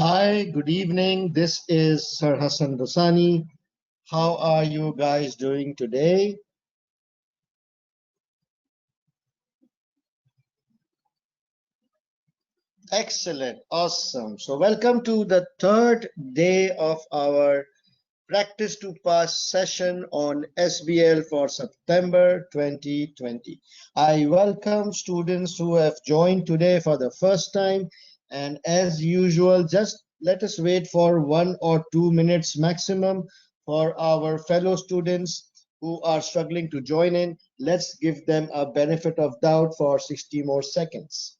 Hi, good evening. This is Sir Hassan Dosani. How are you guys doing today? Excellent, awesome. So, welcome to the third day of our Practice to Pass session on SBL for September 2020. I welcome students who have joined today for the first time, and as usual, just let us wait for 1 or 2 minutes maximum for our fellow students who are struggling to join in. Let's give them a benefit of doubt for 60 more seconds.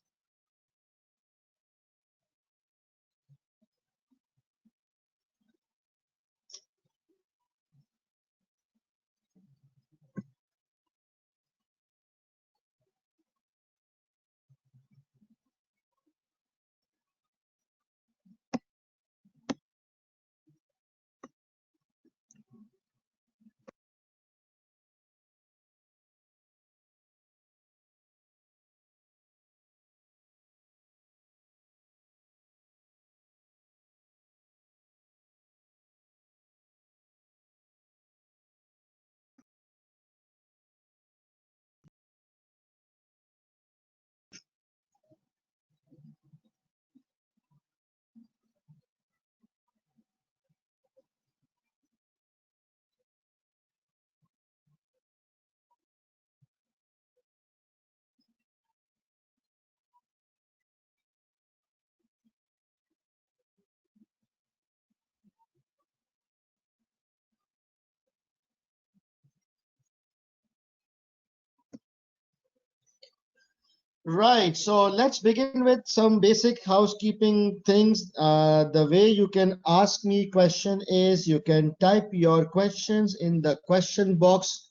Right, so let's begin with some basic housekeeping things. The way you can ask me question is you can type your questions in the question box,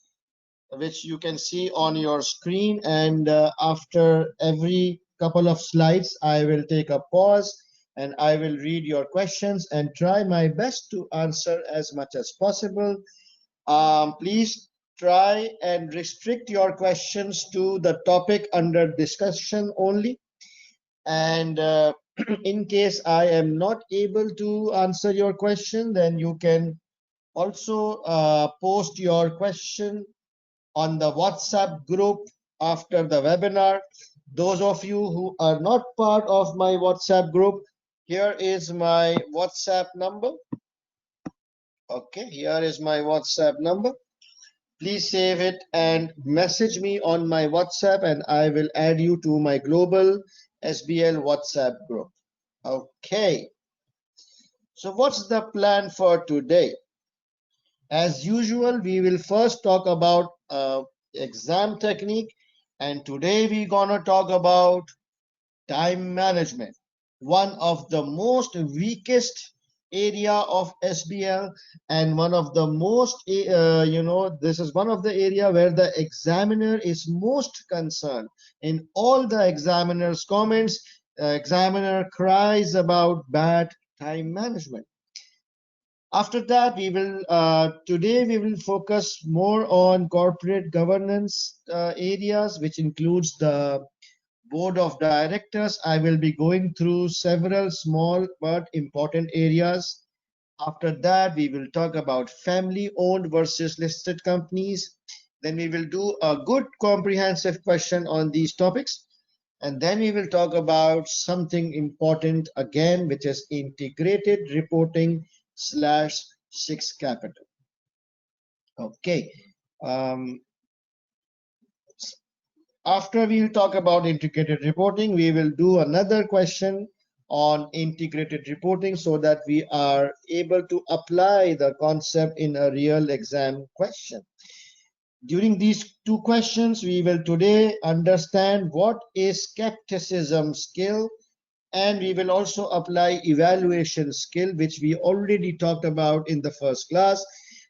which you can see on your screen. And after every couple of slides, I will take a pause and I will read your questions and try my best to answer as much as possible. Please try and restrict your questions to the topic under discussion only. And in case I am not able to answer your question, then you can also post your question on the WhatsApp group after the webinar. Those of you who are not part of my WhatsApp group, here is my WhatsApp number. Okay, here is my WhatsApp number. Please save it and message me on my WhatsApp and I will add you to my global SBL WhatsApp group. Okay, so what's the plan for today? As usual, we will first talk about exam technique, and today we're gonna talk about time management, one of the most weakest area of SBL and one of the most this is one of the area where the examiner is most concerned. In all the examiner's comments, examiner cries about bad time management. After that, we will today we will focus more on corporate governance areas, which includes the board of directors. I will be going through several small but important areas. After that, we will talk about family owned versus listed companies. Then we will do a good comprehensive question on these topics. And then we will talk about something important again, which is integrated reporting slash 6 capital. Okay. After we'll talk about integrated reporting, we will do another question on integrated reporting so that we are able to apply the concept in a real exam question. During these two questions, we will today understand what is skepticism skill, and we will also apply evaluation skill, which we already talked about in the first class.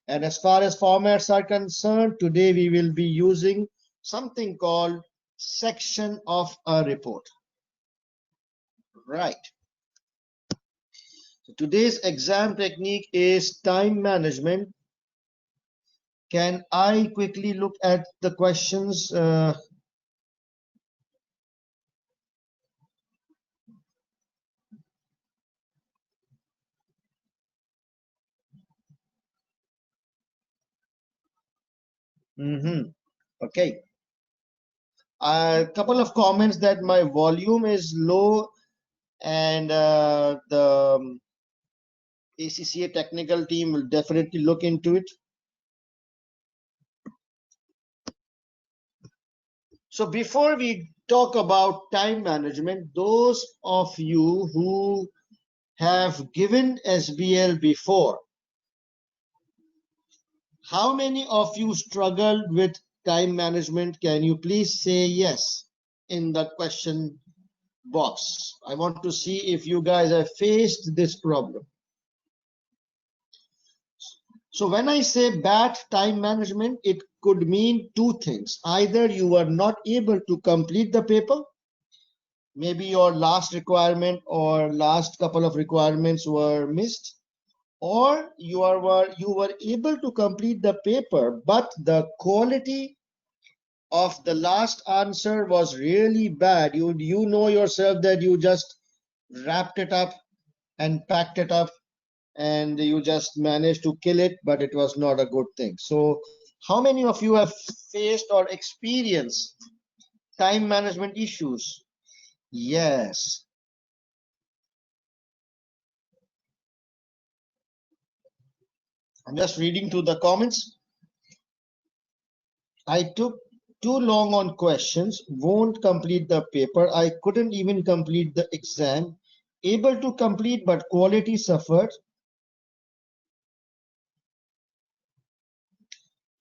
And as far as formats are concerned, today we will be using something called section of a report. Right. So today's exam technique is time management. Can I quickly look at the questions? Okay. A couple of comments that my volume is low and the ACCA technical team will definitely look into it. So before we talk about time management, those of you who have given SBL before, how many of you struggled with time management? Can you please say yes in the question box? I want to see if you guys have faced this problem. So when I say bad time management, it could mean two things. Either you were not able to complete the paper, maybe your last requirement or last couple of requirements were missed, or you were able to complete the paper, but the quality of the last answer was really bad. You know yourself that you just wrapped it up and packed it up and you just managed to kill it, but it was not a good thing. So how many of you have faced or experienced time management issues? Yes. I'm just reading through the comments. I took too long on questions, won't complete the paper. I couldn't even complete the exam. Able to complete, but quality suffered.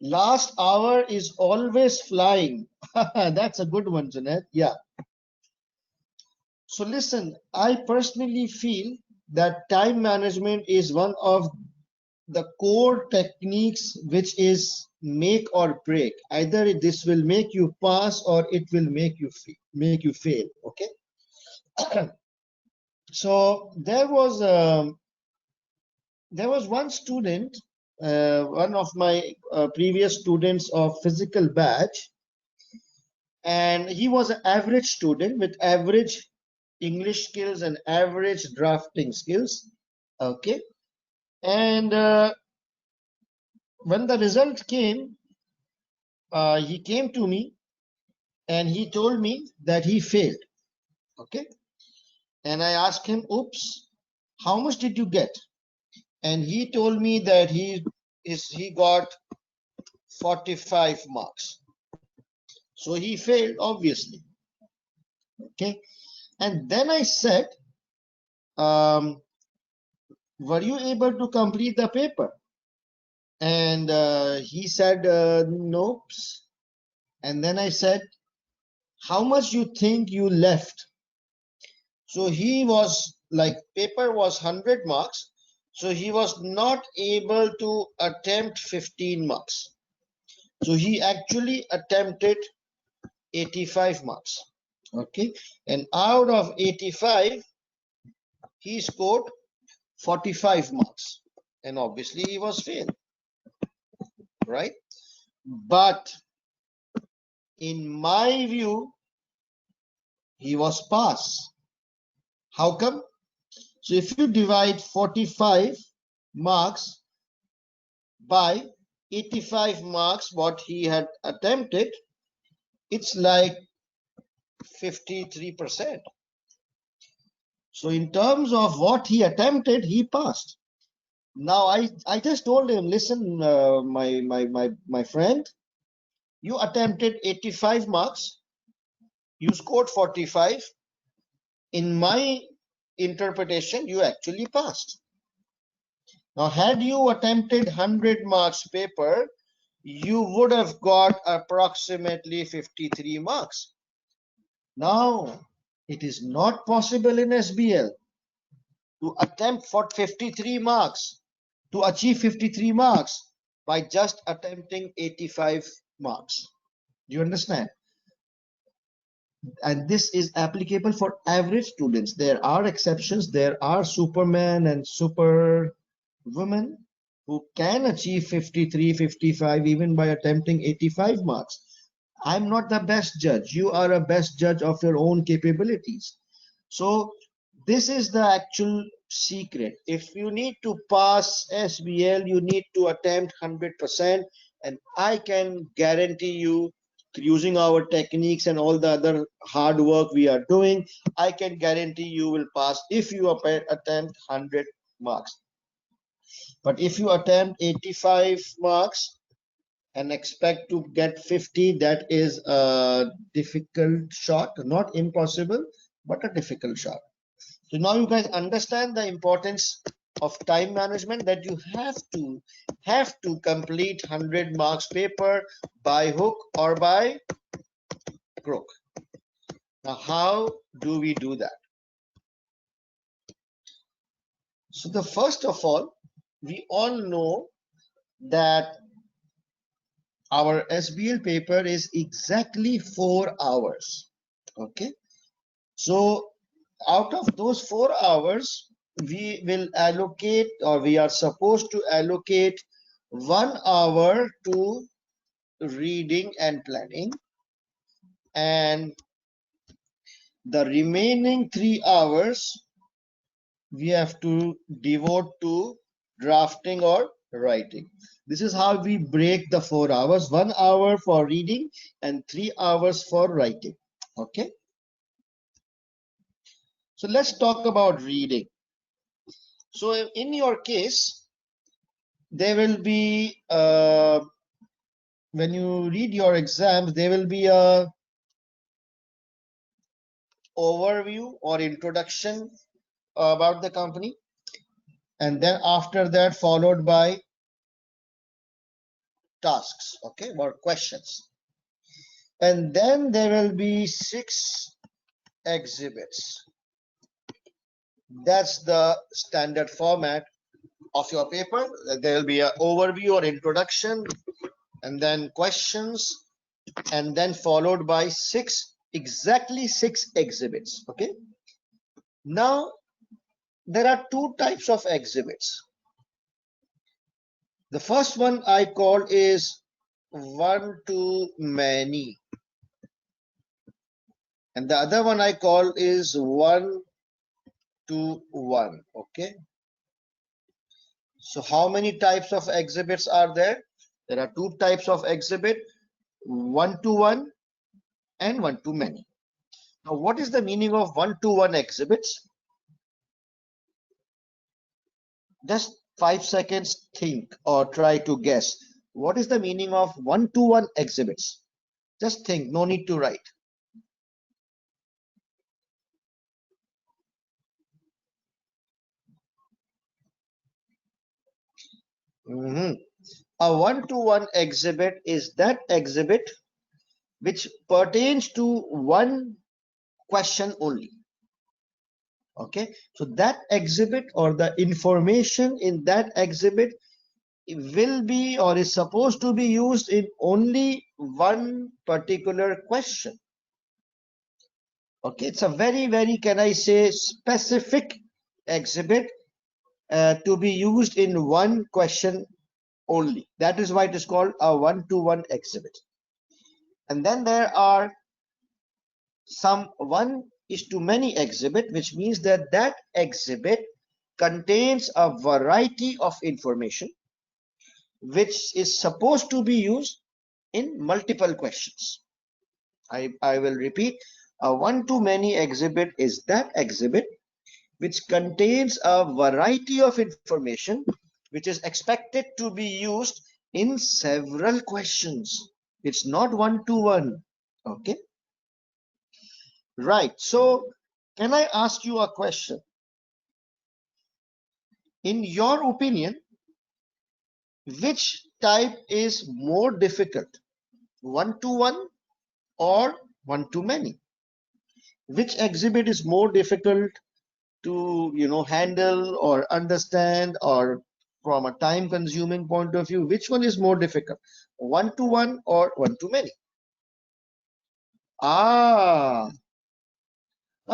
Last hour is always flying. That's a good one, Janet. Yeah. So listen, I personally feel that time management is one of the core techniques which is make or break. Either this will make you pass or it will make you fail. Okay. So there was one student, one of my previous students of physical batch, and he was an average student with average English skills and average drafting skills. Okay. And when the result came, he came to me and he told me that he failed. Okay. And I asked him, oops, how much did you get? And he told me that he got 45 marks. So he failed, obviously. Okay. And then I said, were you able to complete the paper? And he said, nope. And then I said, how much you think you left? So he was like, paper was 100 marks. So he was not able to attempt 15 marks. So he actually attempted 85 marks. Okay. And out of 85, he scored 45 marks. And obviously he was failed, right? But in my view, he was pass. How come? So if you divide 45 marks by 85 marks, what he had attempted, it's like 53%. So in terms of what he attempted, he passed. Now I just told him, listen, my friend, you attempted 85 marks, you scored 45. In my interpretation, you actually passed. Now, had you attempted 100 marks paper, you would have got approximately 53 marks. Now, it is not possible in SBL to attempt for 53 marks, to achieve 53 marks by just attempting 85 marks. Do you understand? And this is applicable for average students. There are exceptions. There are superman and super women who can achieve 53, 55 even by attempting 85 marks. I'm not the best judge. You are a best judge of your own capabilities. So this is the actual secret. If you need to pass SBL, you need to attempt 100%. and I can guarantee you, using our techniques and all the other hard work we are doing, I can guarantee you will pass if you attempt 100 marks. But if you attempt 85 marks and expect to get 50, that is a difficult shot, not impossible, but a difficult shot. So now you guys understand the importance of time management, that you have to complete 100 marks paper by hook or by crook. Now how do we do that? So the first of all, we all know that our SBL paper is exactly 4 hours. Okay, so out of those 4 hours, we will allocate, or we are supposed to allocate 1 hour to reading and planning, and the remaining 3 hours we have to devote to drafting or writing. This is how we break the 4 hours: 1 hour for reading and 3 hours for writing. Okay, so let's talk about reading. So in your case, there will be when you read your exams, there will be a overview or introduction about the company, and then after that followed by tasks, okay, or questions, and then there will be 6 exhibits. That's the standard format of your paper. There will be an overview or introduction, and then questions, and then followed by exactly six exhibits. Okay, now there are 2 types of exhibits. The first one I call is one to many, and the other one I call is one to one. Okay, so how many types of exhibits are there? There are 2 types of exhibit: one to one and one to many. Now what is the meaning of one to one exhibits? Just 5 seconds, think or try to guess. What is the meaning of one to one exhibits? Just think, no need to write. A one to one exhibit is that exhibit which pertains to one question only. Okay, so that exhibit or the information in that exhibit will be or is supposed to be used in only one particular question. Okay, it's a very, can I say, specific exhibit to be used in one question only. That is why it is called a one-to-one exhibit. And then there are some one-is-to-many exhibit, which means that that exhibit contains a variety of information which is supposed to be used in multiple questions. I will repeat, a one-to-many exhibit is that exhibit which contains a variety of information which is expected to be used in several questions. It's not one to one. Okay, right. So can I ask you a question? In your opinion, which type is more difficult, one to one or one to many? Which exhibit is more difficult to handle or understand, or from a time consuming point of view, which one is more difficult, one to one or one to many? Now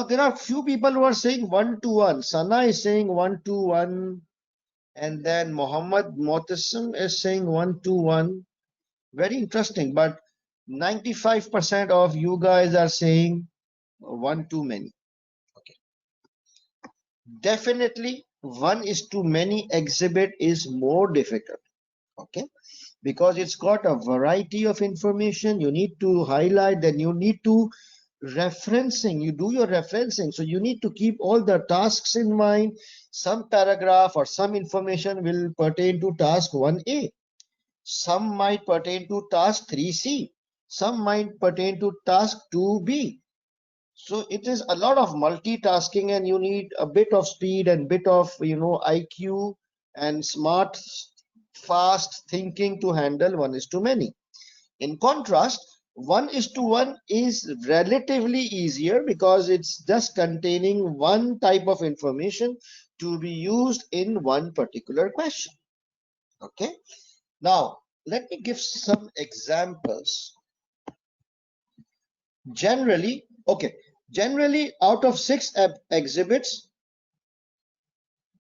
there are few people who are saying one to one. Sana is saying one to one, and then Muhammad Motassim is saying one to one. Very interesting, but 95% of you guys are saying one to many. Okay, definitely one is to many exhibit is more difficult. Okay, because it's got a variety of information. You need to highlight, then you need to referencing, you do your referencing. So you need to keep all the tasks in mind. Some paragraph or some information will pertain to task 1A. Some might pertain to task 3C. Some might pertain to task 2B. So it is a lot of multitasking, and you need a bit of speed and bit of IQ and smart, fast thinking to handle one is too many. In contrast, 1:1 is relatively easier because it's just containing one type of information to be used in one particular question. Okay. Now, let me give some examples. Generally, out of 6 exhibits,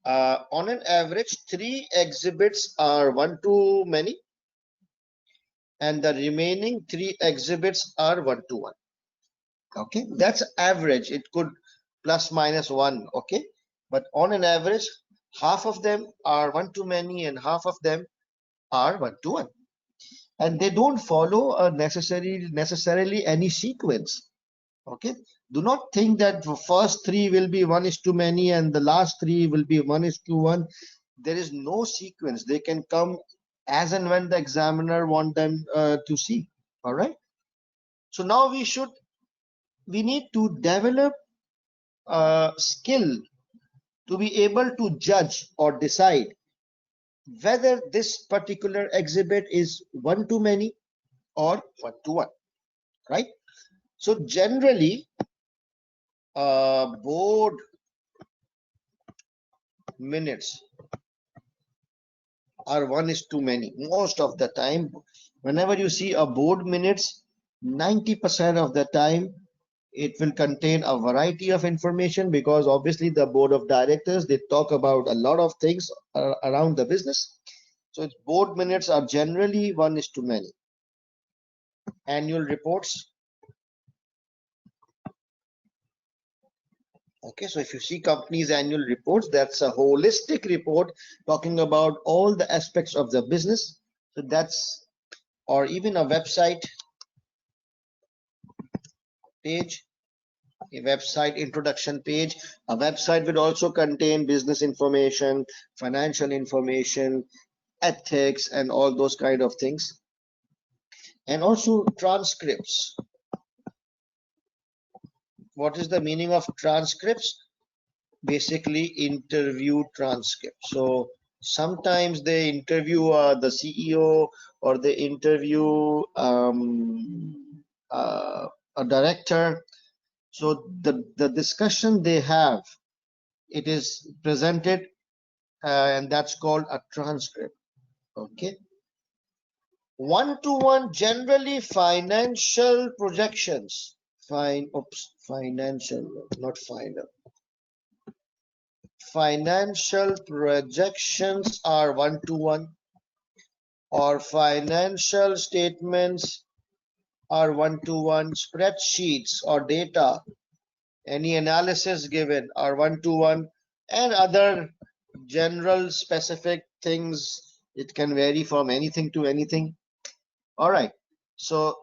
on an average, 3 exhibits are one too many, and the remaining 3 exhibits are one to one. Okay, that's average. It could plus minus 1. Okay, but on an average, half of them are one too many and half of them are one to one, and they don't follow a necessarily any sequence. Okay, do not think that the first 3 will be 1 is too many and the last 3 will be 1 is to 1. There is no sequence. They can come as and when the examiner want them to see. All right, so now we need to develop a skill to be able to judge or decide whether this particular exhibit is one too many or one to one, right? So generally, board minutes are one is too many. Most of the time, whenever you see a board minutes, 90% of the time, it will contain a variety of information, because obviously the board of directors, they talk about a lot of things around the business. So its board minutes are generally one is too many. Annual reports. Okay, so if you see companies' annual reports, that's a holistic report talking about all the aspects of the business. So that's, or even a website page, a website introduction page. A website will also contain business information, financial information, ethics, and all those kind of things. And also transcripts. What is the meaning of transcripts? Basically Interview transcript. So sometimes they interview the CEO, or they interview a director. So the discussion they have, it is presented, and that's called a transcript. Okay. One to one, generally financial projections. Financial, not final. Financial projections are one to one, or financial statements are one to one. Spreadsheets or data, any analysis given, are one to one, and other general specific things. It can vary from anything to anything. All right, so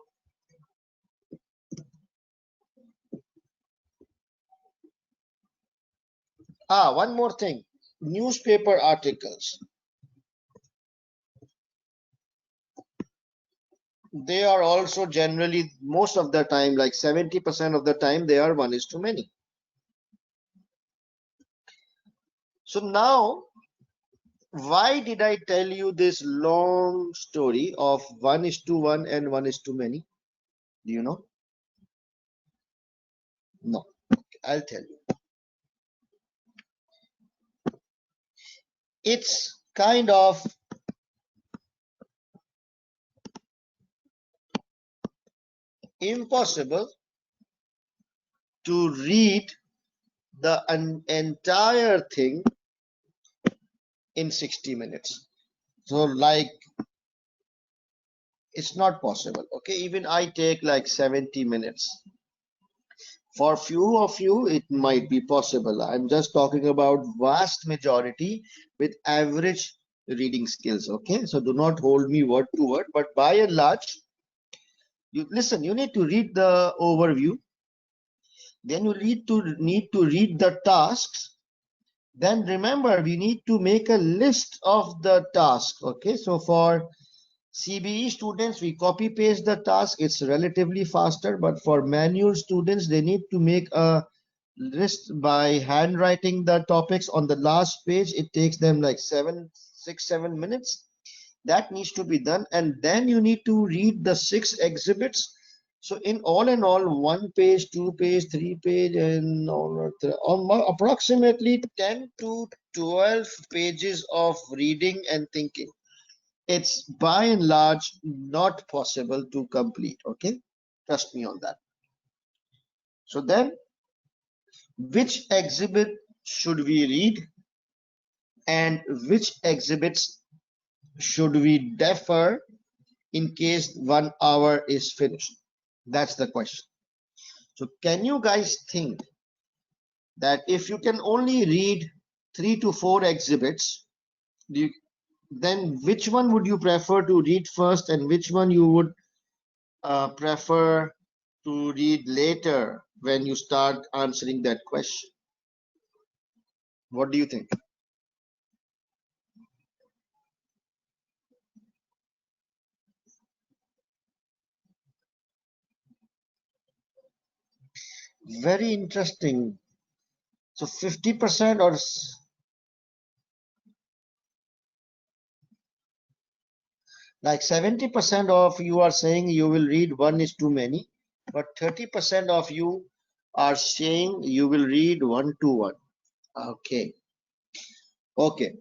one more thing, newspaper articles. They are also generally, most of the time, like 70% of the time, they are one is too many. So now, why did I tell you this long story of 1 is to 1 and 1 is too many? Do you know? No. I'll tell you. It's kind of impossible to read the entire thing in 60 minutes. So like, it's not possible. Okay, even I take like 70 minutes. For few of you, it might be possible. I'm just talking about vast majority with average reading skills. Okay, so do not hold me word to word, but by and large, you listen, you need to read the overview, then you need to read the tasks. Then remember, we need to make a list of the tasks. Okay, so for CBE students, we copy paste the task. It's relatively faster, but for manual students, they need to make a list by handwriting the topics on the last page. It takes them like 7 minutes. That needs to be done, and then you need to read the 6 exhibits. So in all, 1 page, 2 page, 3 page, and approximately 10 to 12 pages of reading and thinking. It's by and large not possible to complete. Okay, trust me on that. So then, which exhibit should we read, and which exhibits should we defer in case 1 hour is finished? That's the question. So can you guys think that if you can only read 3 to 4 exhibits, then which one would you prefer to read first, and which one you would prefer to read later when you start answering that question? What do you think? Very interesting. So 50% or like 70% of you are saying you will read one is too many, but 30% of you are saying you will read 1 to 1. Okay. Okay.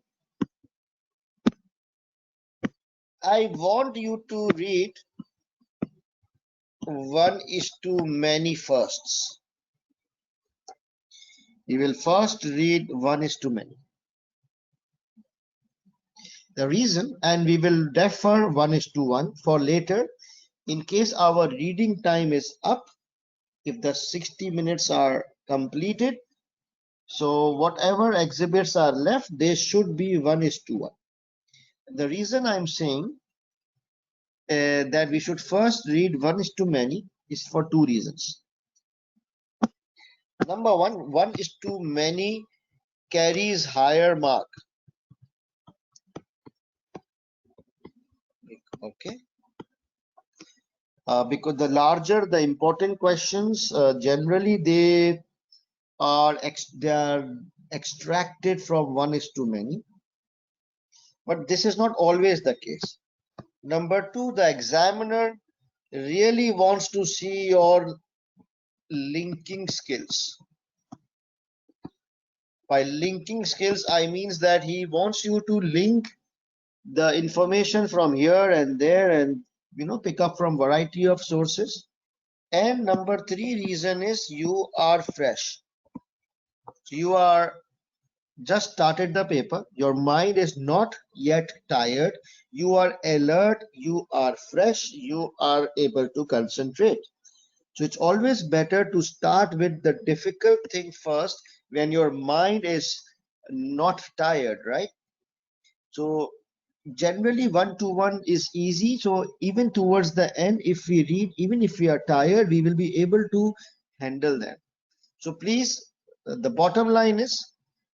I want you to read 1 is too many first. You will first read 1 is too many. The reason, and we will defer 1 is to 1 for later in case our reading time is up, if the 60 minutes are completed. So whatever exhibits are left, they should be 1 is to 1. The reason I'm saying that we should first read 1 is too many is for 2 reasons. Number one, 1 is too many carries higher mark. Okay. Because the larger the important questions, generally they are extracted from 1 is too many. But this is not always the case. Number two, the examiner really wants to see your linking skills. By linking skills, I means that he wants you to link the information from here and there, and pick up from variety of sources. And number three reason is you are fresh. So you are just started the paper, your mind is not yet tired, you are alert, you are fresh, you are able to concentrate. So it's always better to start with the difficult thing first when your mind is not tired, right? So generally 1 to 1 is easy. So even towards the end, if we read, even if we are tired, we will be able to handle them. So please, the bottom line is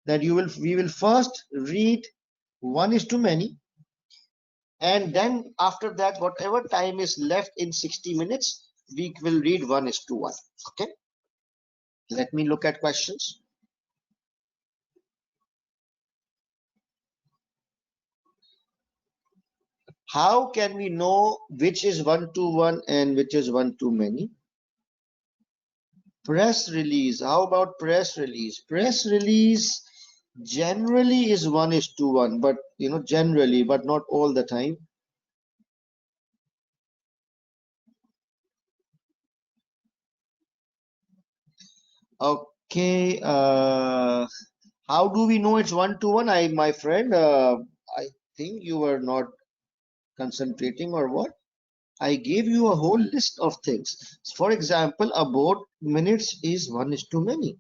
that we will first read 1 is too many, and then after that, whatever time is left in 60 minutes, we will read 1 is to 1. Okay, let me look at questions. How can we know which is 1 to 1 and which is 1 too many? Press release. How about press release? Press release generally is 1 is to 1, but generally, but not all the time. Okay, how do we know it's 1 to 1? My friend, I think you were not concentrating or what? I gave you a whole list of things. For example, about minutes is 1 is too many.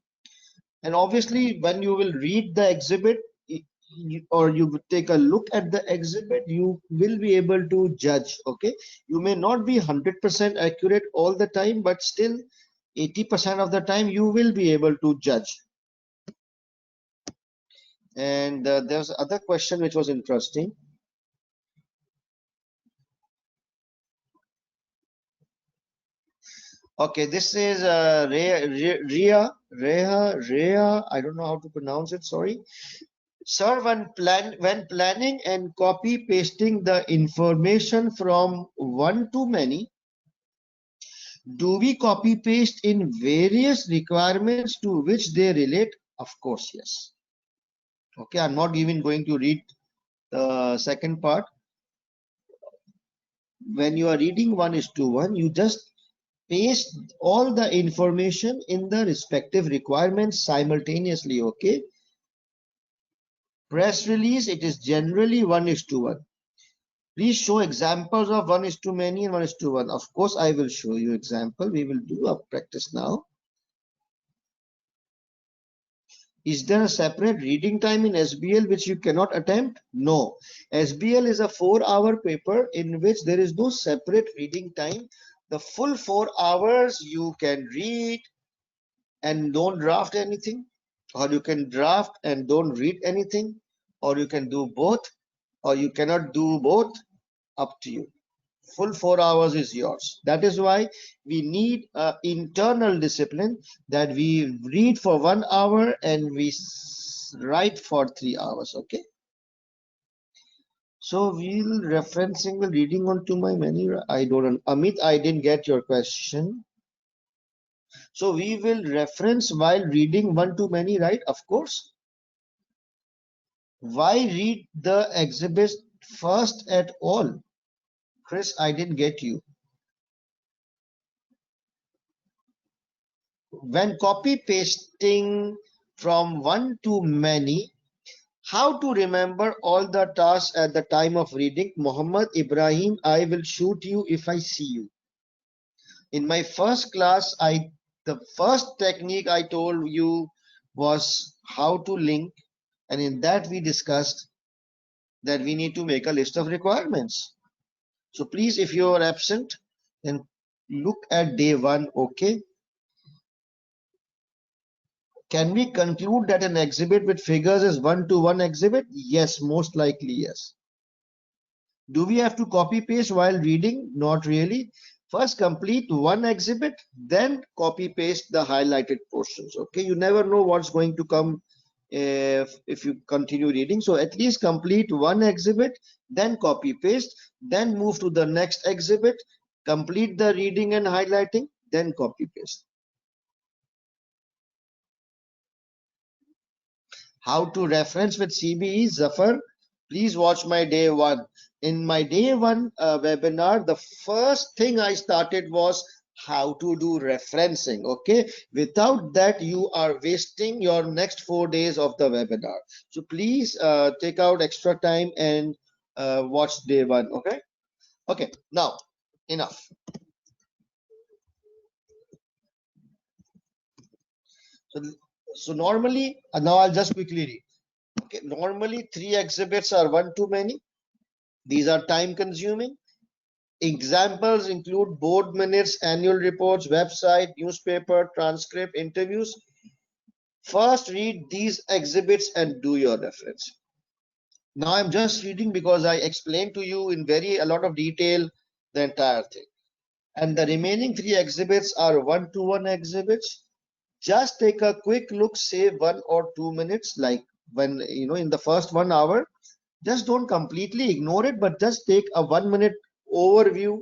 And obviously, when you will read the exhibit, or you take a look at the exhibit, you will be able to judge. Okay, you may not be 100% accurate all the time, but still 80% of the time you will be able to judge. And there's other question which was interesting. Okay, this is Rea. I don't know how to pronounce it. Sorry. Sir, when planning and copy pasting the information from one to many, do we copy paste in various requirements to which they relate? Of course, yes. Okay, I'm not even going to read the second part. When you are reading 1:1, you just paste all the information in the respective requirements simultaneously. Okay, press release, it is generally 1:1. Please show examples of 1:many and 1:1. Of course, I will show you example. We will do a practice now. Is there a separate reading time in SBL which you cannot attempt? No. SBL is a 4-hour paper in which there is no separate reading time. The full 4 hours you can read and don't draft anything, or you can draft and don't read anything, or you can do both, or you cannot do both. Up to you. Full 4 hours is yours. That is why we need an internal discipline, that we read for 1 hour and we write for 3 hours. Okay, so we'll referencing the reading onto my menu. I don't, Amit, I didn't get your question. So we will reference while reading 1:many, right? Of course. Why read the exhibits first at all? Chris, I didn't get you. When copy pasting from one to many, how to remember all the tasks at the time of reading? Muhammad Ibrahim, I will shoot you if I see you. In my first class, the first technique I told you was how to link, and in that we discussed that we need to make a list of requirements. So please, if you are absent, then look at day 1. Okay. Can we conclude that an exhibit with figures is 1:1 exhibit? Yes, most likely yes. Do we have to copy paste while reading? Not really. First complete one exhibit, then copy paste the highlighted portions. Okay, you never know what's going to come if you continue reading. So at least complete one exhibit, then copy paste, then move to the next exhibit, complete the reading and highlighting, then copy paste. How to reference with CBE, Zafar? Please watch my day 1. In my day 1 webinar, the first thing I started was how to do referencing. Okay, without that you are wasting your next 4 days of the webinar. So please take out extra time and watch day 1. Okay, okay, now enough. So normally, now I'll just quickly read. Okay, normally 3 exhibits are 1:many. These are time consuming. Examples include board minutes, annual reports, website, newspaper, transcript, interviews. First read these exhibits and do your reference. Now I'm just reading because I explained to you in a lot of detail the entire thing. And the remaining 3 exhibits are 1:1 exhibits. Just take a quick look, save 1 or 2 minutes, like when in the first 1 hour. Just don't completely ignore it, but just take a 1-minute overview,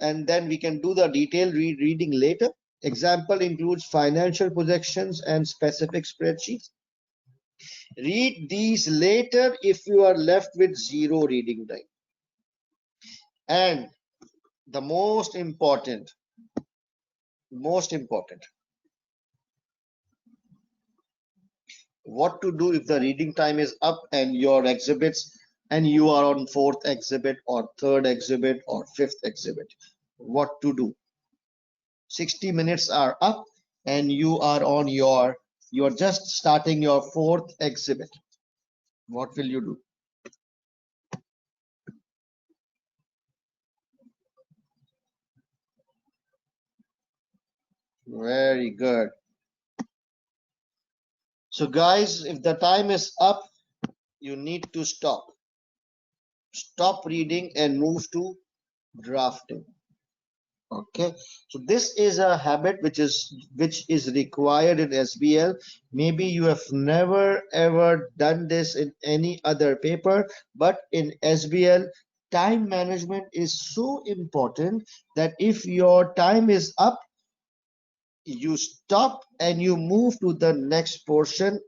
and then we can do the detailed reading later. Example includes financial projections and specific spreadsheets. Read these later if you are left with 0 reading time. And the most important, what to do if the reading time is up and your exhibits, and you are on 4th exhibit or 3rd exhibit or 5th exhibit. What to do? 60 minutes are up and you are on you're just starting your 4th exhibit. What will you do? Very good. So guys, if the time is up, you need to stop. Stop reading and move to drafting. Okay, so this is a habit which is required in SBL. Maybe you have never ever done this in any other paper, but in SBL, time management is so important that if your time is up, you stop and you move to the next portion.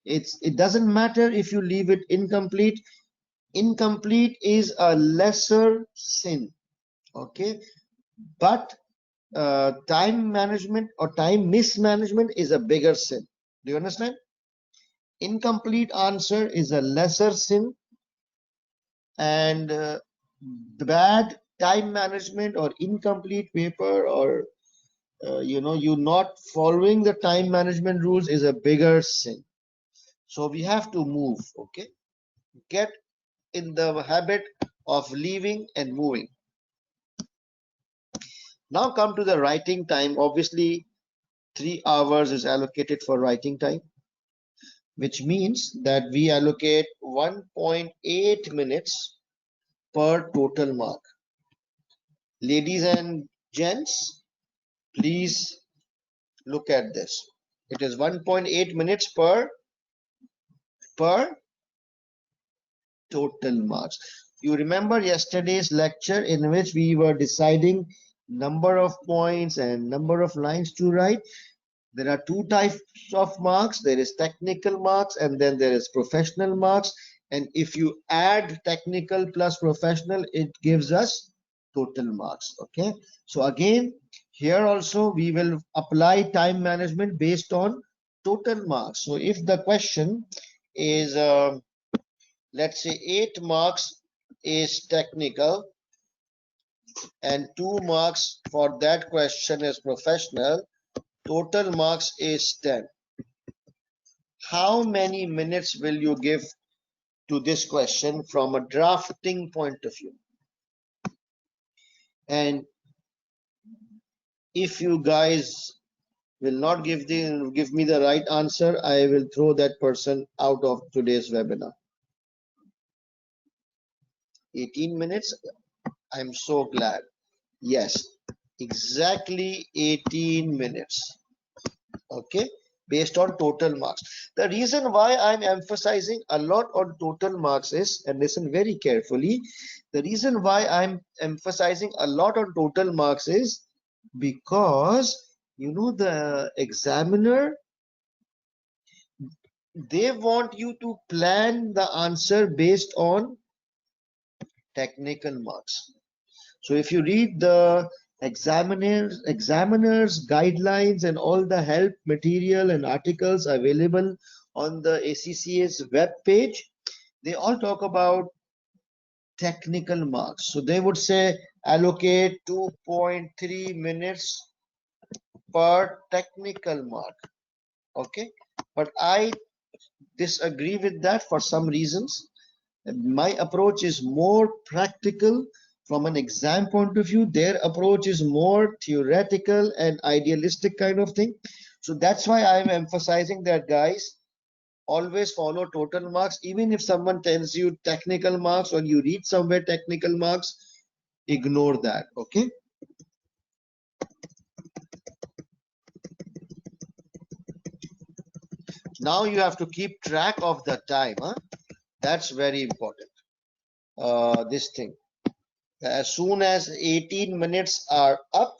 It doesn't matter if you leave it incomplete. Incomplete is a lesser sin. Okay, but time management or time mismanagement is a bigger sin. Do you understand? Incomplete answer is a lesser sin, and bad time management or incomplete paper, or you not following the time management rules is a bigger sin. So we have to move. Okay, get in the habit of leaving and moving. Now come to the writing time. Obviously 3 hours is allocated for writing time, which means that we allocate 1.8 minutes per total mark. Ladies and gents, please look at this. It is 1.8 minutes per total marks. You remember yesterday's lecture in which we were deciding number of points and number of lines to write. There are two types of marks. There is technical marks and then there is professional marks. And if you add technical plus professional, it gives us total marks. Okay. So again, here also we will apply time management based on total marks. So if the question is, let's say 8 marks is technical and 2 marks for that question is professional, total marks is 10. How many minutes will you give to this question from a drafting point of view? And if you guys will not give me the right answer, I will throw that person out of today's webinar. 18 minutes. I'm so glad. Yes, exactly 18 minutes. Okay, based on total marks. The reason why I'm emphasizing a lot on total marks is, and listen very carefully, the reason why I'm emphasizing a lot on total marks is because the examiner, they want you to plan the answer based on technical marks. So if you read the examiners guidelines and all the help material and articles available on the ACCA's web page, they all talk about technical marks. So they would say allocate 2.3 minutes per technical mark. Okay, but I disagree with that for some reasons. My approach is more practical. From an exam point of view, their approach is more theoretical and idealistic kind of thing. So that's why I'm emphasizing that, guys, always follow total marks. Even if someone tells you technical marks or you read somewhere technical marks, ignore that. Okay. Now you have to keep track of the time. That's very important. This thing. As soon as 18 minutes are up,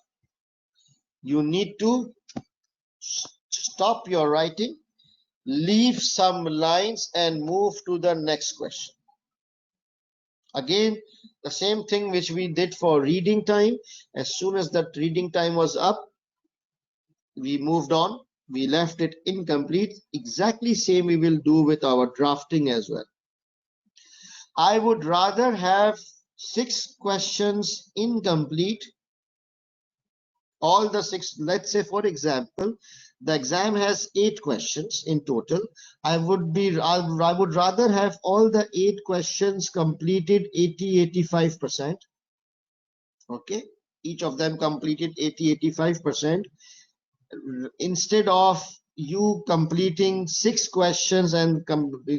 you need to stop your writing, leave some lines and move to the next question. Again, the same thing which we did for reading time. As soon as that reading time was up, we moved on. We left it incomplete. Exactly same we will do with our drafting as well. I would rather have 6 questions incomplete, all the 6. Let's say, for example, The exam has 8 questions in total. I would rather have all the 8 questions completed 80-85%. Okay, each of them completed 80-85% instead of you completing 6 questions and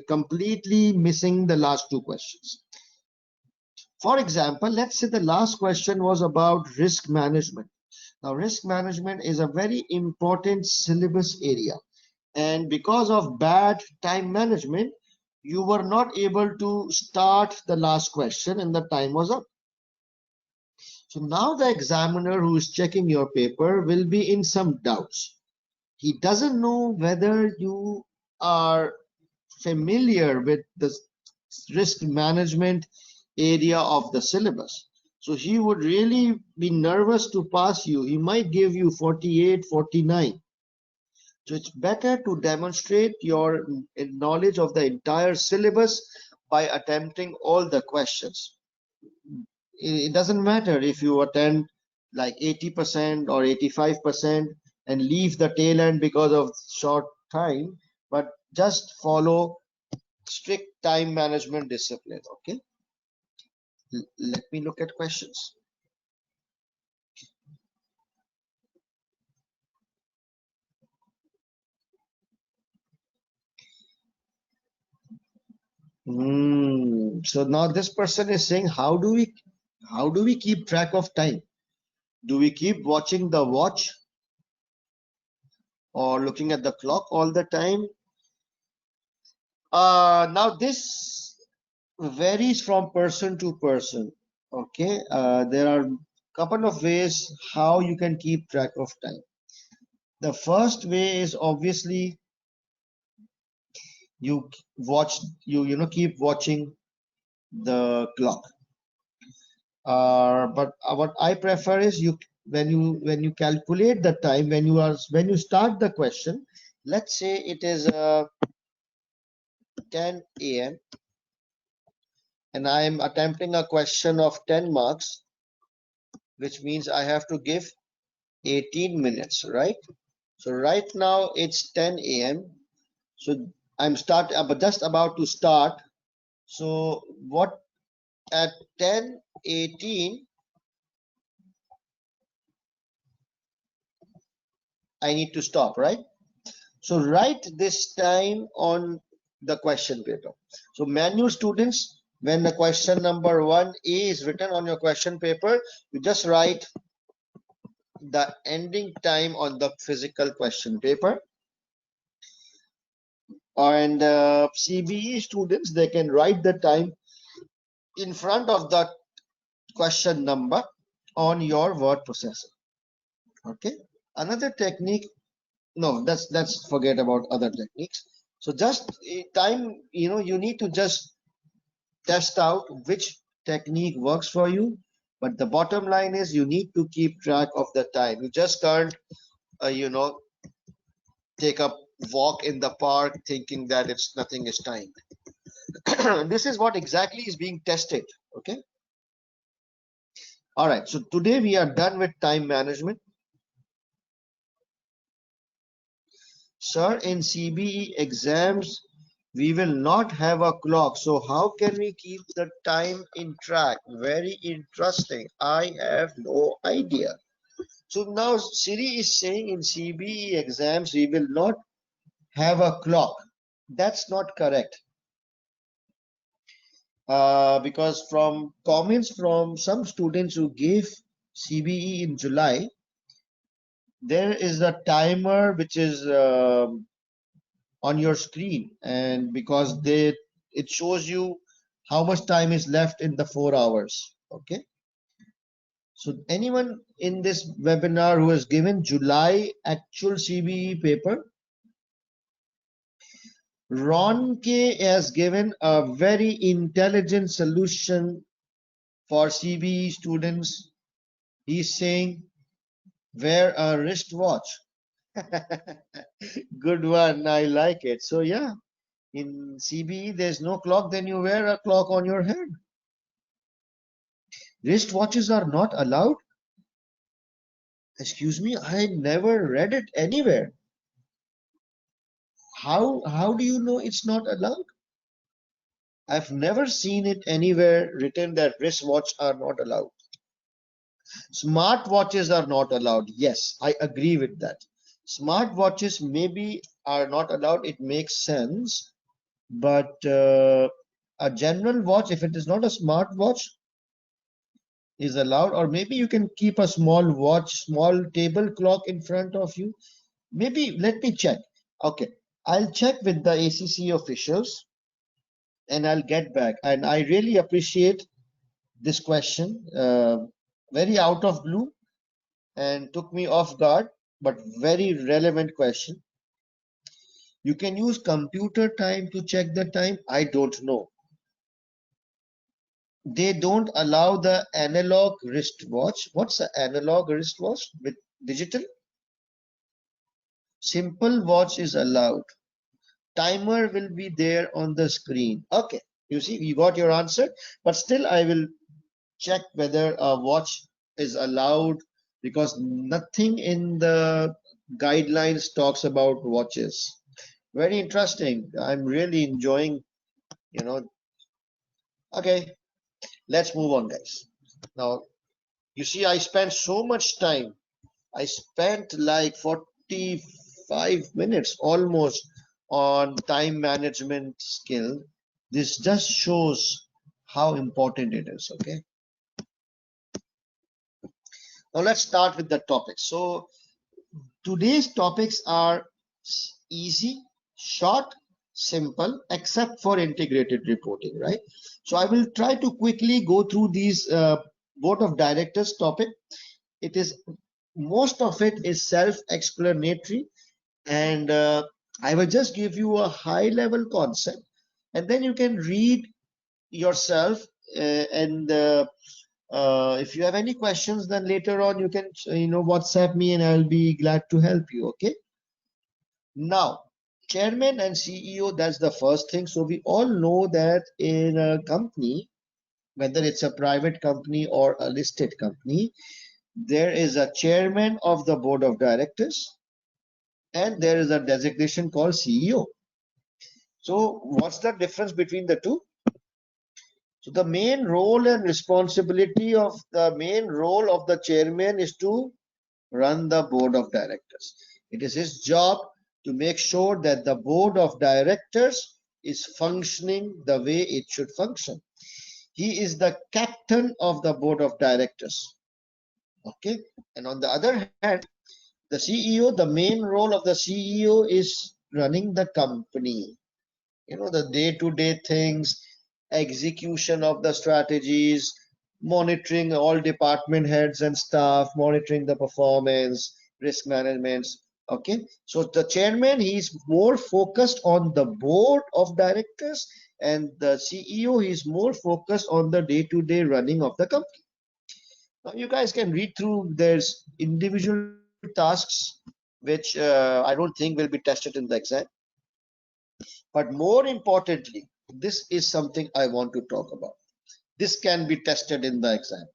completely missing the last 2 questions. For example, let's say the last question was about risk management. Now, risk management is a very important syllabus area, and because of bad time management, you were not able to start the last question and the time was up. So now the examiner who is checking your paper will be in some doubts. He doesn't know whether you are familiar with the risk management area of the syllabus. So he would really be nervous to pass you. He might give you 48, 49. So it's better to demonstrate your knowledge of the entire syllabus by attempting all the questions. It doesn't matter if you attend like 80% or 85% and leave the tail end because of short time, but just follow strict time management discipline. Okay, let me look at questions. So now this person is saying, how do we keep track of time? Do we keep watching the watch or looking at the clock all the time? Now this varies from person to person. Okay, there are a couple of ways how you can keep track of time. The first way is obviously you keep watching the clock. But what I prefer is when you calculate the time when you start the question. Let's say it is 10 a.m. and I am attempting a question of 10 marks, which means I have to give 18 minutes, right? So right now it's 10 a.m. So I'm just about to start. So what at 10:18 I need to stop, right? So write this time on the question paper. So manual students, when the question number 1A is written on your question paper, you just write the ending time on the physical question paper. And CBE students, they can write the time in front of the question number on your word processor. Okay, another technique, no, let's forget about other techniques. So just time, you need to just test out which technique works for you, but the bottom line is you need to keep track of the time. You just can't take a walk in the park thinking that nothing is timed. This is what exactly is being tested. Okay, all right, so today we are done with time management. Sir, in CBE exams we will not have a clock, so how can we keep the time in track? Very interesting. I have no idea. So now Siri is saying in CBE exams we will not have a clock. That's not correct. Because from comments from some students who gave CBE in July, there is a timer which is on your screen, and because it shows you how much time is left in the 4 hours. Okay, so anyone in this webinar who has given July actual CBE paper, Ron K has given a very intelligent solution for CBE students. He's saying wear a wristwatch. Good one, I like it. So yeah, in CBE there's no clock, then you wear a clock on your head. Wristwatches are not allowed? Excuse me, I never read it anywhere. How do you know it's not allowed? I've never seen it anywhere written that wristwatch are not allowed. Smart watches are not allowed. Yes, I agree with that. Smart watches maybe are not allowed. It makes sense. But a general watch, if it is not a smart watch, is allowed. Or maybe you can keep a small watch, small table clock in front of you. Maybe let me check. Okay, I'll check with the ACCA officials and I'll get back. And I really appreciate this question. Very out of blue and took me off guard, but very relevant question. You can use computer time to check the time. I don't know. They don't allow the analog wristwatch. What's the analog wristwatch with digital? Simple watch is allowed. Timer will be there on the screen. Okay, you see, you got your answer, but still I will check whether a watch is allowed because nothing in the guidelines talks about watches. Very interesting. I'm really enjoying, you know. Okay, let's move on, guys. Now, you see, I spent so much time. I spent like 45 minutes almost on time management skill. This just shows how important it is. Okay. Now let's start with the topics. So today's topics are easy, short, simple, except for integrated reporting, right? So I will try to quickly go through these board of directors topic. It is most of it is self-explanatory, and I will just give you a high-level concept, and then you can read yourself. And if you have any questions, then later on you can WhatsApp me, and I'll be glad to help you. Okay. Now, chairman and CEO, that's the first thing. So we all know that in a company, whether it's a private company or a listed company, there is a chairman of the board of directors and there is a designation called CEO. So what's the difference between the two? So the main role and responsibility of the chairman is to run the board of directors. It is his job to make sure that the board of directors is functioning the way it should function. He is the captain of the board of directors. Okay. And on the other hand, the CEO, the main role of the CEO is running the company. The day-to-day things, execution of the strategies, monitoring all department heads and staff, monitoring the performance, risk management. Okay, so the chairman, he's more focused on the board of directors, and the CEO, he's more focused on the day-to-day running of the company. Now you guys can read through. There's individual tasks which I don't think will be tested in the exam. But more importantly, this is something I want to talk about. This can be tested in the exam.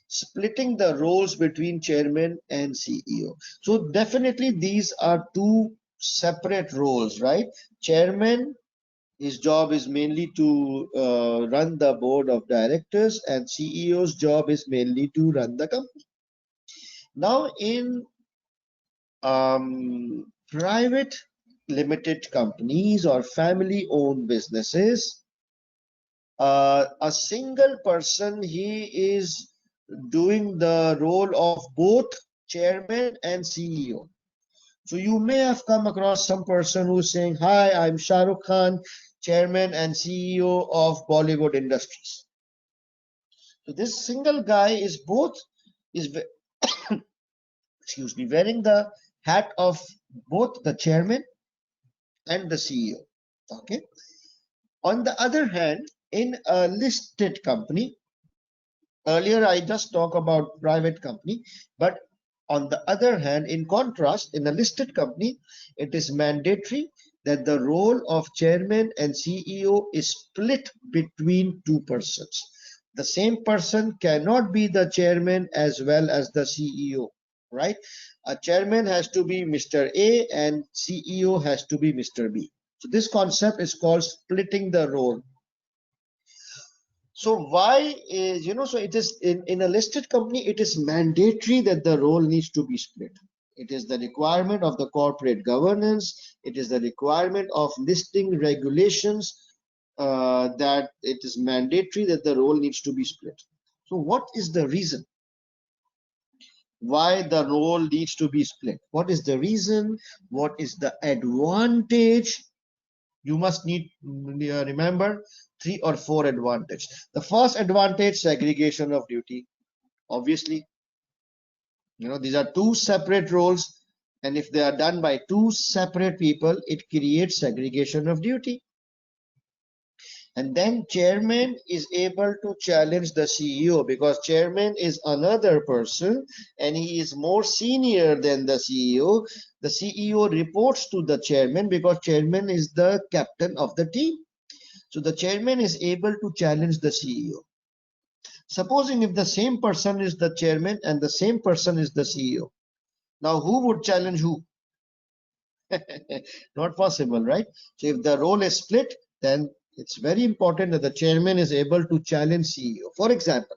Splitting the roles between chairman and CEO. So definitely these are two separate roles, right? Chairman, his job is mainly to run the board of directors, and CEO's job is mainly to run the company. Now in private limited companies or family owned businesses, a single person, he is doing the role of both chairman and CEO. So you may have come across some person who's saying, hi, I'm Shah Rukh Khan, chairman and CEO of Bollywood Industries. So this single guy is excuse me, wearing the hat of both the chairman and the CEO. Okay. On the other hand, in a listed company, earlier I just talked about private company, but on the other hand, in contrast, in a listed company, it is mandatory that the role of chairman and CEO is split between two persons. The same person cannot be the chairman as well as the CEO. right? A chairman has to be Mr. A and CEO has to be Mr. B. So this concept is called splitting the role. So why is, so it is in a listed company, it is mandatory that the role needs to be split. It is the requirement of the corporate governance. It is the requirement of listing regulations that it is mandatory that the role needs to be split. So what is the reason why the role needs to be split? What is the reason? What is the advantage? You must need remember 3 or 4 advantage. The first advantage, segregation of duty. Obviously, these are 2 separate roles, and if they are done by 2 separate people, it creates segregation of duty. And then chairman is able to challenge the CEO, because chairman is another person and he is more senior than the CEO. The CEO reports to the chairman because chairman is the captain of the team. So the chairman is able to challenge the CEO. Supposing if the same person is the chairman and the same person is the CEO, now who would challenge who? Not possible, right? So if the role is split, then it's very important that the chairman is able to challenge CEO. For example,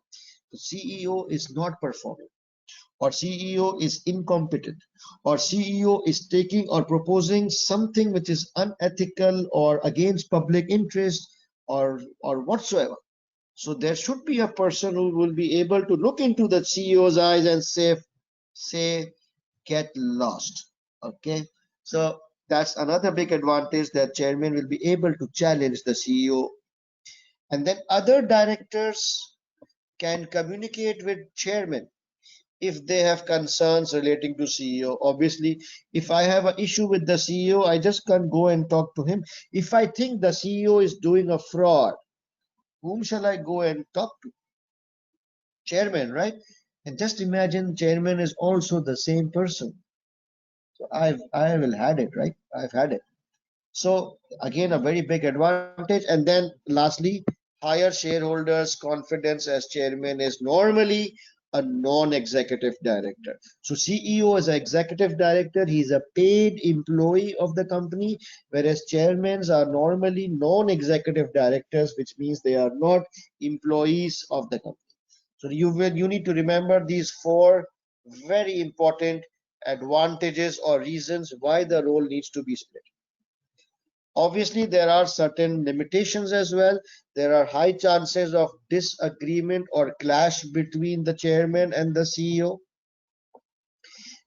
the CEO is not performing, or CEO is incompetent, or CEO is taking or proposing something which is unethical or against public interest or whatsoever. So there should be a person who will be able to look into the CEO's eyes and say, get lost. Okay. So that's another big advantage, that chairman will be able to challenge the CEO. And then other directors can communicate with chairman if they have concerns relating to CEO. Obviously, if I have an issue with the CEO, I just can't go and talk to him. If I think the CEO is doing a fraud, whom shall I go and talk to? Chairman, right? And just imagine chairman is also the same person. So I will had it, right? I've had it. So again, a very big advantage. And then lastly, higher shareholders confidence, as chairman is normally a non-executive director. So CEO is an executive director. He's a paid employee of the company, whereas chairmen are normally non-executive directors, which means they are not employees of the company. So you need to remember these 4 very important advantages or reasons why the role needs to be split. Obviously, there are certain limitations as well. There are high chances of disagreement or clash between the chairman and the CEO.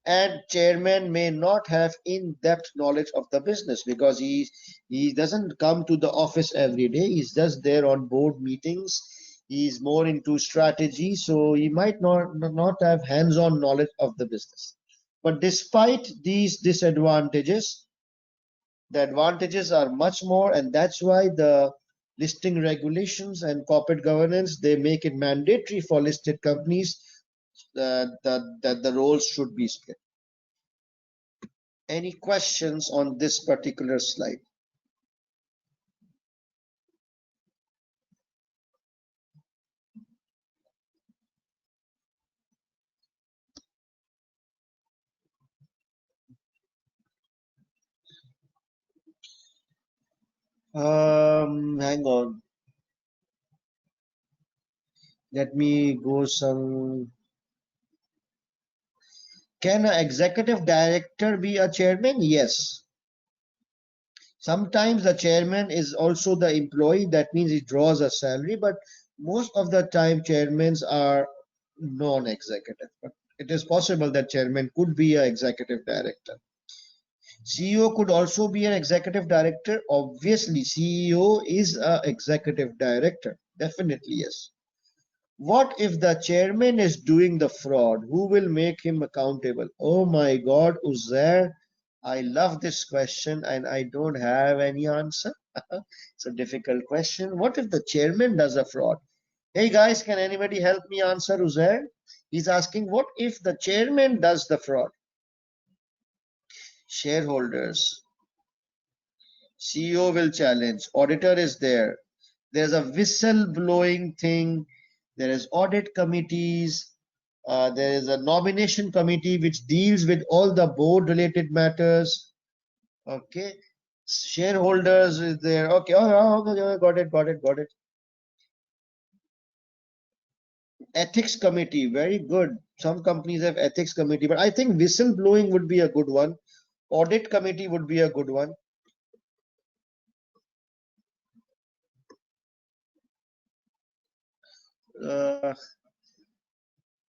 And chairman may not have in-depth knowledge of the business, because he doesn't come to the office every day. He's just there on board meetings. He's more into strategy, so he might not have hands-on knowledge of the business. But despite these disadvantages, the advantages are much more, and that's why the listing regulations and corporate governance, they make it mandatory for listed companies that the roles should be split. Any questions on this particular slide? Hang on. Let me go some. Can an executive director be a chairman? Yes. Sometimes the chairman is also the employee. That means he draws a salary, but most of the time chairmen are non-executive. But it is possible that chairman could be an executive director. CEO could also be an executive director. Obviously, CEO is an executive director. Definitely, yes. What if the chairman is doing the fraud? Who will make him accountable? Oh my God, Uzair, I love this question and I don't have any answer. It's a difficult question. What if the chairman does a fraud? Hey guys, can anybody help me answer Uzair? He's asking, what if the chairman does the fraud? Shareholders. CEO will challenge. Auditor is there. There's a whistle blowing thing. There is audit committees. There is a nomination committee which deals with all the board related matters. Okay. Shareholders is there. Okay. Oh, okay, got it. Ethics committee, very good. Some companies have ethics committee, but I think whistleblowing would be a good one. Audit committee would be a good one. Uh,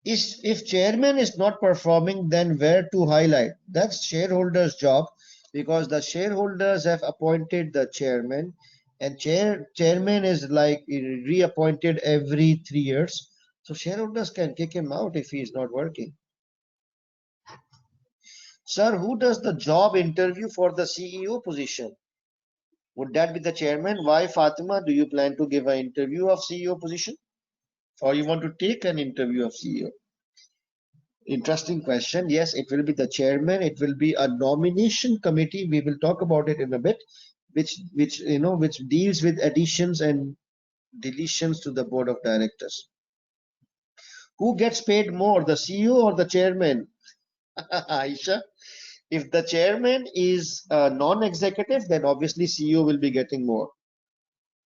if chairman is not performing, then where to highlight? That's shareholders' job, because the shareholders have appointed the chairman, and chairman is like reappointed every 3 years. So shareholders can kick him out if he is not working. Sir, who does the job interview for the CEO position? Would that be the chairman? Why, Fatima, do you plan to give an interview of CEO position? Or you want to take an interview of CEO? Interesting question. Yes, it will be the chairman. It will be a nomination committee. We will talk about it in a bit, which deals with additions and deletions to the board of directors. Who gets paid more, the CEO or the chairman? Aisha, if the chairman is non-executive, then obviously CEO will be getting more.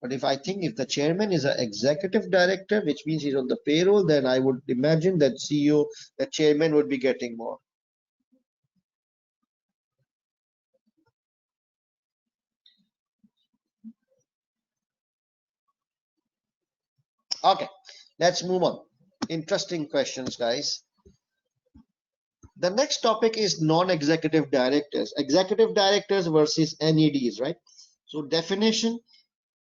But if the chairman is an executive director, which means he's on the payroll, then I would imagine that CEO, the chairman would be getting more. Okay, let's move on. Interesting questions, guys. The next topic is non-executive directors. Executive directors versus NEDs, right? So definition,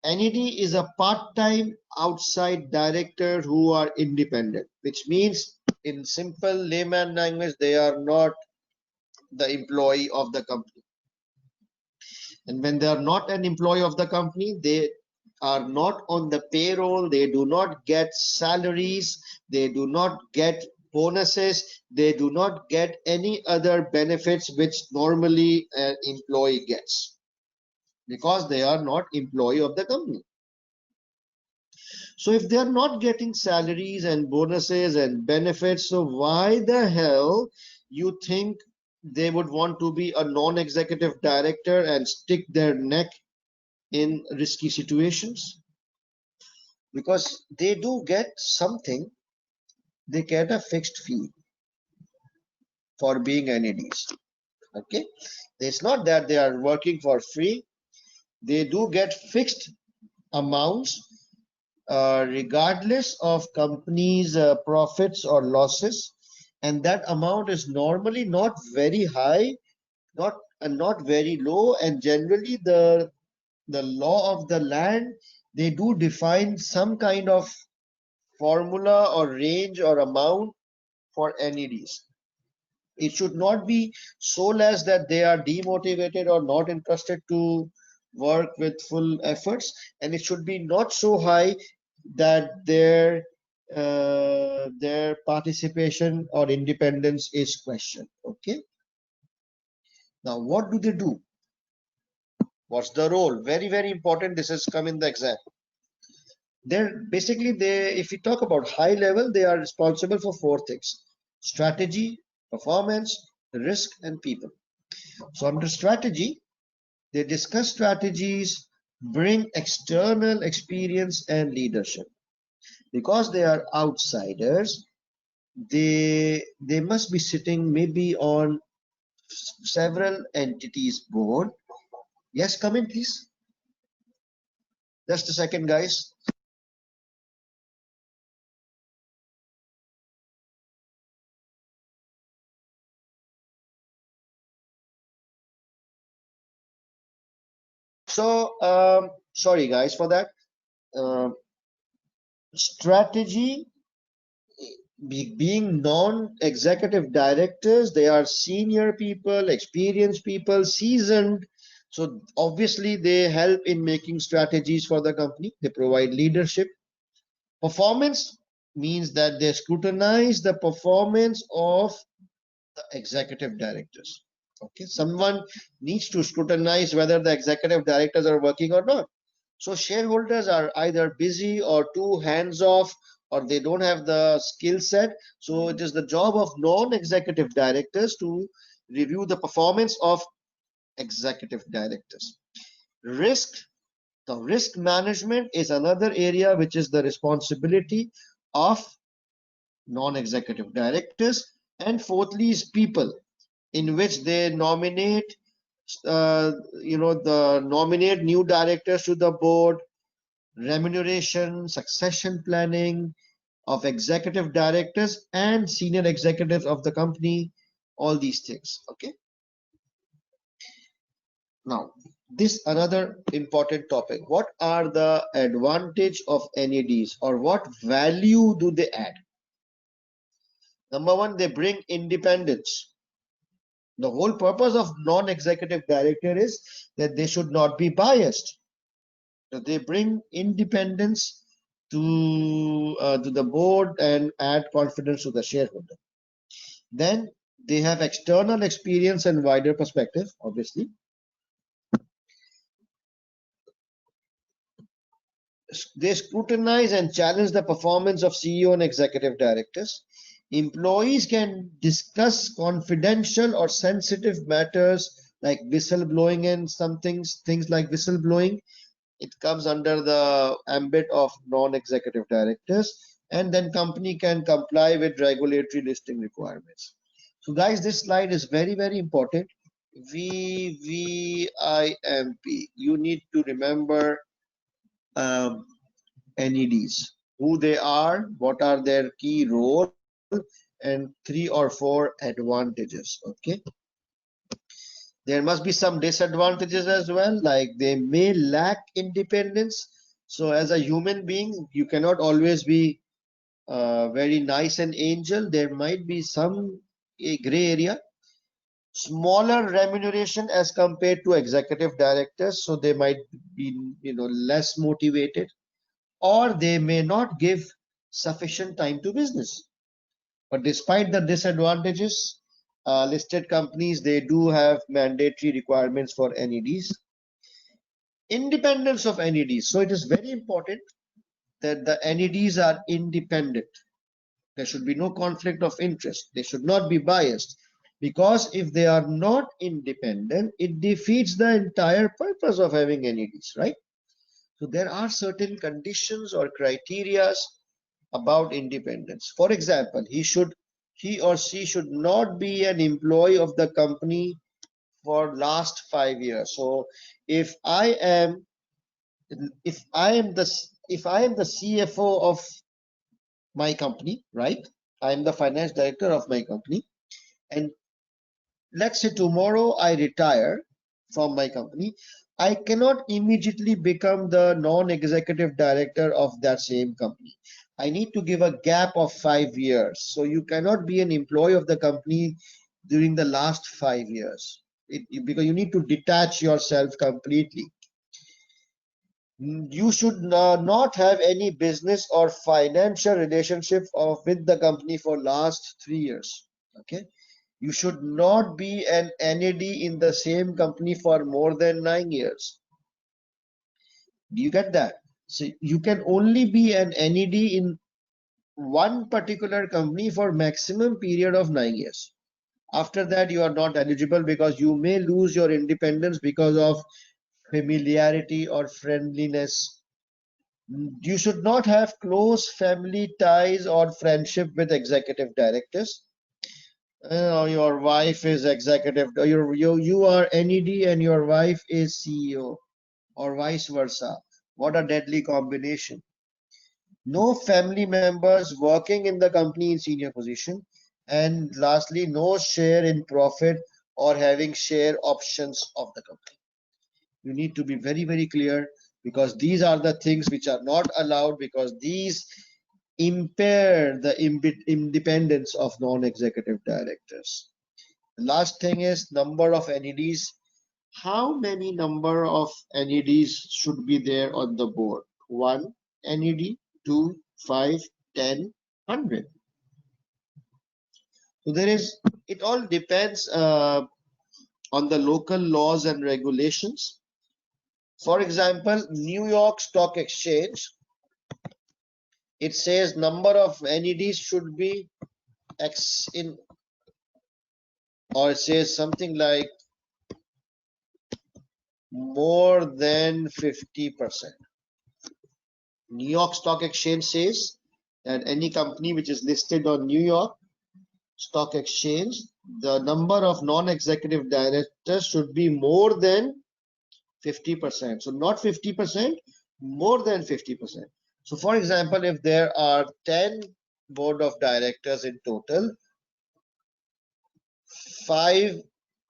NED is a part-time outside director who are independent, which means in simple layman language, they are not the employee of the company. And when they are not an employee of the company, they are not on the payroll, they do not get salaries, they do not get bonuses, they do not get any other benefits which normally an employee gets, because they are not employee of the company. So if they are not getting salaries and bonuses and benefits, so why the hell you think they would want to be a non-executive director and stick their neck in risky situations? Because they do get something, they get a fixed fee for being NEDs. Okay, it's not that they are working for free. They do get fixed amounts regardless of companies' profits or losses, and that amount is normally not very high, not very low, and generally the law of the land, they do define some kind of formula or range or amount for NEDs. It should not be so less that they are demotivated or not interested to work with full efforts, and it should be not so high that their participation or independence is questioned. Okay. Now, what do they do? What's the role? Very, very important. This has come in the exam. If we talk about high level, they are responsible for four things: strategy, performance, risk, and people. So under strategy, they discuss strategies, bring external experience and leadership. Because they are outsiders, they must be sitting maybe on several entities board. Yes, come in, please. Just a second, guys. So, sorry, guys, for that. Strategy, being non-executive directors, they are senior people, experienced people, seasoned. So obviously they help in making strategies for the company. They provide leadership. Performance means that they scrutinize the performance of the executive directors. Okay, someone needs to scrutinize whether the executive directors are working or not. So shareholders are either busy or too hands off or they don't have the skill set. So it is the job of non-executive directors to review the performance of executive directors. The risk management is another area which is the responsibility of non-executive directors. And fourthly is people, in which they nominate nominate new directors to the board, remuneration, succession planning of executive directors and senior executives of the company, all these things. Okay, now this another important topic. What are the advantage of NEDs, or what value do they add? Number one, they bring independence. The whole purpose of non-executive director is that they should not be biased. So they bring independence to the board and add confidence to the shareholder. Then they have external experience and wider perspective, obviously. They scrutinize and challenge the performance of CEO and executive directors. Employees can discuss confidential or sensitive matters like whistleblowing and some things like whistleblowing. It comes under the ambit of non-executive directors, and then company can comply with regulatory listing requirements. So guys, this slide is very important. VVIMP, you need to remember NEDs, who they are, what are their key role, and 3 or 4 advantages. Okay, there must be some disadvantages as well, like they may lack independence. So as a human being, you cannot always be very nice and angel. There might be some gray area. Smaller remuneration as compared to executive directors, so they might be less motivated, or they may not give sufficient time to business. But despite the disadvantages, listed companies, they do have mandatory requirements for NEDs. Independence of NEDs. So it is very important that the NEDs are independent. There should be no conflict of interest. They should not be biased, because if they are not independent, it defeats the entire purpose of having NEDs, right? So there are certain conditions or criteria about independence. For example, he or she should not be an employee of the company for last 5 years. So if I am the CFO of my company, right? I am the finance director of my company, and let's say tomorrow I retire from my company, I cannot immediately become the non-executive director of that same company. I need to give a gap of 5 years. So you cannot be an employee of the company during the last 5 years, because you need to detach yourself completely. You should not have any business or financial relationship with the company for last 3 years. Okay, you should not be an NED in the same company for more than 9 years. Do you get that? So you can only be an NED in one particular company for maximum period of 9 years. After that, you are not eligible, because you may lose your independence because of familiarity or friendliness. You should not have close family ties or friendship with executive directors. Your wife is executive, you are NED and your wife is CEO, or vice versa. What a deadly combination. No family members working in the company in senior position. And lastly, no share in profit or having share options of the company. You need to be very clear, because these are the things which are not allowed, because these impair the independence of non-executive directors. The last thing is number of NEDs. How many number of NEDs should be there on the board? 1 NED, 2, 5, 10, 100. So it all depends on the local laws and regulations. For example, New York Stock Exchange It says number of NEDs should be X in, or it says something like more than 50%. New York Stock Exchange says that any company which is listed on New York Stock Exchange, the number of non-executive directors should be more than 50%. So not 50%, more than 50%. So for example, if there are 10 board of directors in total, 5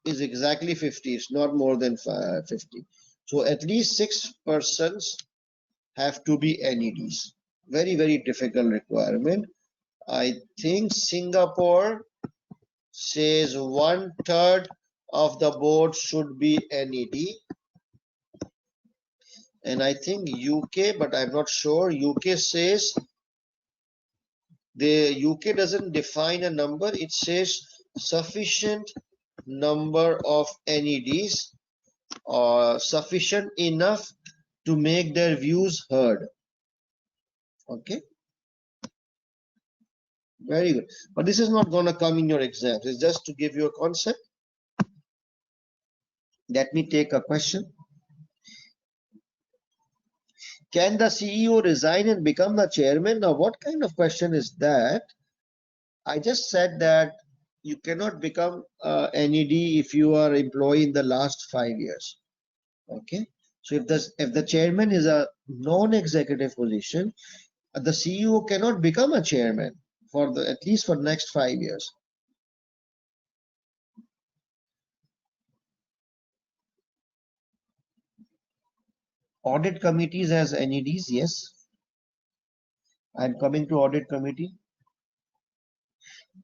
is exactly 50. It's not more than 50. So at least 6 persons have to be NEDs. Very, very difficult requirement. I think Singapore says 1/3 of the board should be NED. And I think UK, but I'm not sure. UK says, the UK doesn't define a number. It says sufficient number of NEDs, or sufficient enough to make their views heard. Okay, very good. But this is not going to come in your exams. It's just to give you a concept. Let me take a question. Can the CEO resign and become the chairman? Now, what kind of question is that? I just said that you cannot become NED if you are employee in the last 5 years. Okay, so if the chairman is a non-executive position, the CEO cannot become a chairman for the at least for next 5 years. Audit committees has NEDs, yes. I'm coming to audit committee.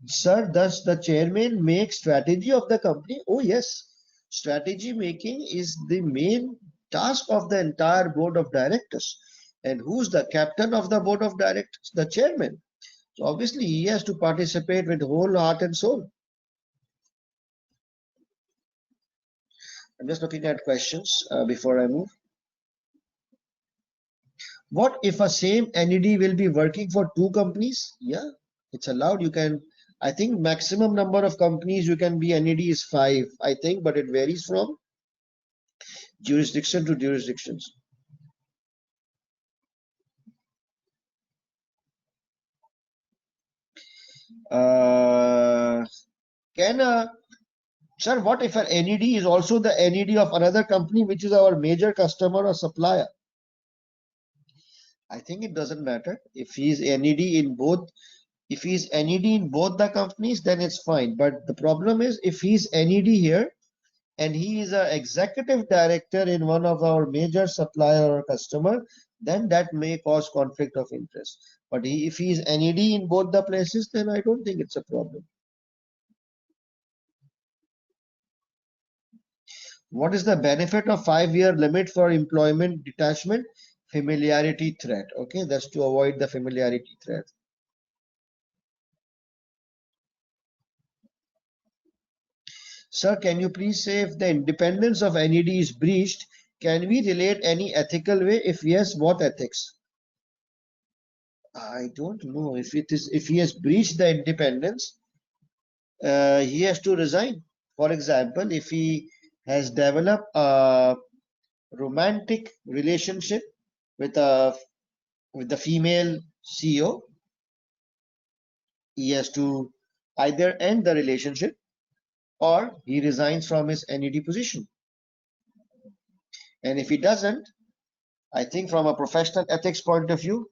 Sir, does the chairman make strategy of the company? Oh yes, strategy making is the main task of the entire board of directors. And who's the captain of the board of directors? The chairman. So obviously he has to participate with whole heart and soul. I'm just looking at questions before I move. What if a same NED will be working for 2 companies? Yeah, it's allowed. You can, I think maximum number of companies you can be NED is 5, I think, but it varies from jurisdiction to jurisdictions. Sir, what if an NED is also the NED of another company which is our major customer or supplier? I think it doesn't matter. If he's NED in both, if he's NED in both the companies, then it's fine. But the problem is if he's NED here and he is an executive director in one of our major supplier or customer, then that may cause conflict of interest. But if he is NED in both the places, then I don't think it's a problem. What is the benefit of 5-year limit for employment detachment? Familiarity threat. Okay, that's to avoid the familiarity threat. Sir, can you please say if the independence of NED is breached, can we relate any ethical way? If yes, what ethics? I don't know. If he has breached the independence, he has to resign. For example, if he has developed a romantic relationship with the female CEO, he has to either end the relationship or he resigns from his NED position. And if he doesn't, I think from a professional ethics point of view,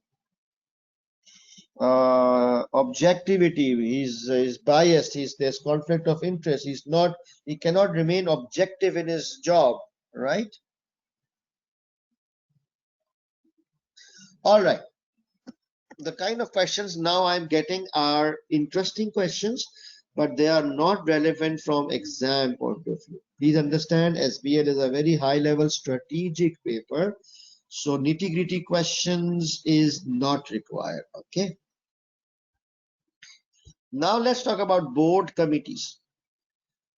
objectivity, he's biased, there's conflict of interest, he cannot remain objective in his job, right? All right, the kind of questions now I'm getting are interesting questions, but they are not relevant from exam point of view. Please understand, SBL is a very high level strategic paper, so nitty-gritty questions is not required. Okay, now let's talk about board committees.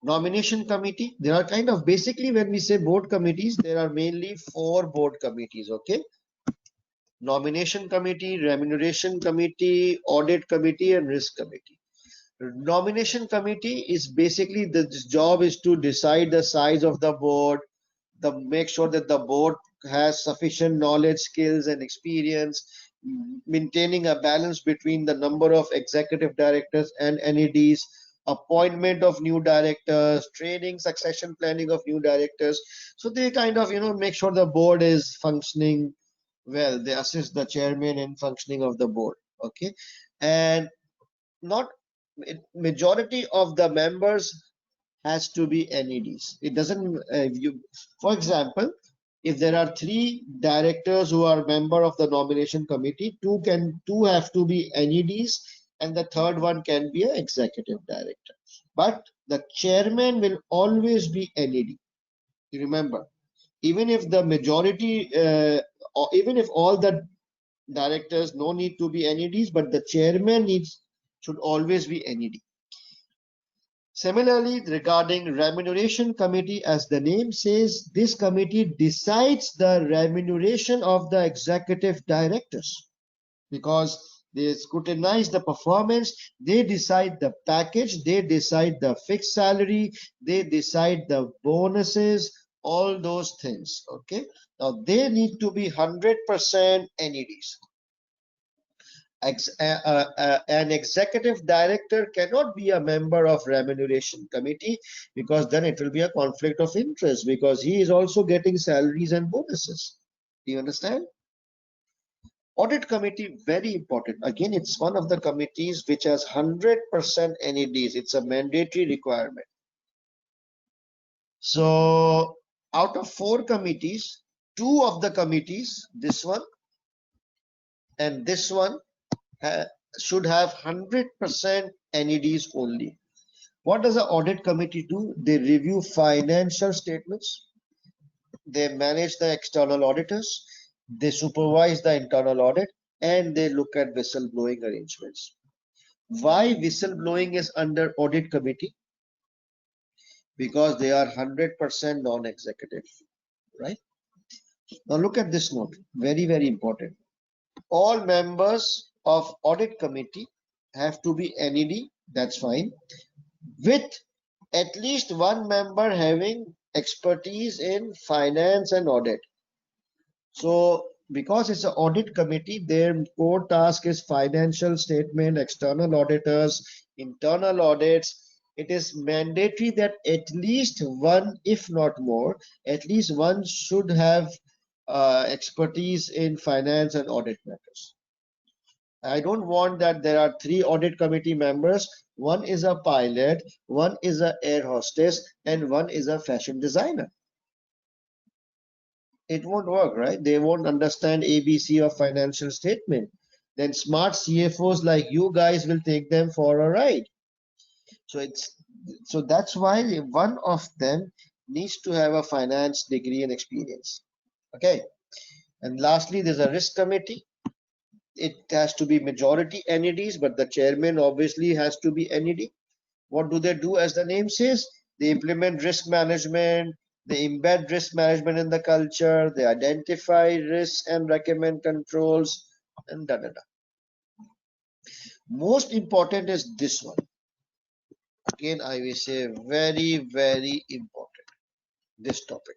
Nomination committee, there are kind of, basically when we say board committees, there are mainly 4 board committees. Okay, nomination committee, remuneration committee, audit committee, and risk committee. Nomination committee is basically the job is to decide the size of the board, make sure that the board has sufficient knowledge, skills, and experience, maintaining a balance between the number of executive directors and NEDs, appointment of new directors, training, succession planning of new directors. So they kind of, make sure the board is functioning well. They assist the chairman in functioning of the board. Okay. And not majority of the members has to be NEDs. It doesn't, for example, if there are 3 directors who are member of the nomination committee, two have to be NEDs, and the third one can be an executive director. But the chairman will always be NED. You remember, even if the majority, or even if all the directors no need to be NEDs, but the chairman should always be NED. Similarly, regarding remuneration committee, as the name says, this committee decides the remuneration of the executive directors because they scrutinize the performance, they decide the package, they decide the fixed salary, they decide the bonuses, all those things. Okay, now they need to be 100% NEDs. An executive director cannot be a member of remuneration committee because then it will be a conflict of interest because he is also getting salaries and bonuses. Do you understand? Audit committee, very important. Again, it's one of the committees which has 100% NEDs. It's a mandatory requirement. So out of 4 committees, 2 of the committees, this one and this one, should have 100% NEDs only. What does the audit committee do? They review financial statements, they manage the external auditors, they supervise the internal audit, and they look at whistleblowing arrangements. Why whistleblowing is under audit committee? Because they are 100% non-executive, right? Now look at this note, very, very important. All members of audit committee have to be NED, that's fine, with at least one member having expertise in finance and audit. So because it's an audit committee, their core task is financial statement, external auditors, internal audits. It is mandatory that at least one, if not more, at least one should have expertise in finance and audit matters. I don't want that there are 3 audit committee members. One is a pilot, one is an air hostess, and one is a fashion designer. It won't work, right? They won't understand ABC of financial statement. Then smart CFOs like you guys will take them for a ride. So that's why one of them needs to have a finance degree and experience. Okay. And lastly, there's a risk committee. It has to be majority NEDs, but the chairman obviously has to be NED. What do they do? As the name says, they implement risk management, they embed risk management in the culture, they identify risks and recommend controls, and da da da. Most important is this one. Again, I will say very, very important, this topic.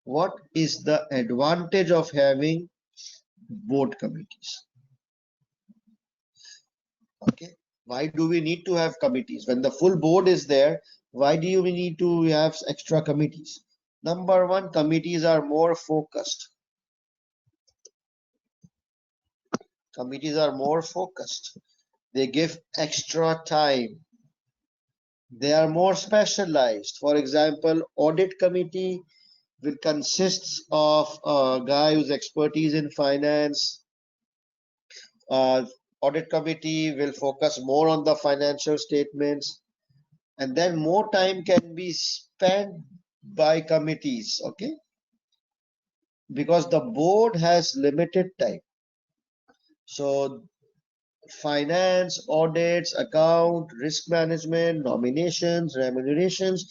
What is the advantage of having board committees? Okay, why do we need to have committees when the full board is there? Why do we need to have extra committees? Number one, committees are more focused. Committees are more focused. They give extra time. They are more specialized. For example, audit committee will consists of a guy whose expertise in finance. Audit committee will focus more on the financial statements, and then more time can be spent by committees, okay, because the board has limited time. So finance, audits, account, risk management, nominations, remunerations,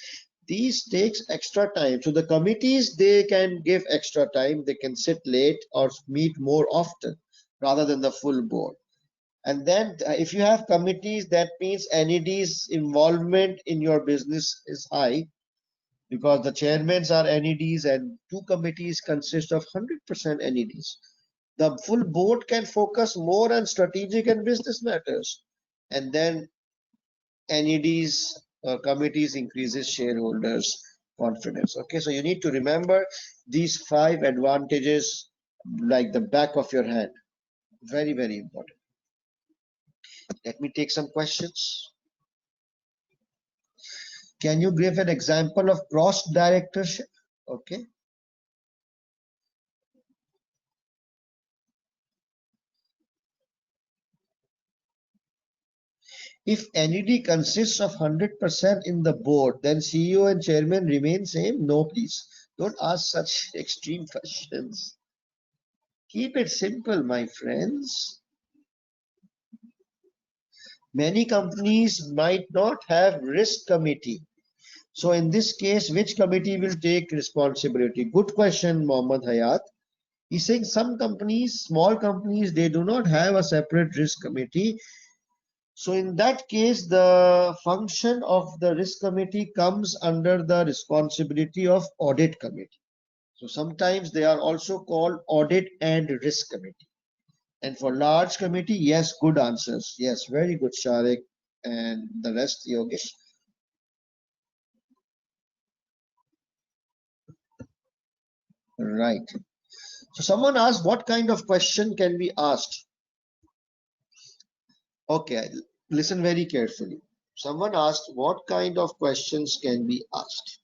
These takes extra time. So the committees, they can give extra time. They can sit late or meet more often rather than the full board. And then if you have committees, that means NED's involvement in your business is high because the chairmans are NEDs and two committees consist of 100% NEDs. The full board can focus more on strategic and business matters. And then NEDs committees increases shareholders confidence. Okay, so you need to remember these 5 advantages like the back of your hand. Very, very important. Let me take some questions. Can you give an example of cross directorship? Okay. If NED consists of 100% in the board, then CEO and chairman remain same? No, please. Don't ask such extreme questions. Keep it simple, my friends. Many companies might not have risk committee. So in this case, which committee will take responsibility? Good question, Mohammad Hayat. He's saying some companies, small companies, they do not have a separate risk committee. So in that case, the function of the risk committee comes under the responsibility of audit committee. So sometimes they are also called audit and risk committee. And for large committee, yes, good answers. Yes, very good, Sharik, and the rest, Yogesh. Right. So someone asked, what kind of question can be asked? Okay, listen very carefully. Someone asked, what kind of questions can be asked?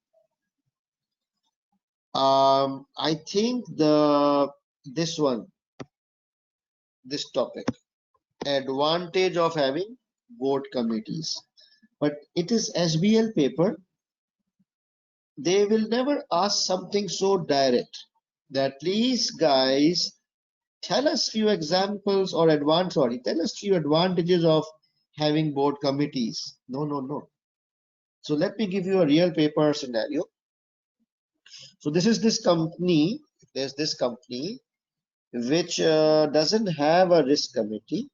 I think this topic, advantage of having board committees. But it is SBL paper. They will never ask something so direct that please guys tell us few examples or tell us few advantages of having board committees. No, no, no. So let me give you a real paper scenario. So this is this company. There's this company which doesn't have a risk committee,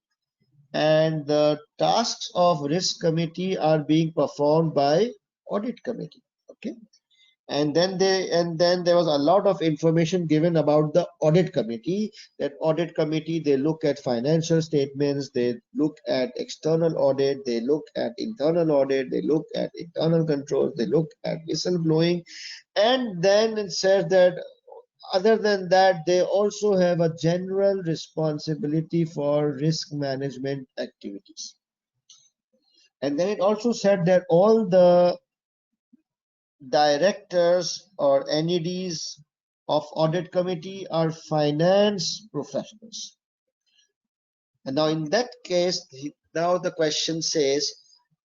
and the tasks of risk committee are being performed by audit committee. Okay. And then there was a lot of information given about the audit committee. That audit committee, they look at financial statements, they look at external audit, they look at internal audit, they look at internal controls, they look at whistleblowing. And then it says that other than that, they also have a general responsibility for risk management activities. And then it also said that all the directors or NEDs of audit committee are finance professionals. And now in that case, now the question says,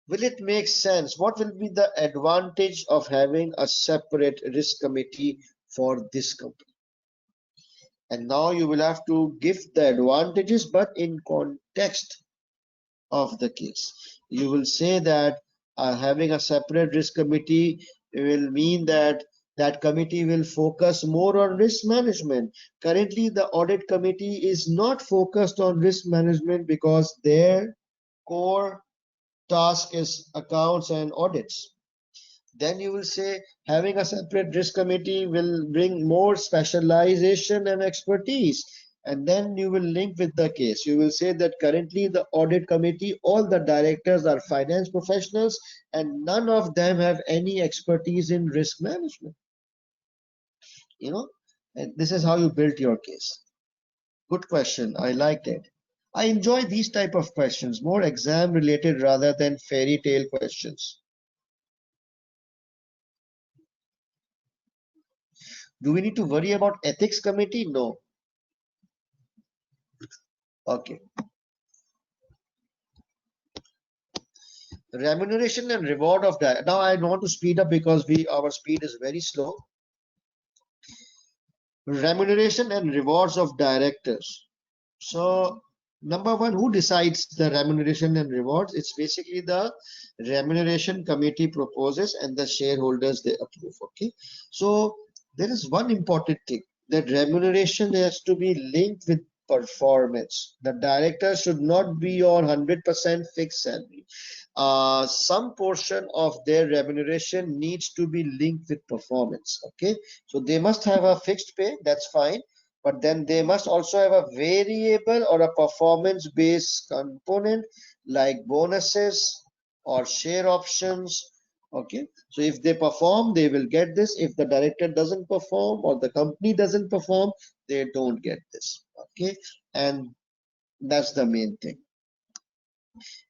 will it make sense? What will be the advantage of having a separate risk committee for this company? And now you will have to give the advantages, but in context of the case. You will say that having a separate risk committee will mean that that committee will focus more on risk management. Currently, the audit committee is not focused on risk management because their core task is accounts and audits. Then you will say having a separate risk committee will bring more specialization and expertise. And then you will link with the case. You will say that currently the audit committee, all the directors are finance professionals and none of them have any expertise in risk management. You know, and this is how you built your case. Good question. I liked it. I enjoy these type of questions, more exam related rather than fairy tale questions. Do we need to worry about ethics committee? No. Okay. Remuneration and reward of that. Now I want to speed up because our speed is very slow. Remuneration and rewards of directors. So Number one, who decides the remuneration and rewards? It's basically the remuneration committee proposes and the shareholders they approve. Okay. So there is one important thing, that remuneration has to be linked with performance. The director should not be on 100% fixed salary. Some portion of their remuneration needs to be linked with performance. Okay. So they must have a fixed pay, that's fine, but then they must also have a variable or a performance based component like bonuses or share options. Okay, so if they perform, they will get this. If the director doesn't perform or the company doesn't perform, they don't get this. Okay, and that's the main thing.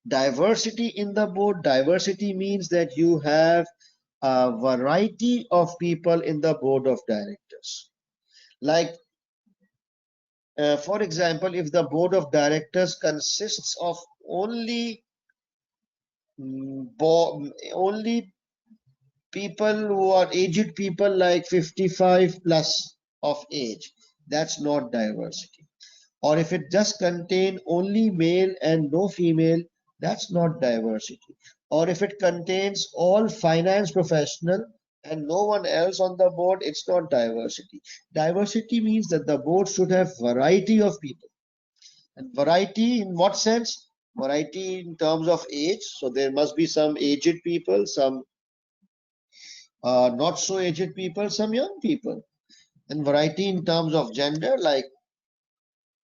Diversity in the board. Diversity means that you have a variety of people in the board of directors. Like for example, if the board of directors consists of only only people who are aged people like 55 plus of age, that's not diversity. Or if it just contain only male and no female, that's not diversity. Or if it contains all finance professional and no one else on the board, it's not diversity. Diversity means that the board should have variety of people. And variety in what sense? Variety in terms of age. So there must be some aged people, some not so aged people, some young people. And variety in terms of gender, like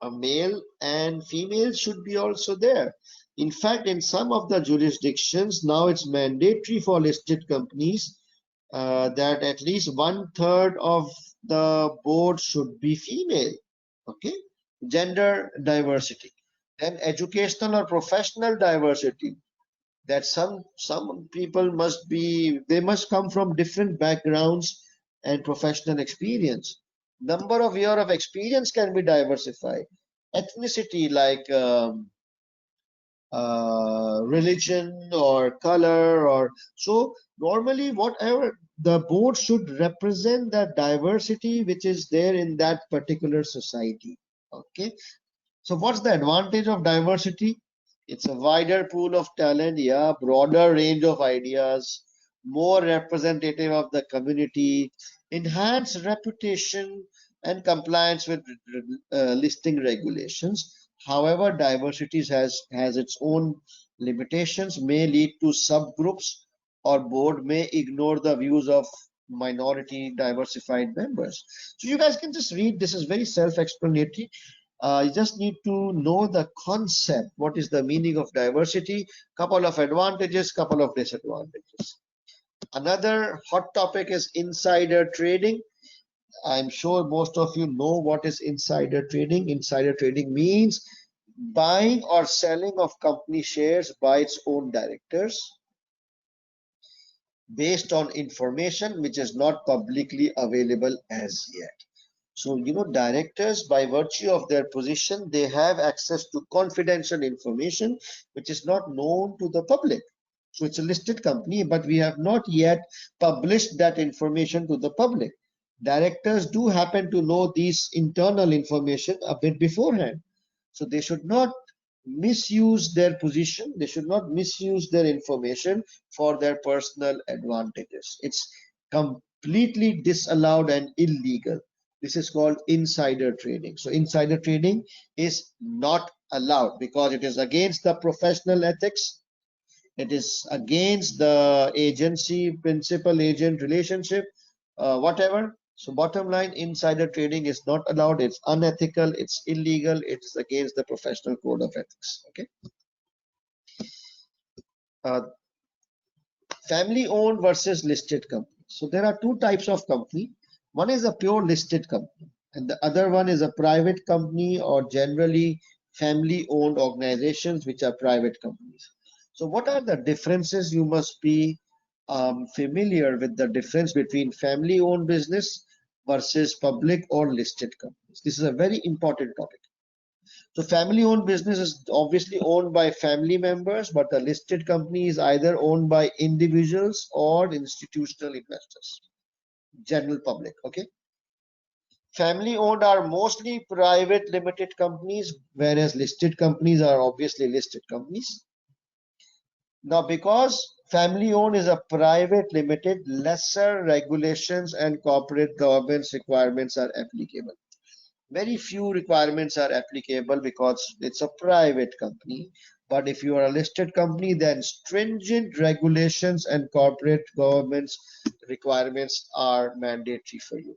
a male and female should be also there. In fact, in some of the jurisdictions, now it's mandatory for listed companies that at least 1/3 of the board should be female. Okay, gender diversity. Then educational or professional diversity, that some people must be, they must come from different backgrounds and professional experience. Number of year of experience can be diversified. Ethnicity, like religion or color, or so normally whatever, the board should represent the diversity which is there in that particular society. Okay, so what's the advantage of diversity? It's a wider pool of talent, yeah, broader range of ideas, more representative of the community, enhanced reputation and compliance with listing regulations. However, diversity has its own limitations, may lead to subgroups, or board may ignore the views of minority diversified members. So you guys can just read, this is very self-explanatory. You just need to know the concept. What is the meaning of diversity? Couple of advantages, couple of disadvantages. Another hot topic is insider trading. I'm sure most of you know what is insider trading. Insider trading means buying or selling of company shares by its own directors based on information which is not publicly available as yet. So, you know, directors, by virtue of their position, they have access to confidential information which is not known to the public. So it's a listed company, but we have not yet published that information to the public. Directors do happen to know these internal information a bit beforehand. So they should not misuse their position. They should not misuse their information for their personal advantages. It's completely disallowed and illegal. This is called insider trading. So insider trading is not allowed because it is against the professional ethics. It is against the agency, principal agent relationship, whatever. So bottom line, insider trading is not allowed. It's unethical. It's illegal. It's against the professional code of ethics. Okay. Uh, Family owned versus listed company. So there are two types of company. One is a pure listed company, and the other one is a private company, or generally family owned organizations which are private companies. So what are the differences? You must be familiar with the difference between family owned business versus public or listed companies. This is a very important topic. So family-owned business is obviously owned by family members, but a listed company is either owned by individuals or institutional investors, general public. Okay. Family owned are mostly private limited companies, whereas listed companies are obviously listed companies. Now, because family owned is a private limited, lesser regulations and corporate governance requirements are applicable. Very few requirements are applicable because it's a private company. But if you are a listed company, then stringent regulations and corporate governance requirements are mandatory for you.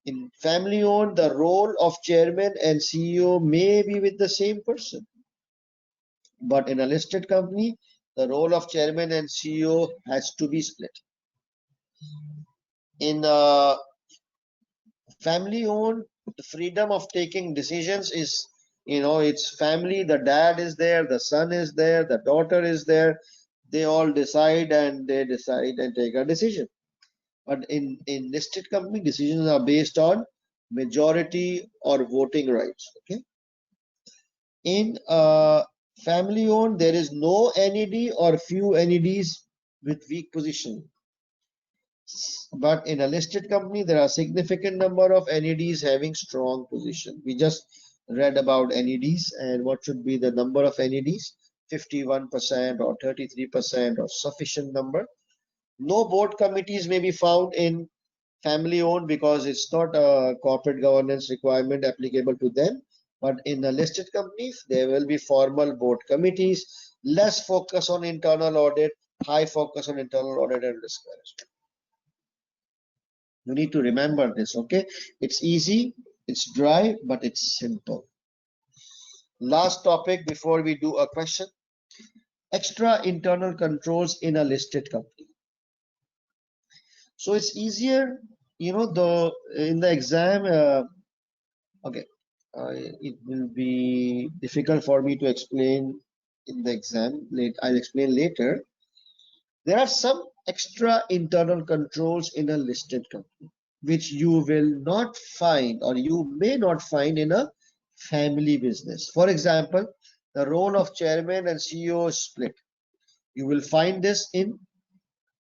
In family owned, the role of chairman and CEO may be with the same person. But in a listed company, the role of chairman and CEO has to be split. In family owned, the freedom of taking decisions is, it's family. The dad is there, the son is there, the daughter is there. They all decide and take a decision. But in listed company, decisions are based on majority or voting rights. Okay. In family owned, there is no NED or few NEDs with weak position. But in a listed company, there are significant number of NEDs having strong position. We just read about NEDs and what should be the number of NEDs, 51% or 33% or sufficient number. No board committees may be found in family owned because it's not a corporate governance requirement applicable to them. But in the listed companies, there will be formal board committees, less focus on internal audit, high focus on internal audit and risk management. You need to remember this, okay? It's easy, it's dry, but it's simple. Last topic before we do a question. Extra internal controls in a listed company. So it's easier, in the exam, okay, it will be difficult for me to explain in the exam. I'll explain later. There are some extra internal controls in a listed company, which you will not find or you may not find in a family business. For example, the role of chairman and CEO is split. You will find this in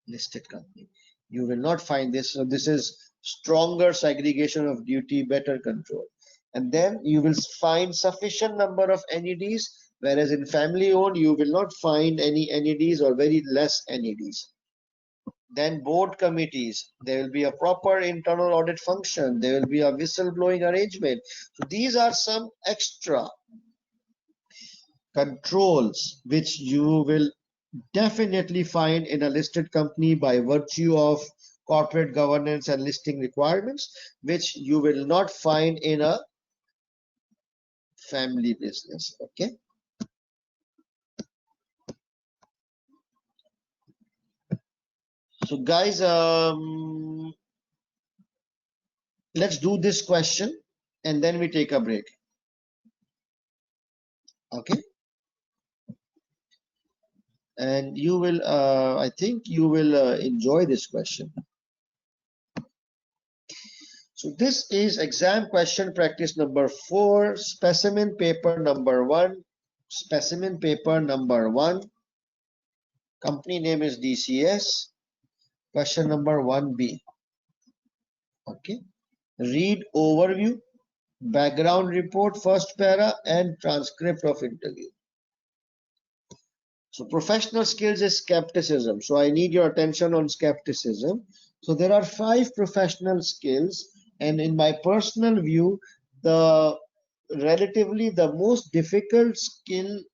listed company. You will not find this. So this is stronger segregation of duty, better control. And then you will find sufficient number of NEDs, whereas in family owned, you will not find any NEDs or very less NEDs. Then board committees, there will be a proper internal audit function. There will be a whistleblowing arrangement. So these are some extra controls which you will definitely find in a listed company by virtue of corporate governance and listing requirements, which you will not find in a family business. Okay. So guys, let's do this question and then we take a break. Okay. And you will, I think you will enjoy this question. So this is exam question practice number 4, specimen paper number 1. Specimen paper number 1. Company name is DCS. Question number 1B. Okay. Read overview, background report, first para, and transcript of interview. So professional skills is skepticism. So I need your attention on skepticism. So there are 5 professional skills, and in my personal view, relatively the most difficult skill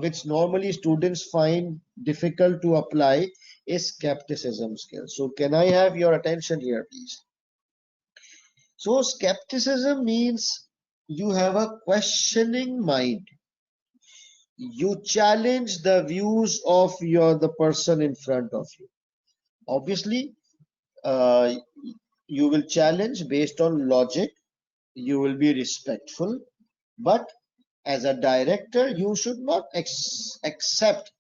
which normally students find difficult to apply is skepticism skill. So can I have your attention here, please? So skepticism means you have a questioning mind. You challenge the views of the person in front of you. Obviously, you will challenge based on logic. You will be respectful, but as a director, you should not accept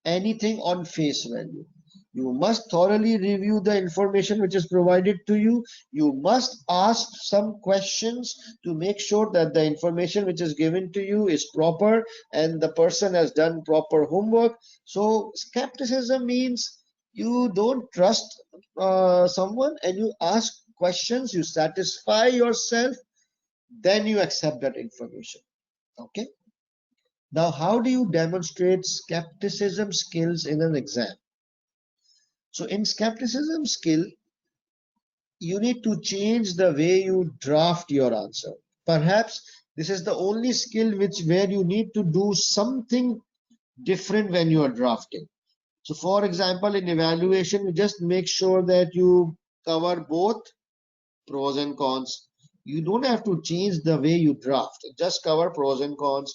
anything on face value. You must thoroughly review the information which is provided to you. You must ask some questions to make sure that the information which is given to you is proper and the person has done proper homework. So skepticism means you don't trust someone and you ask questions, you satisfy yourself, then you accept that information. Okay. Now, how do you demonstrate skepticism skills in an exam? So in skepticism skill, you need to change the way you draft your answer. Perhaps this is the only skill where you need to do something different when you are drafting. So for example, in evaluation, you just make sure that you cover both pros and cons. You don't have to change the way you draft, just cover pros and cons.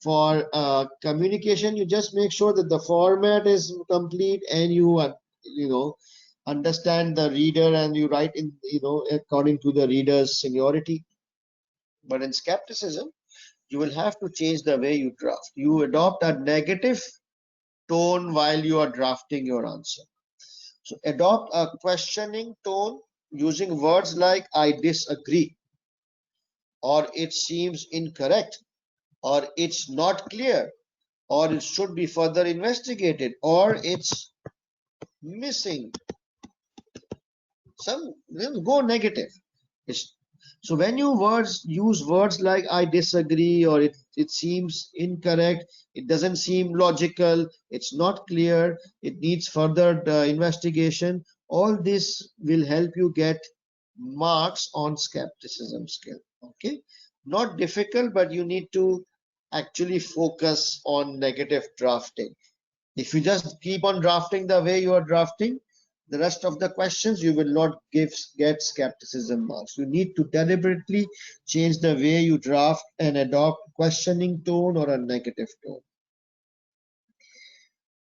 For communication, you just make sure that the format is complete and you understand the reader and you write in according to the reader's seniority. But in skepticism, you will have to change the way you draft. You adopt a negative tone while you are drafting your answer. So adopt a questioning tone using words like I disagree, or it seems incorrect, or it's not clear, or it should be further investigated, or it's missing. Go negative. So when you use words like I disagree, or it seems incorrect, it doesn't seem logical, it's not clear, it needs further investigation, all this will help you get marks on skepticism skill. Okay, not difficult, but you need to actually focus on negative drafting. If you just keep on drafting the way you are drafting, the rest of the questions you will not get skepticism marks. You need to deliberately change the way you draft and adopt questioning tone or a negative tone.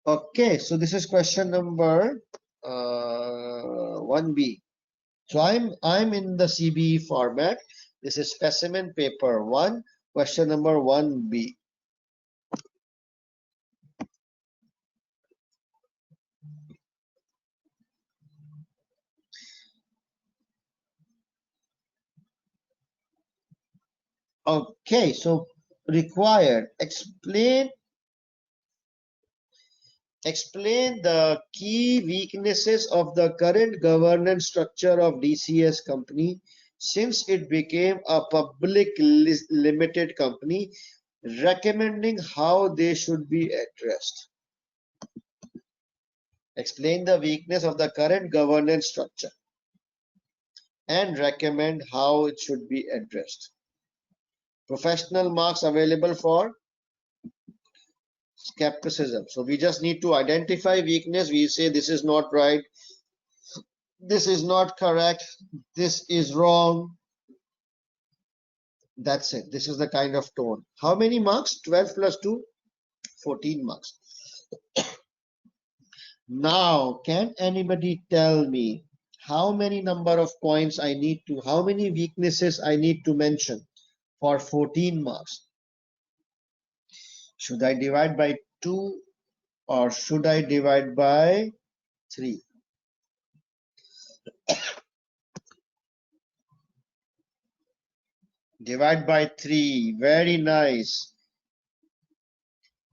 Okay, so this is question number 1B. So I'm in the CBE format. This is specimen paper 1, question number 1B. Okay, so required, explain the key weaknesses of the current governance structure of DCS company since it became a public limited company, recommending how they should be addressed. Explain the weakness of the current governance structure and recommend how it should be addressed. Professional marks available for skepticism. So we just need to identify weakness. We say this is not right, this is not correct, this is wrong. That's it. This is the kind of tone. How many marks? 12 plus 2, 14 marks. Now, can anybody tell me how many number of points I need to, how many weaknesses I need to mention for 14 marks? Should I divide by 2 or should I divide by 3? Divide by 3. Very nice.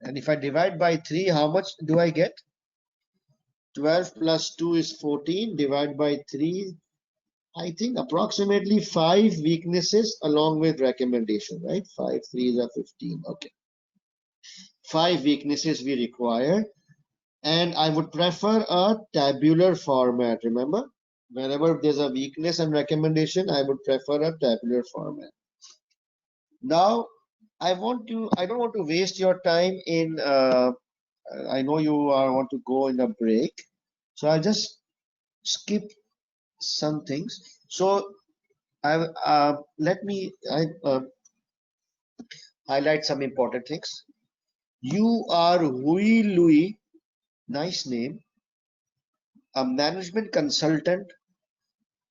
And if I divide by 3, how much do I get? 12 plus 2 is 14. Divide by 3. I think approximately 5 weaknesses along with recommendation, right? 5 3s are 15. Okay. 5 weaknesses we require. And I would prefer a tabular format. Remember, whenever there's a weakness and recommendation, I would prefer a tabular format. Now, I don't want to waste your time in, I know you want to go in a break. So I'll just skip some things. So let me highlight some important things. You are Hui Louis, nice name, a management consultant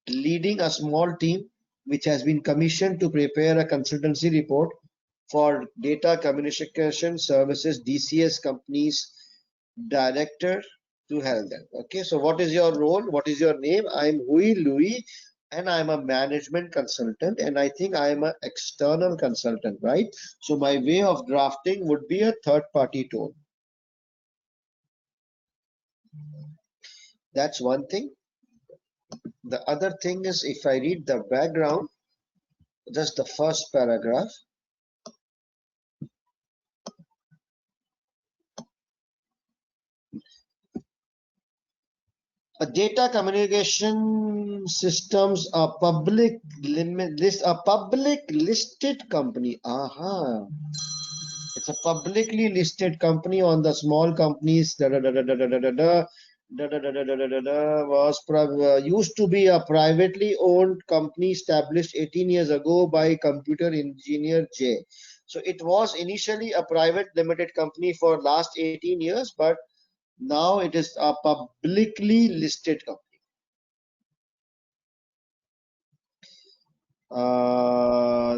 leading a small team which has been commissioned to prepare a consultancy report for data communication services DCS companies director to help them. Okay, so what is your role? What is your name? I'm Hui Louis and I'm a management consultant, and I think I'm an external consultant, right? So my way of drafting would be a third-party tone. That's one thing. The other thing is, if I read the background, just the first paragraph, a data communication systems are public listed company. Aha. It's a publicly listed company on the small companies. Used to be a privately owned company established 18 years ago by computer engineer J. So it was initially a private limited company for last 18 years, but now it is a publicly listed company.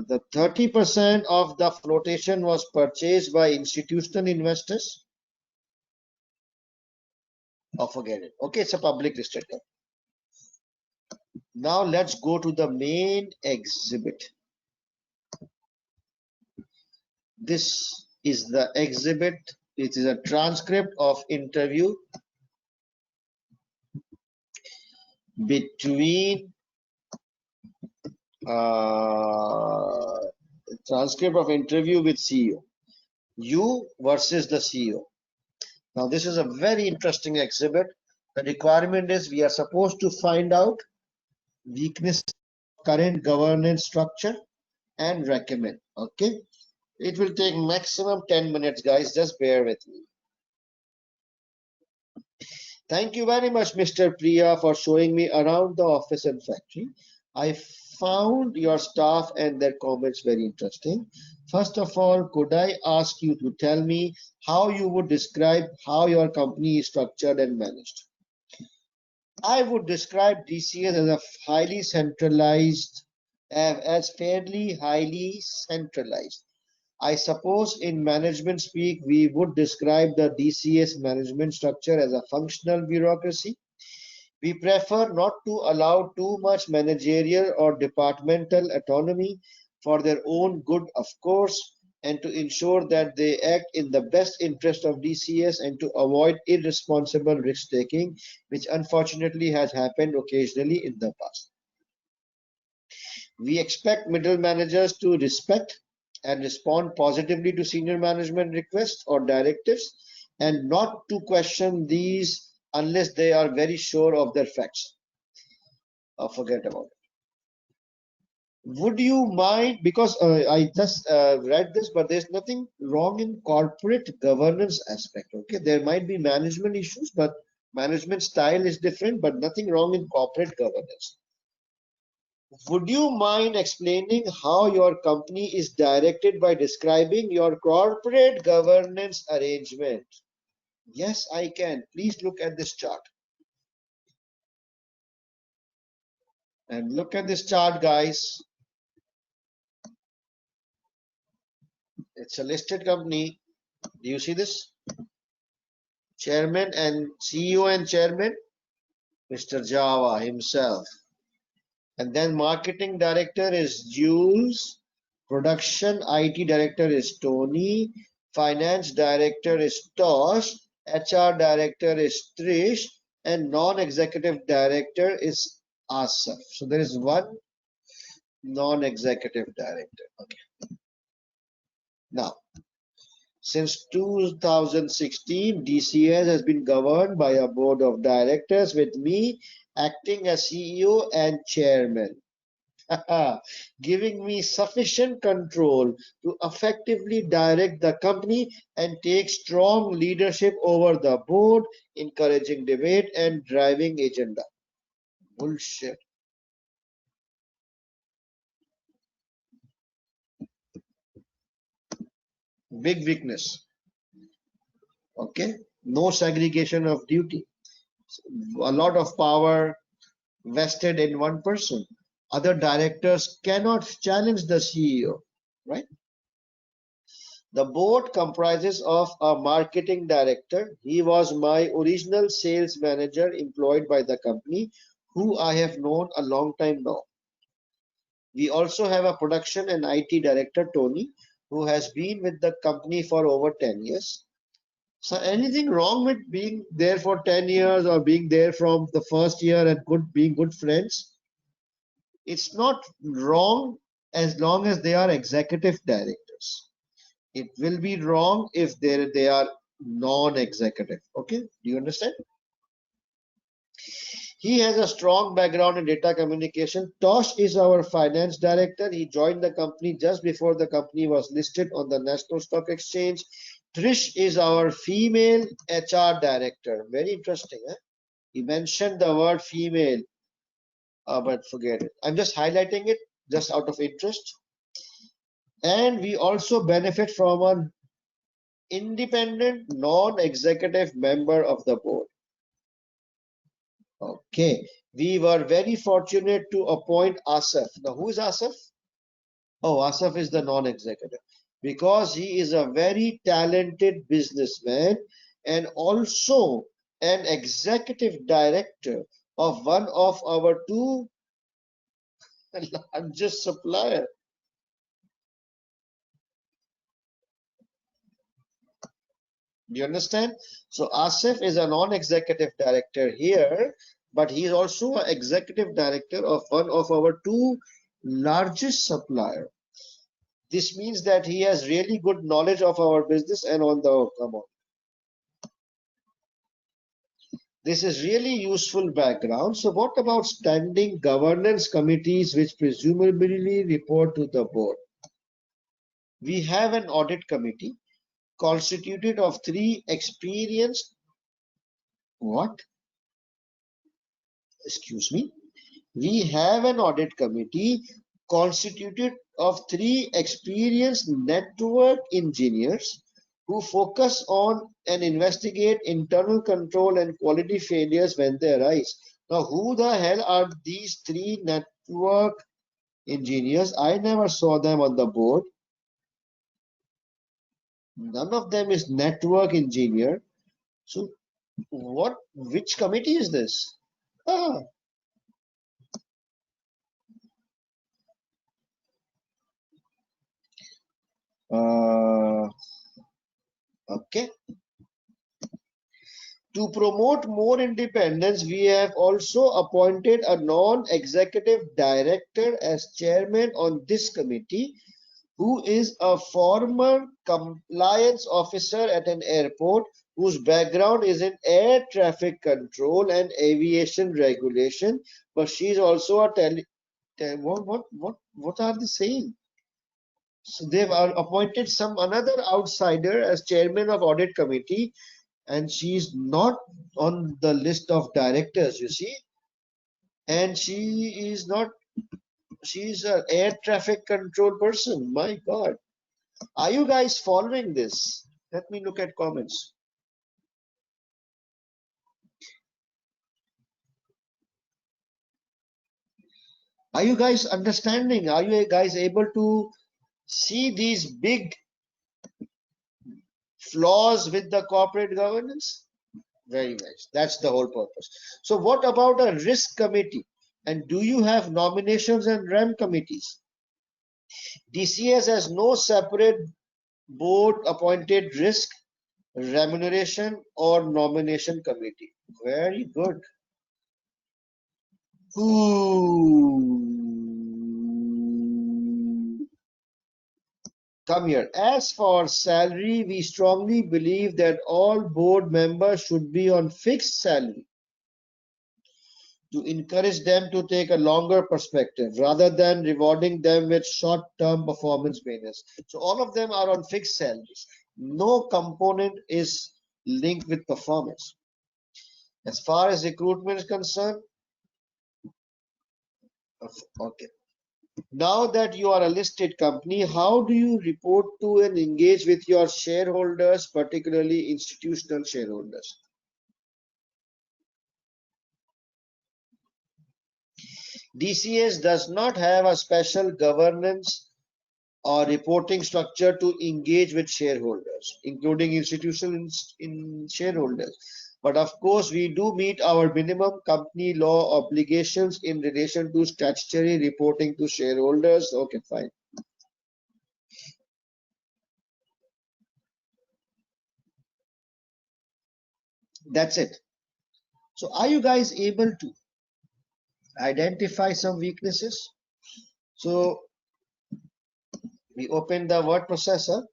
The 30% of the flotation was purchased by institutional investors. Oh, forget it. Okay, it's a public listed company. Now let's go to the main exhibit. This is the exhibit. It is a transcript of interview between transcript of interview with CEO. You versus the CEO. Now this is a very interesting exhibit. The requirement is we are supposed to find out weakness of current governance structure and recommend. Okay, it will take maximum 10 minutes, guys. Just bear with me. Thank you very much, Mr. Priya, for showing me around the office and factory. I found your staff and their comments very interesting. First of all, could I ask you to tell me how you would describe how your company is structured and managed? I would describe DCS as a highly centralized, as fairly highly centralized. I suppose in management speak, we would describe the DCS management structure as a functional bureaucracy. We prefer not to allow too much managerial or departmental autonomy for their own good, of course, and to ensure that they act in the best interest of DCS and to avoid irresponsible risk taking, which unfortunately has happened occasionally in the past. We expect middle managers to respect and respond positively to senior management requests or directives and not to question these unless they are very sure of their facts. Forget about it. Would you mind, because I just read this, but there's nothing wrong in corporate governance aspect. Okay, there might be management issues, but management style is different, but nothing wrong in corporate governance. Would you mind explaining how your company is directed by describing your corporate governance arrangement? Yes, I can. Please look at this chart. And look at this chart, guys. It's a listed company. Do you see this? Chairman and CEO and chairman, Mr. Java himself. And then marketing director is Jules. Production IT director is Tony. Finance director is Tosh. HR director is Trish. And non-executive director is Asaf. So there is one non-executive director. Okay. Now, since 2016, DCS has been governed by a board of directors with me acting as CEO and chairman, giving me sufficient control to effectively direct the company and take strong leadership over the board, encouraging debate and driving agenda. Bullshit. Big weakness. Okay, no segregation of duty. A lot of power vested in one person. Other directors cannot challenge the CEO, right? The board comprises of a marketing director. He was my original sales manager employed by the company, who I have known a long time now. We also have a production and IT director, Tony, who has been with the company for over 10 years. So anything wrong with being there for 10 years or being there from the first year and being good friends? It's not wrong as long as they are executive directors. It will be wrong if they are non-executive. Okay, do you understand? He has a strong background in data communication. Tosh is our finance director. He joined the company just before the company was listed on the National Stock Exchange. Trish is our female HR director. Very interesting. Eh? He mentioned the word female, but forget it. I'm just highlighting it just out of interest. And we also benefit from an independent non-executive member of the board. Okay, we were very fortunate to appoint Asaf. Now, who is Asaf? Oh, Asaf is the non-executive because he is a very talented businessman and also an executive director of one of our two largest supplier. Do you understand? So Asif is a non-executive director here, but he is also an executive director of one of our two largest supplier. This means that he has really good knowledge of our business and on the come on. This is really useful background. So what about standing governance committees which presumably report to the board? We have an audit committee constituted of three experienced, what? Excuse me. We have an audit committee constituted of three experienced network engineers who focus on and investigate internal control and quality failures when they arise. Now, who the hell are these three network engineers? I never saw them on the board. None of them is network engineer. So, which committee is this? Ah, okay. To promote more independence, we have also appointed a non-executive director as chairman on this committee, who is a former compliance officer at an airport whose background is in air traffic control and aviation regulation, but she is also a what are they saying? So they've appointed some another outsider as chairman of audit committee, and she's not on the list of directors, you see, and she's an air traffic control person. My God, are you guys following this? Let me look at comments. Are you guys understanding? Are you guys able to see these big flaws with the corporate governance? Very nice. That's the whole purpose. So what about a risk committee? And do you have nominations and RAM committees? DCS has no separate board appointed risk, remuneration or nomination committee. Very good. Ooh. Come here. As for salary, we strongly believe that all board members should be on fixed salary to encourage them to take a longer perspective rather than rewarding them with short-term performance bonus. So all of them are on fixed salaries. No component is linked with performance. As far as recruitment is concerned, okay. Now that you are a listed company, how do you report to and engage with your shareholders, particularly institutional shareholders? DCS does not have a special governance or reporting structure to engage with shareholders, including institutional shareholders. But of course, we do meet our minimum company law obligations in relation to statutory reporting to shareholders. Okay, fine. That's it. So are you guys able to identify some weaknesses? So we open the word processor.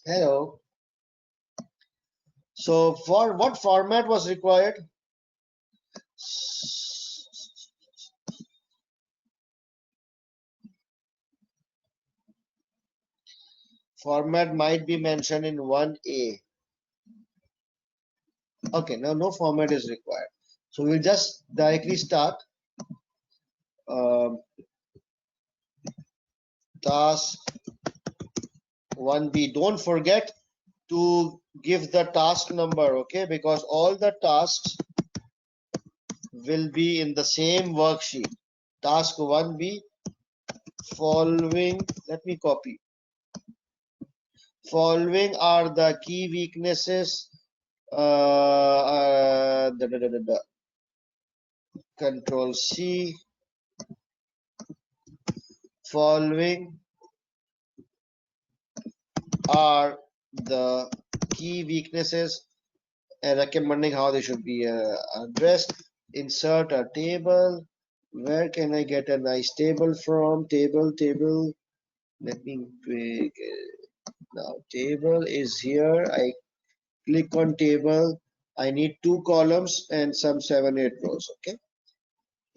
Hello. So for what format was required? Format might be mentioned in 1A. Okay, now no format is required. So we'll just directly start. Task 1B. Don't forget to give the task number, okay? Because all the tasks will be in the same worksheet. Task 1B, following, let me copy. Following are the key weaknesses. Control C. Following are the key weaknesses and recommending how they should be addressed. Insert a table. Where can I get a nice table from? Table. Let me pick now. Table is here. I click on table. I need 2 columns and some 7-8 rows. Okay.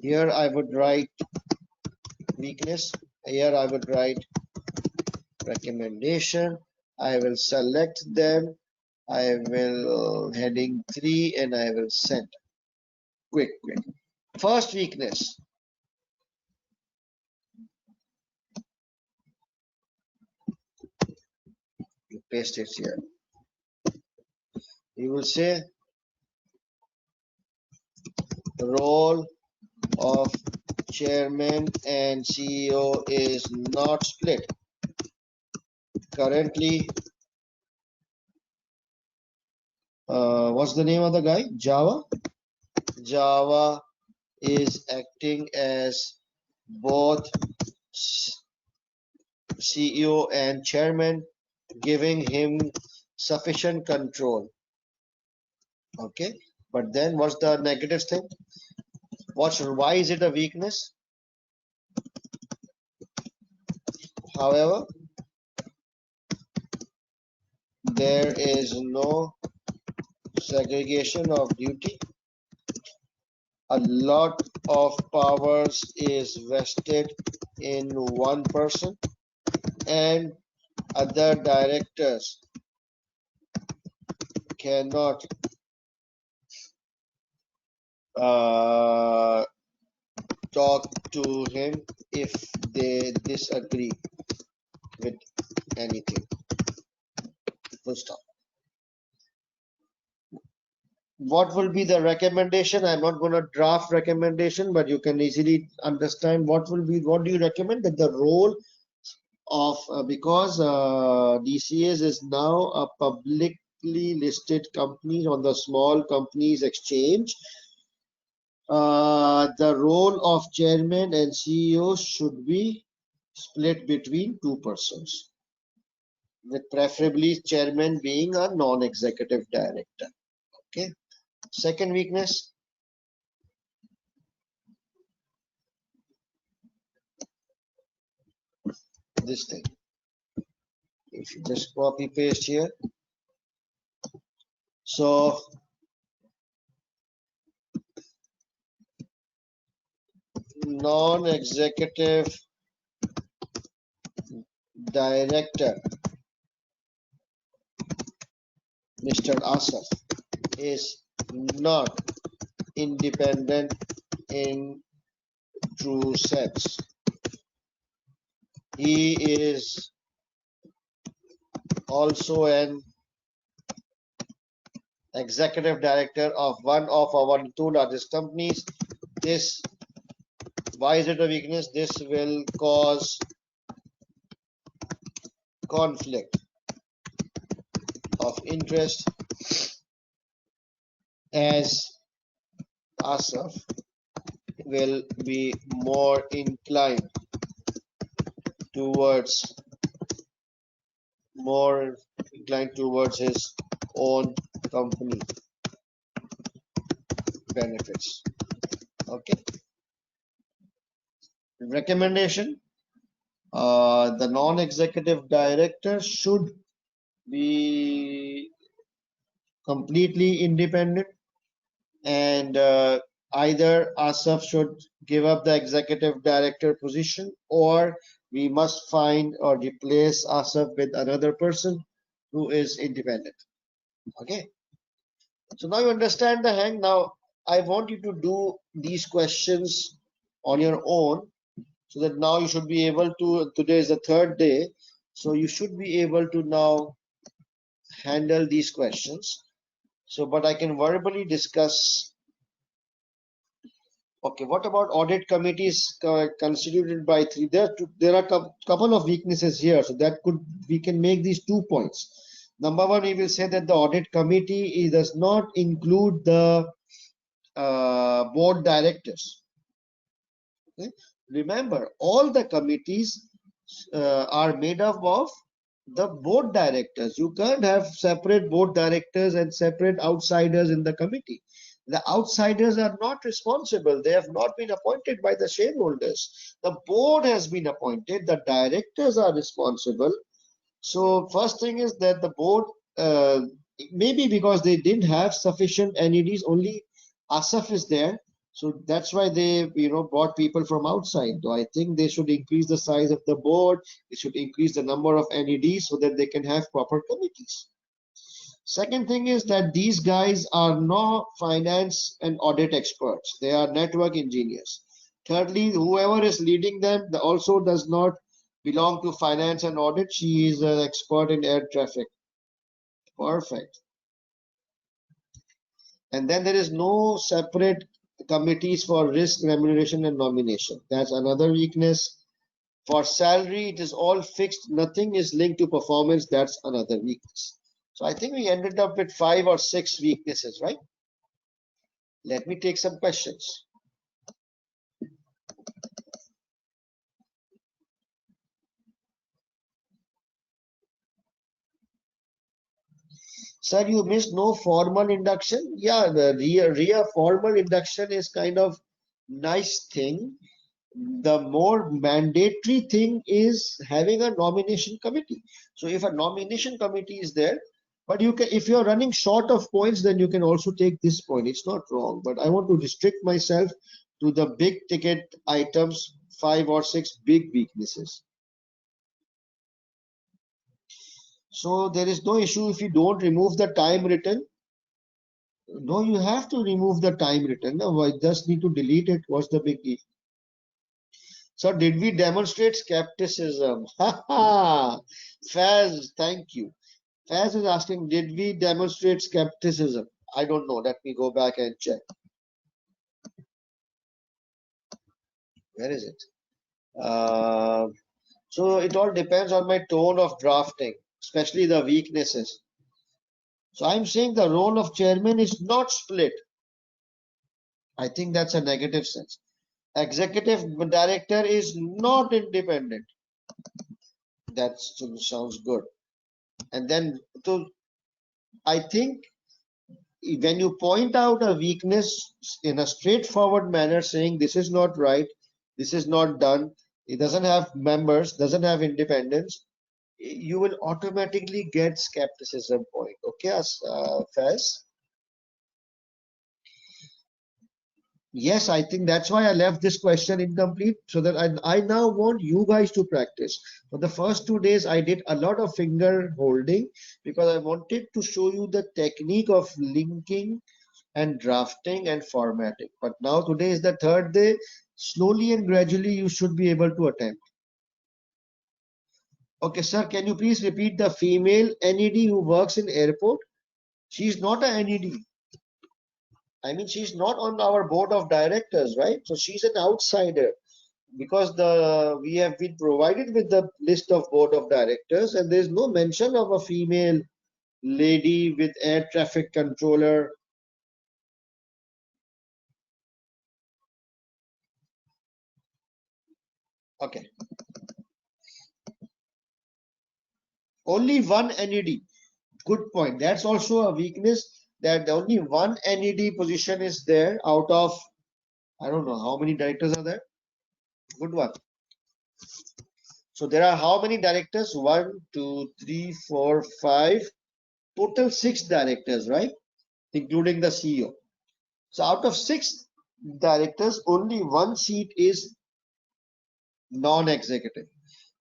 Here I would write weakness. Here I would write recommendation. I will select them. I will heading 3 and I will send. Quick. First weakness. You paste it here. You will say the role of chairman and CEO is not split. Currently, what's the name of the guy? Java. Java is acting as both CEO and chairman, giving him sufficient control. Okay, but then what's the negative thing? Why is it a weakness? However, there is no segregation of duty. A lot of powers is vested in one person and other directors cannot talk to him if they disagree with anything. Full stop. What will be the recommendation? I'm not going to draft recommendation, but you can easily understand what do you recommend that the role of because DCS is now a publicly listed company on the small companies exchange. The role of chairman and CEO should be split between 2 persons, with preferably chairman being a non-executive director. Okay. Second weakness. This thing. If you just copy paste here. So non-executive director Mr. Asaf is not independent in true sense. He is also an executive director of one of our 2 largest companies. This, why is it a weakness? This will cause conflict. of interest, as ASAF will be more inclined towards his own company benefits. Okay. Recommendation: the non-executive director should be completely independent, and either ASAF should give up the executive director position, or we must find or replace ASAF with another person who is independent. Okay, so now you understand the hang. Now I want you to do these questions on your own, so that now you should be able to, today is the third day, so you should be able to now handle these questions. So, but I can verbally discuss. Okay, what about audit committees constituted by three? There are couple of weaknesses here, so that we can make these 2 points. Number one, we will say that the audit committee does not include the board directors. Okay? Remember, all the committees are made up of the board directors. You can't have separate board directors and separate outsiders in the committee. The outsiders are not responsible. They have not been appointed by the shareholders. The board has been appointed. The directors are responsible. So first thing is that the board, maybe because they didn't have sufficient NEDs, only ASAF is there. So that's why they, brought people from outside. So I think they should increase the size of the board. They should increase the number of NEDs so that they can have proper committees. Second thing is that these guys are not finance and audit experts. They are network engineers. Thirdly, whoever is leading them also does not belong to finance and audit. She is an expert in air traffic. Perfect. And then there is no separate committees for risk, remuneration, and nomination. That's another weakness. For salary, it is all fixed. Nothing is linked to performance. That's another weakness. So I think we ended up with 5 or 6 weaknesses, right? Let me take some questions. Sir, you missed no formal induction. Yeah, the RIA formal induction is kind of nice thing. The more mandatory thing is having a nomination committee. So if a nomination committee is there, but you can, if you're running short of points, then you can also take this point. It's not wrong, but I want to restrict myself to the big ticket items, 5 or 6 big weaknesses. So there is no issue if you don't remove the time written. No, you have to remove the time written. No, I just need to delete it. What's the big deal? So did we demonstrate skepticism? Faz, thank you. Faz is asking, did we demonstrate skepticism? I don't know. Let me go back and check. Where is it? So it all depends on my tone of drafting, especially the weaknesses. So I'm saying the role of chairman is not split. I think that's a negative sense. Executive director is not independent. That sounds good. And then, so I think when you point out a weakness in a straightforward manner, saying this is not right, this is not done, it doesn't have members, doesn't have independence, you will automatically get skepticism point. Okay, Faz? Yes, I think that's why I left this question incomplete, so that I now want you guys to practice. For the first 2 days, I did a lot of finger holding because I wanted to show you the technique of linking and drafting and formatting. But now today is the third day. Slowly and gradually, you should be able to attempt. Okay, sir, can you please repeat the female NED who works in airport? She's not a NED. I mean, she's not on our board of directors, right? So she's an outsider because we have been provided with the list of board of directors and there's no mention of a female lady with air traffic controller. Okay. Only one NED. Good point. That's also a weakness, that only one NED position is there out of, I don't know how many directors are there. Good one. So there are how many directors? 1, 2, 3, 4, 5. Total 6 directors, right? Including the CEO. So out of 6 directors, only one seat is non-executive.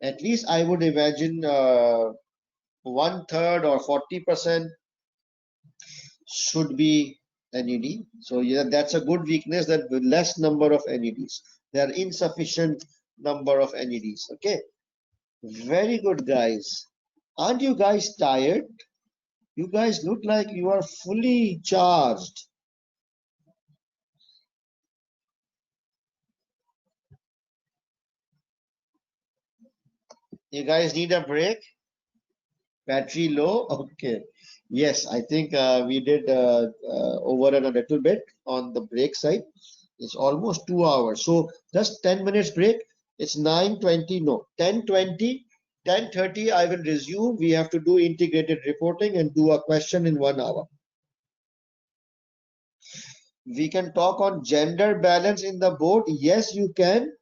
At least I would imagine 1/3 or 40% should be NED. So yeah, that's a good weakness, that with less number of NEDs. There are insufficient number of NEDs. Okay. Very good, guys. Aren't you guys tired? You guys look like you are fully charged. You guys need a break? Battery low? Okay. Yes, I think we did over and a little bit on the break side. It's almost 2 hours. So just 10 minutes break. It's 9:20. No, 10:20. 10:30 I will resume. We have to do integrated reporting and do a question in 1 hour. We can talk on gender balance in the board. Yes, you can.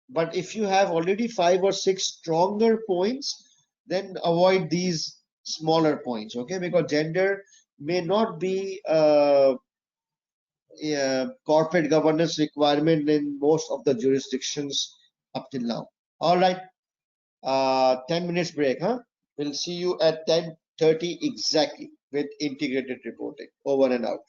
But if you have already 5 or 6 stronger points, then avoid these smaller points, okay? Because gender may not be a corporate governance requirement in most of the jurisdictions up till now. All right, 10 minutes break, huh? We'll see you at 10:30 exactly with integrated reporting. Over and out.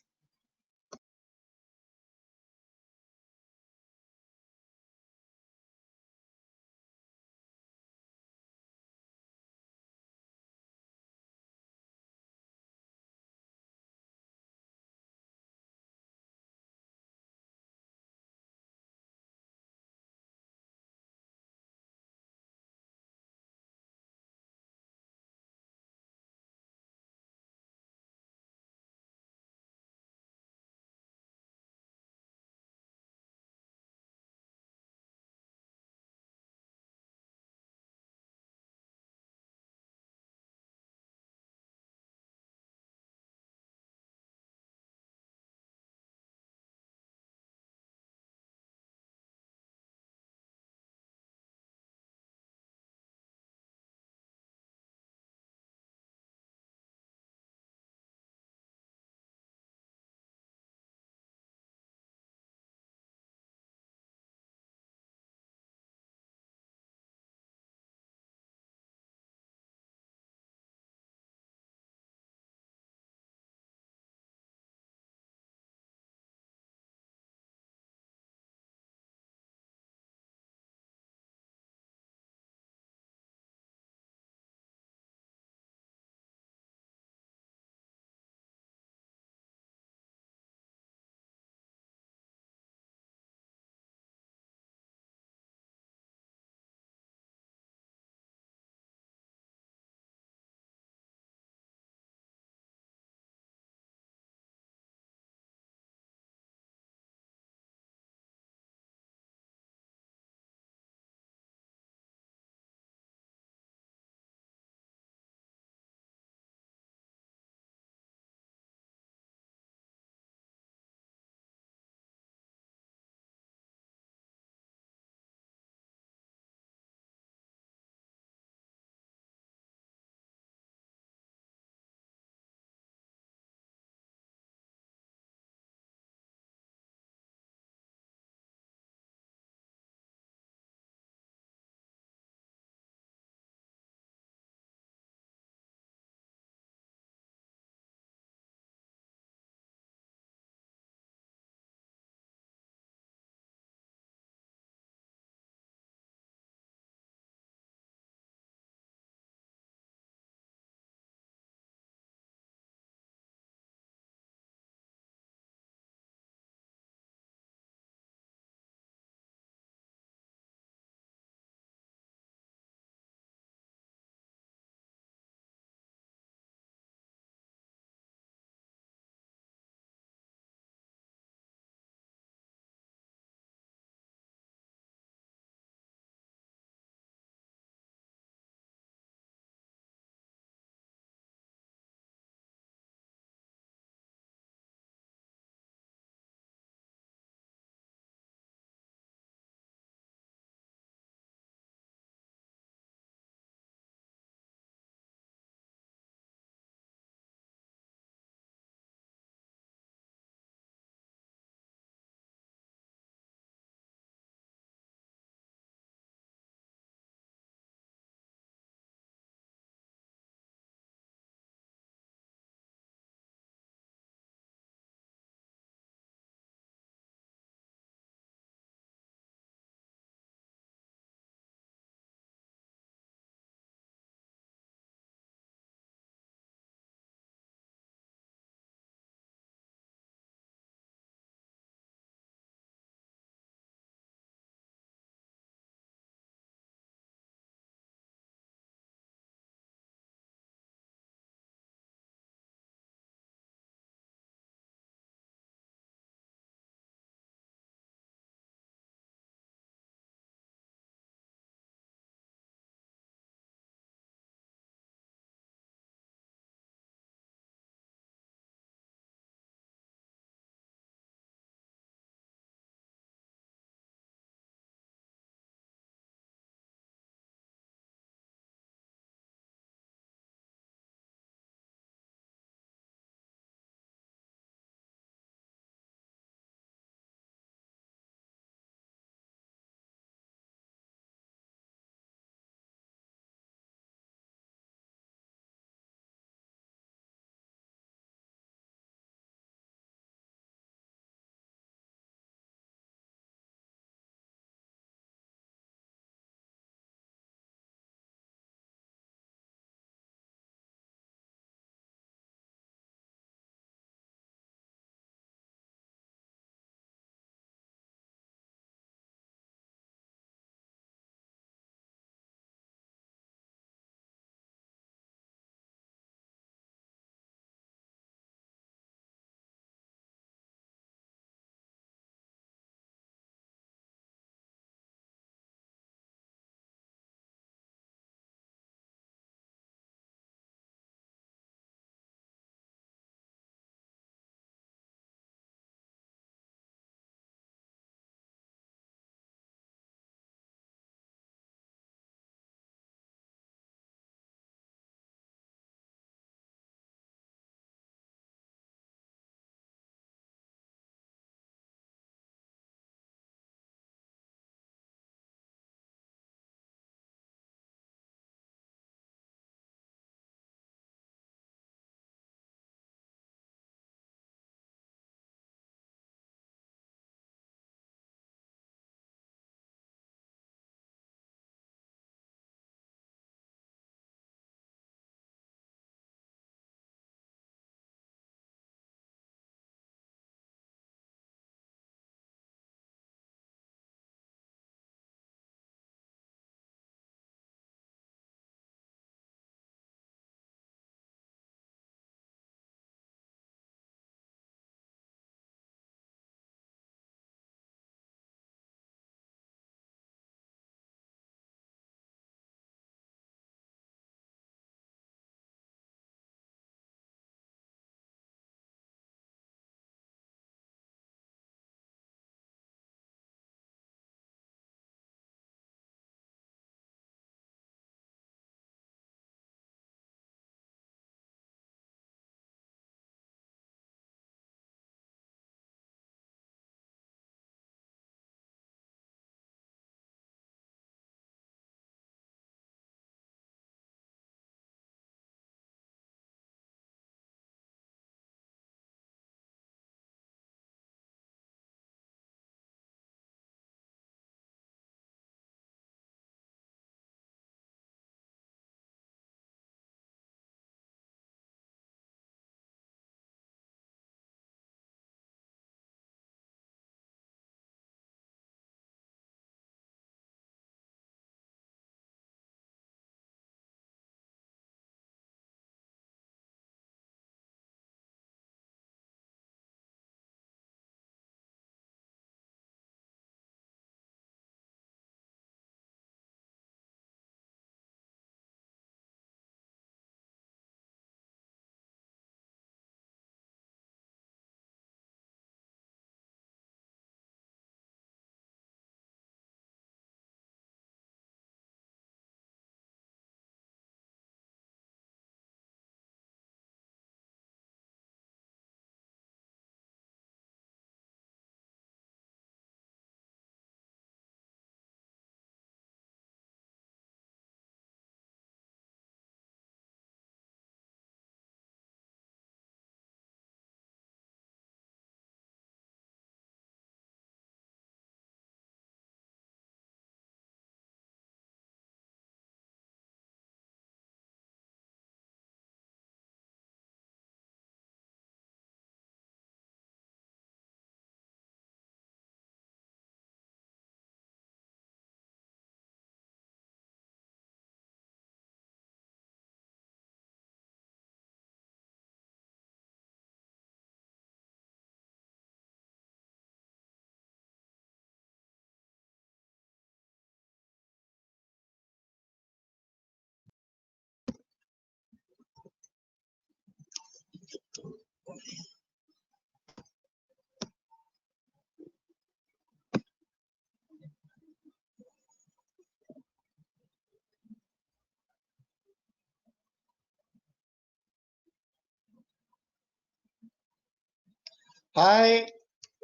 Hi,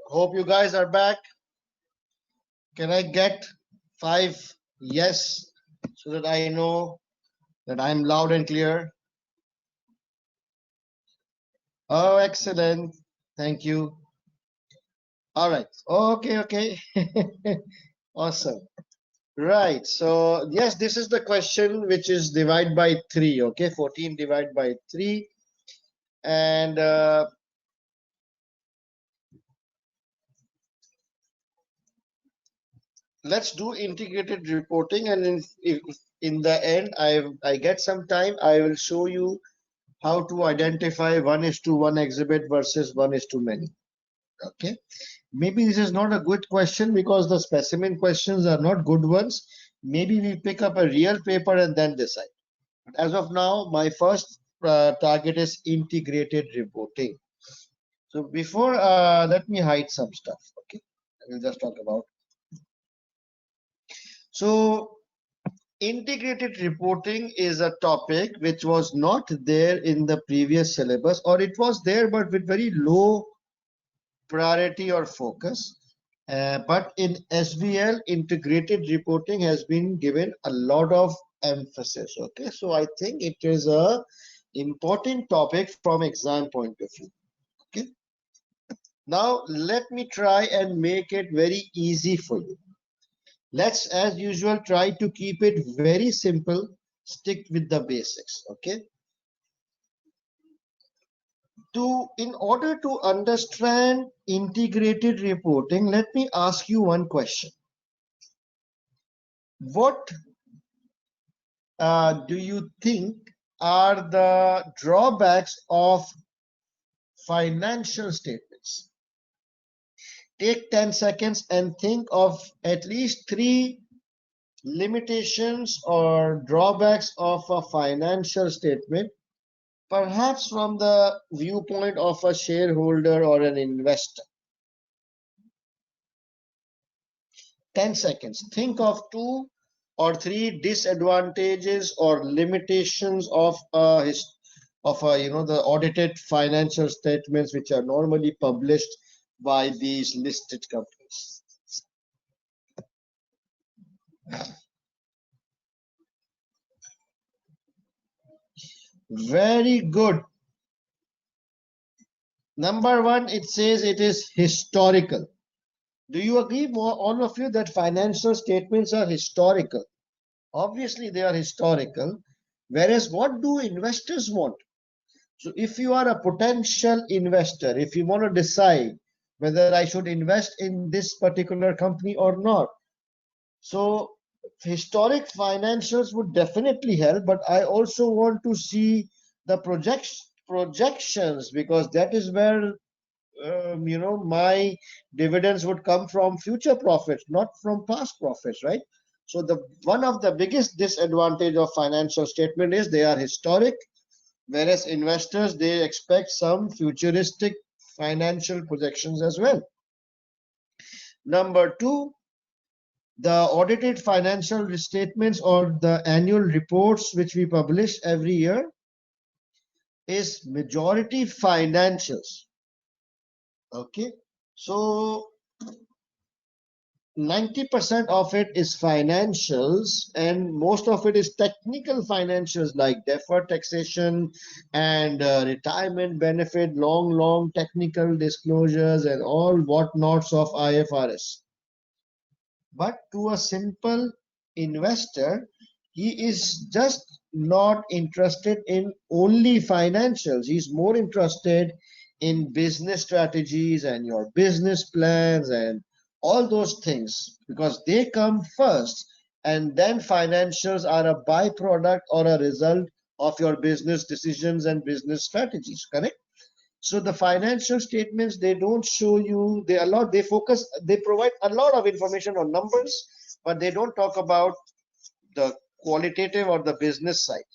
hope you guys are back. Can I get 5 yes so that I know that I'm loud and clear? Oh, excellent. Thank you. All right. Okay, okay. Awesome. Right. So, yes, this is the question which is divide by 3. Okay, 14 divide by 3. And let's do integrated reporting. And if in the end I get some time, I will show you how to identify 1:1 exhibit versus 1:many. Okay. Maybe this is not a good question because the specimen questions are not good ones. Maybe we pick up a real paper and then decide. But as of now, my first target is integrated reporting. So before, let me hide some stuff. Okay, I will just talk about. So integrated reporting is a topic which was not there in the previous syllabus, or it was there but with very low priority or focus. But in SBL, integrated reporting has been given a lot of emphasis. Okay, so I think it is a important topic from exam point of view. Okay, now let me try and make it very easy for you. Let's, as usual, try to keep it very simple. Stick with the basics. Okay, in order to understand integrated reporting, let me ask you one question. What do you think are the drawbacks of financial statements? Take 10 seconds and think of at least 3 limitations or drawbacks of a financial statement, perhaps from the viewpoint of a shareholder or an investor. 10 seconds. Think of 2 or 3 disadvantages or limitations of the audited financial statements which are normally published by these listed companies. Very good. Number 1, it says it is historical. Do you agree, all of you, that financial statements are historical? Obviously, they are historical. Whereas, what do investors want? So if you are a potential investor, if you want to decide whether I should invest in this particular company or not, so historic financials would definitely help, but I also want to see the projections, because that is where my dividends would come from future profits, not from past profits, right? So the one of the biggest disadvantage of financial statement is they are historic, whereas investors, they expect some futuristic financial projections as well. Number 2, the audited financial statements or the annual reports which we publish every year is majority financials. Okay, so 90% of it is financials, and most of it is technical financials like deferred taxation and retirement benefit, long technical disclosures and all whatnots of IFRS. But to a simple investor, he is just not interested in only financials. He's more interested in business strategies and your business plans and all those things, because they come first, and then financials are a byproduct or a result of your business decisions and business strategies, correct? So the financial statements, they don't show you, they provide a lot of information on numbers, but they don't talk about the qualitative or the business side.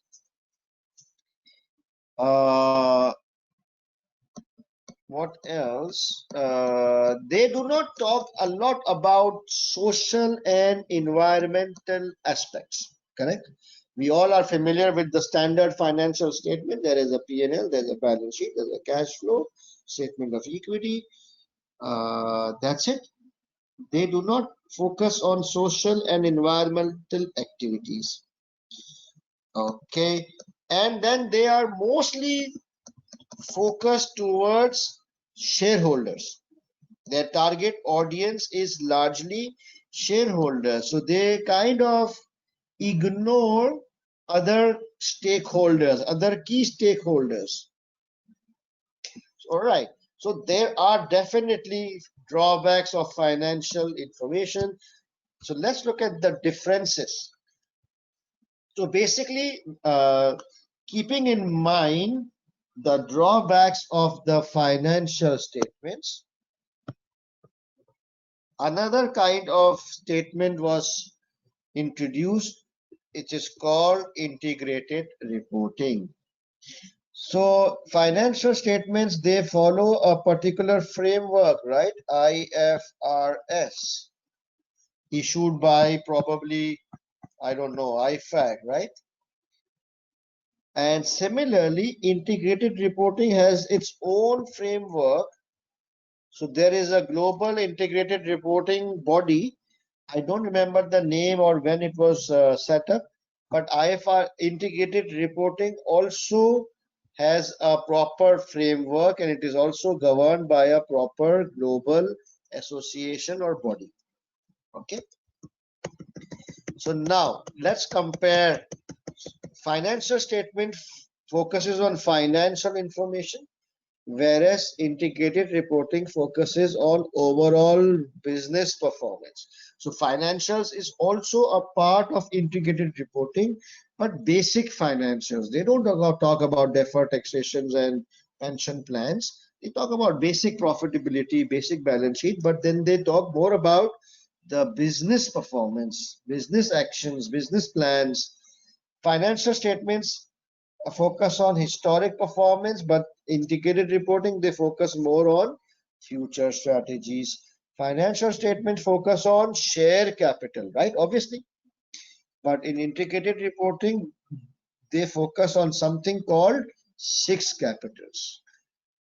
What else? They do not talk a lot about social and environmental aspects, correct? We all are familiar with the standard financial statement. There is a P&L, there's a balance sheet, there's a cash flow, statement of equity. That's it. They do not focus on social and environmental activities. Okay. And then they are mostly focused towards shareholders. Their target audience is largely shareholders. So they kind of ignore other stakeholders, other key stakeholders. All right. So there are definitely drawbacks of financial information. So let's look at the differences. So basically, keeping in mind the drawbacks of the financial statements, another kind of statement was introduced. It is called integrated reporting. So financial statements, they follow a particular framework, right? IFRS, issued by probably, I don't know, IFAC, right? And similarly, integrated reporting has its own framework. So there is a global integrated reporting body. I don't remember the name or when it was set up, but IFR integrated reporting also has a proper framework, and it is also governed by a proper global association or body. Okay. So now let's compare. Financial statement focuses on financial information, whereas integrated reporting focuses on overall business performance. So financials is also a part of integrated reporting, but basic financials. They don't talk about deferred taxations and pension plans. They talk about basic profitability, basic balance sheet, but then they talk more about the business performance, business actions, business plans. Financial statements focus on historic performance, but integrated reporting, they focus more on future strategies. Financial statements focus on share capital, right? Obviously, but in integrated reporting, they focus on something called six capitals.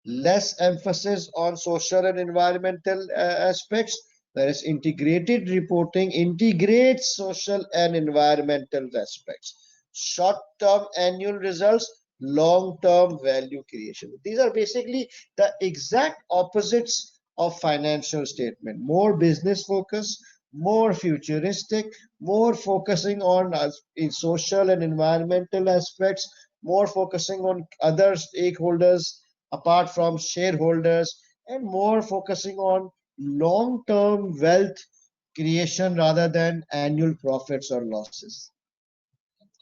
Less emphasis on social and environmental aspects, whereas integrated reporting integrates social and environmental aspects. Short-term annual results, long-term value creation. These are basically the exact opposites of financial statement. More business focus, more futuristic, more focusing on in social and environmental aspects, more focusing on other stakeholders apart from shareholders, and more focusing on long-term wealth creation rather than annual profits or losses.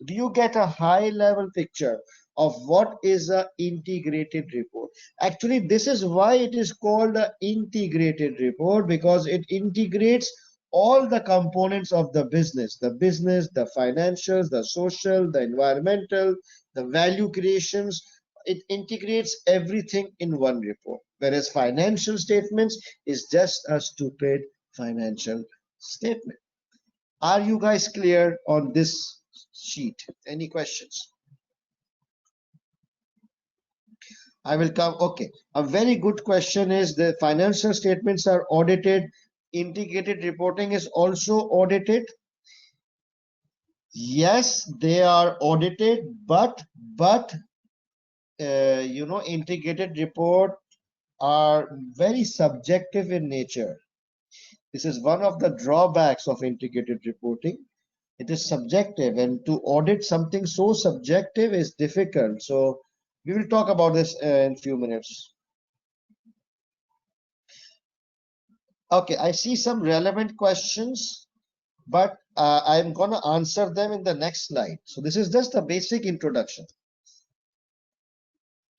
Do you get a high level picture of what is an integrated report? Actually, this is why it is called an integrated report, because it integrates all the components of the business, the financials, the social, the environmental, the value creations. It integrates everything in one report, whereas financial statements is just a stupid financial statement. Are you guys clear on this sheet? Any questions? I will come. Okay. A very good question is the financial statements are audited. Integrated reporting is also audited. Yes, they are audited, but integrated report are very subjective in nature. This is one of the drawbacks of integrated reporting. It is subjective, and to audit something so subjective is difficult. So we will talk about this in a few minutes. Okay, I see some relevant questions, but I'm going to answer them in the next slide. So this is just a basic introduction.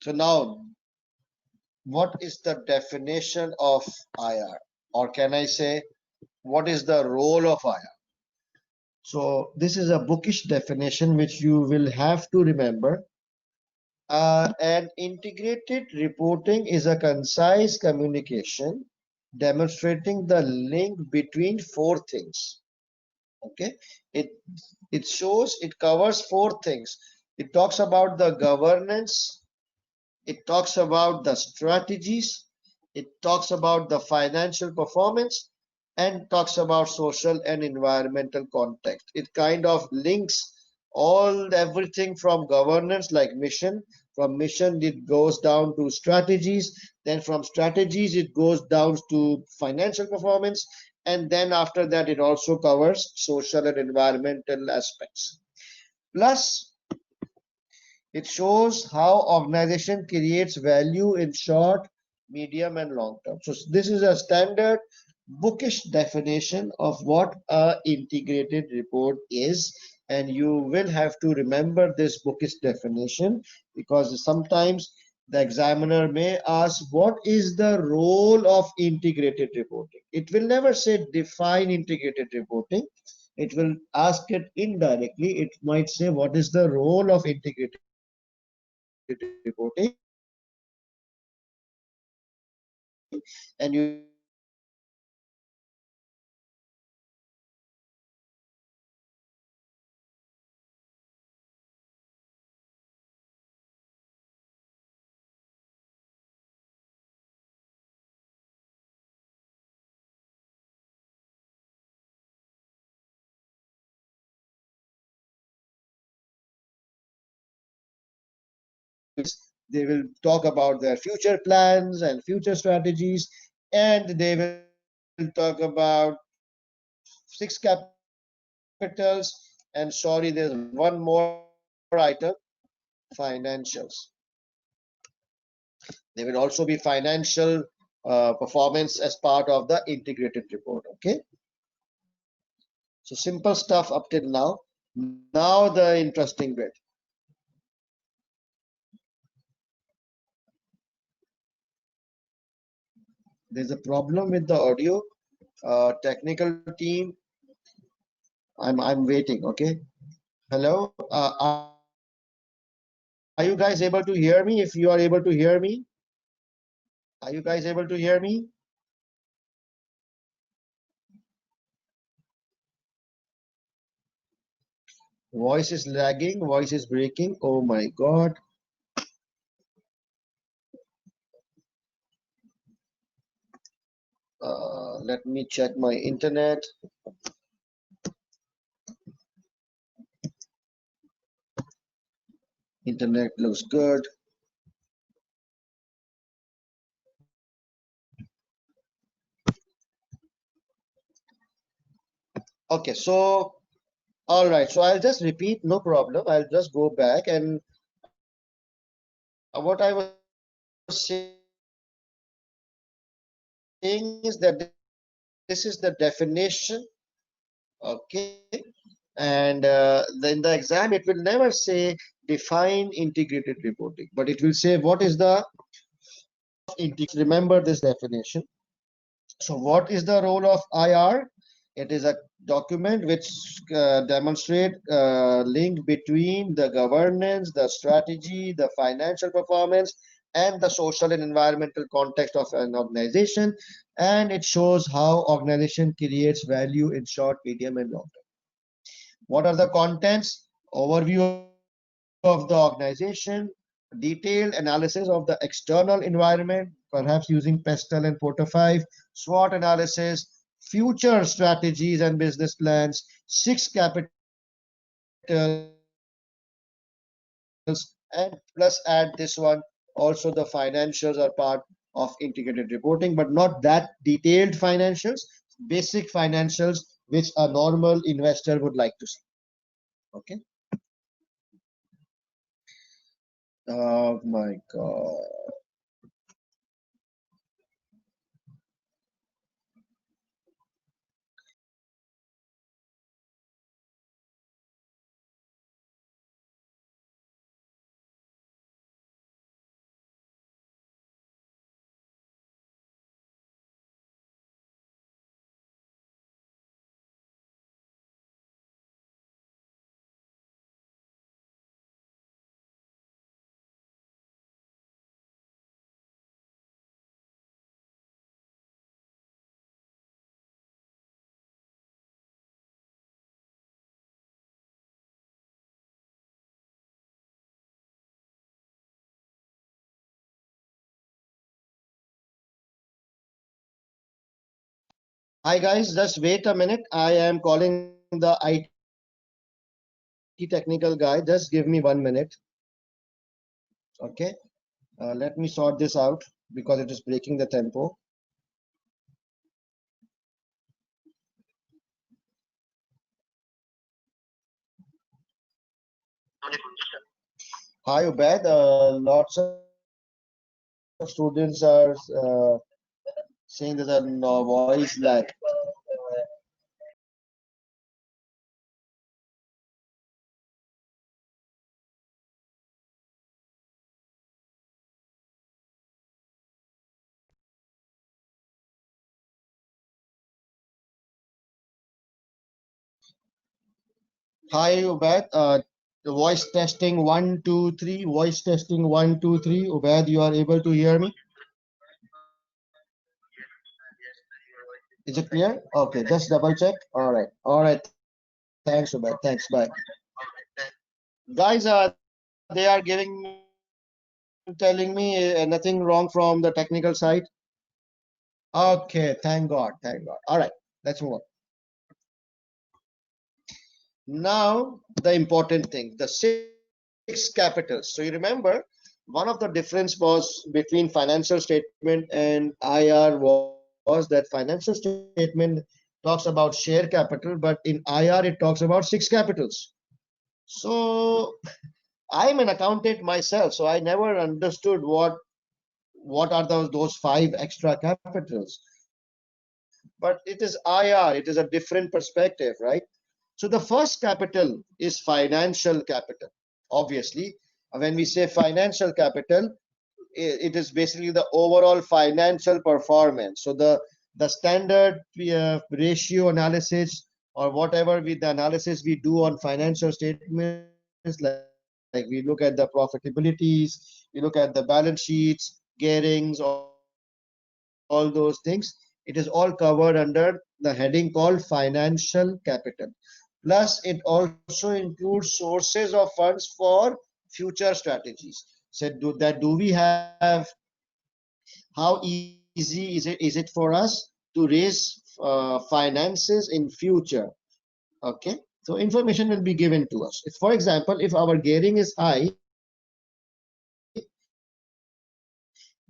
So now, what is the definition of IR? Or can I say, what is the role of IR? So this is a bookish definition which you will have to remember. And integrated reporting is a concise communication demonstrating the link between four things. Okay, it it covers four things. It talks about the governance, it talks about the strategies, it talks about the financial performance, and talks about social and environmental context. It kind of links everything from governance, like mission. From mission it goes down to strategies, then from strategies it goes down to financial performance, and then after that it also covers social and environmental aspects. Plus, it shows how organization creates value in short, medium, and long term. So this is a standard bookish definition of what a integrated report is, and you will have to remember this bookish definition, because sometimes the examiner may ask what is the role of integrated reporting. It will never say define integrated reporting. It will ask it indirectly. It might say what is the role of integrated reporting, and you will have to remember they will talk about their future plans and future strategies, and they will talk about six capitals. And sorry, there's one more item, financials. There will also be financial performance as part of the integrated report. Okay, so simple stuff up till now. Now the interesting bit. There's a problem with the audio. Technical team, I'm waiting. Okay. Hello. Are you guys able to hear me? If you are able to hear me, are you guys able to hear me? Voice is lagging. Voice is breaking. Oh my God. Let me check my internet. Internet looks good. Okay, so all right. So I'll just repeat. No problem. I'll just go back, and what I was saying is that this is the definition. Okay, and in the exam it will never say define integrated reporting, but it will say what is the role of integrated reporting. So remember this definition. So what is the role of IR? It is a document which demonstrate link between the governance, the strategy, the financial performance, and the social and environmental context of an organization. And it shows how organization creates value in short, medium, and long term. What are the contents? Overview of the organization, detailed analysis of the external environment, perhaps using PESTEL and Porter 5, SWOT analysis, future strategies and business plans, six capitals, and plus add this one. Also, the financials are part of integrated reporting, but not that detailed financials, basic financials which a normal investor would like to see. Okay. Oh my God. Hi guys, just wait a minute. I am calling the IT technical guy. Just give me 1 minute. Okay. Let me sort this out because it is breaking the tempo. Hi Ubaid. Lots of students are saying there's a voice lag. Hi Ubaid. The voice testing 1 2 3. Voice testing 1 2 3. Ubaid, you are able to hear me? Is it clear? Okay, just double check. All right. All right. Thanks, Ubaid. Thanks. Bye. Guys, they are telling me nothing wrong from the technical side. Okay, thank God. Thank God. All right. Let's move on. Now, the important thing, the six capitals. So you remember one of the difference was between financial statement and IR was that financial statement talks about share capital, but in IR it talks about six capitals. So I'm an accountant myself, so I never understood what are those five extra capitals. But it is IR, it is a different perspective, right? So the first capital is financial capital. Obviously, when we say financial capital, it is basically the overall financial performance. So the standard ratio analysis or whatever with the analysis we do on financial statements, like we look at the profitabilities, we look at the balance sheets, gearings, all those things. It is all covered under the heading called financial capital. Plus, it also includes sources of funds for future strategies. So do we have, how easy is it for us to raise finances in future? Okay, so information will be given to us. If, for example, if our gearing is high,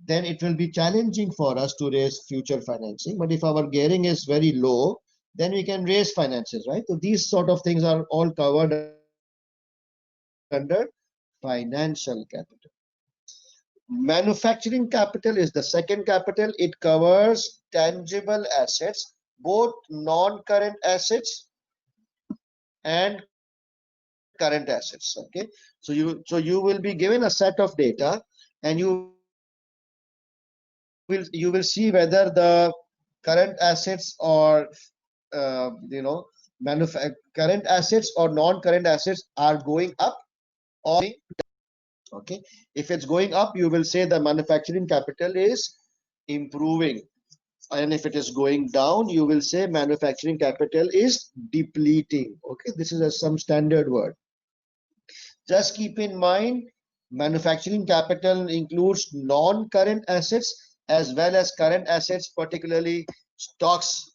then it will be challenging for us to raise future financing. But if our gearing is very low, then we can raise finances, right? So these sort of things are all covered under financial capital. Manufacturing capital is the second capital. It covers tangible assets, both non-current assets and current assets. Okay, so you will be given a set of data, and you will see whether the current assets or current assets or non-current assets are going up or okay. If it's going up, you will say the manufacturing capital is improving, and if it is going down, you will say manufacturing capital is depleting. Okay, this is some standard word. Just keep in mind, manufacturing capital includes non-current assets as well as current assets, particularly stocks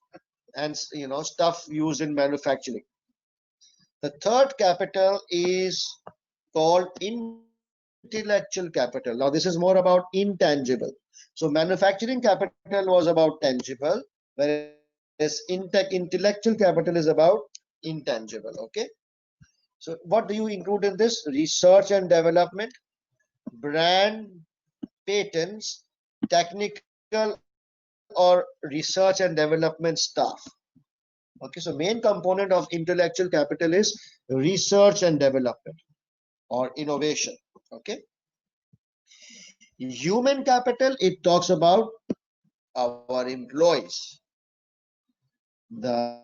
and stuff used in manufacturing. The third capital is called intellectual capital. Now this is more about intangible. So manufacturing capital was about tangible, whereas intellectual capital is about intangible. Okay. So what do you include in this? Research and development, brand, patents, technical or research and development staff. Okay, so main component of intellectual capital is research and development or innovation. Okay, human capital, it talks about our employees, the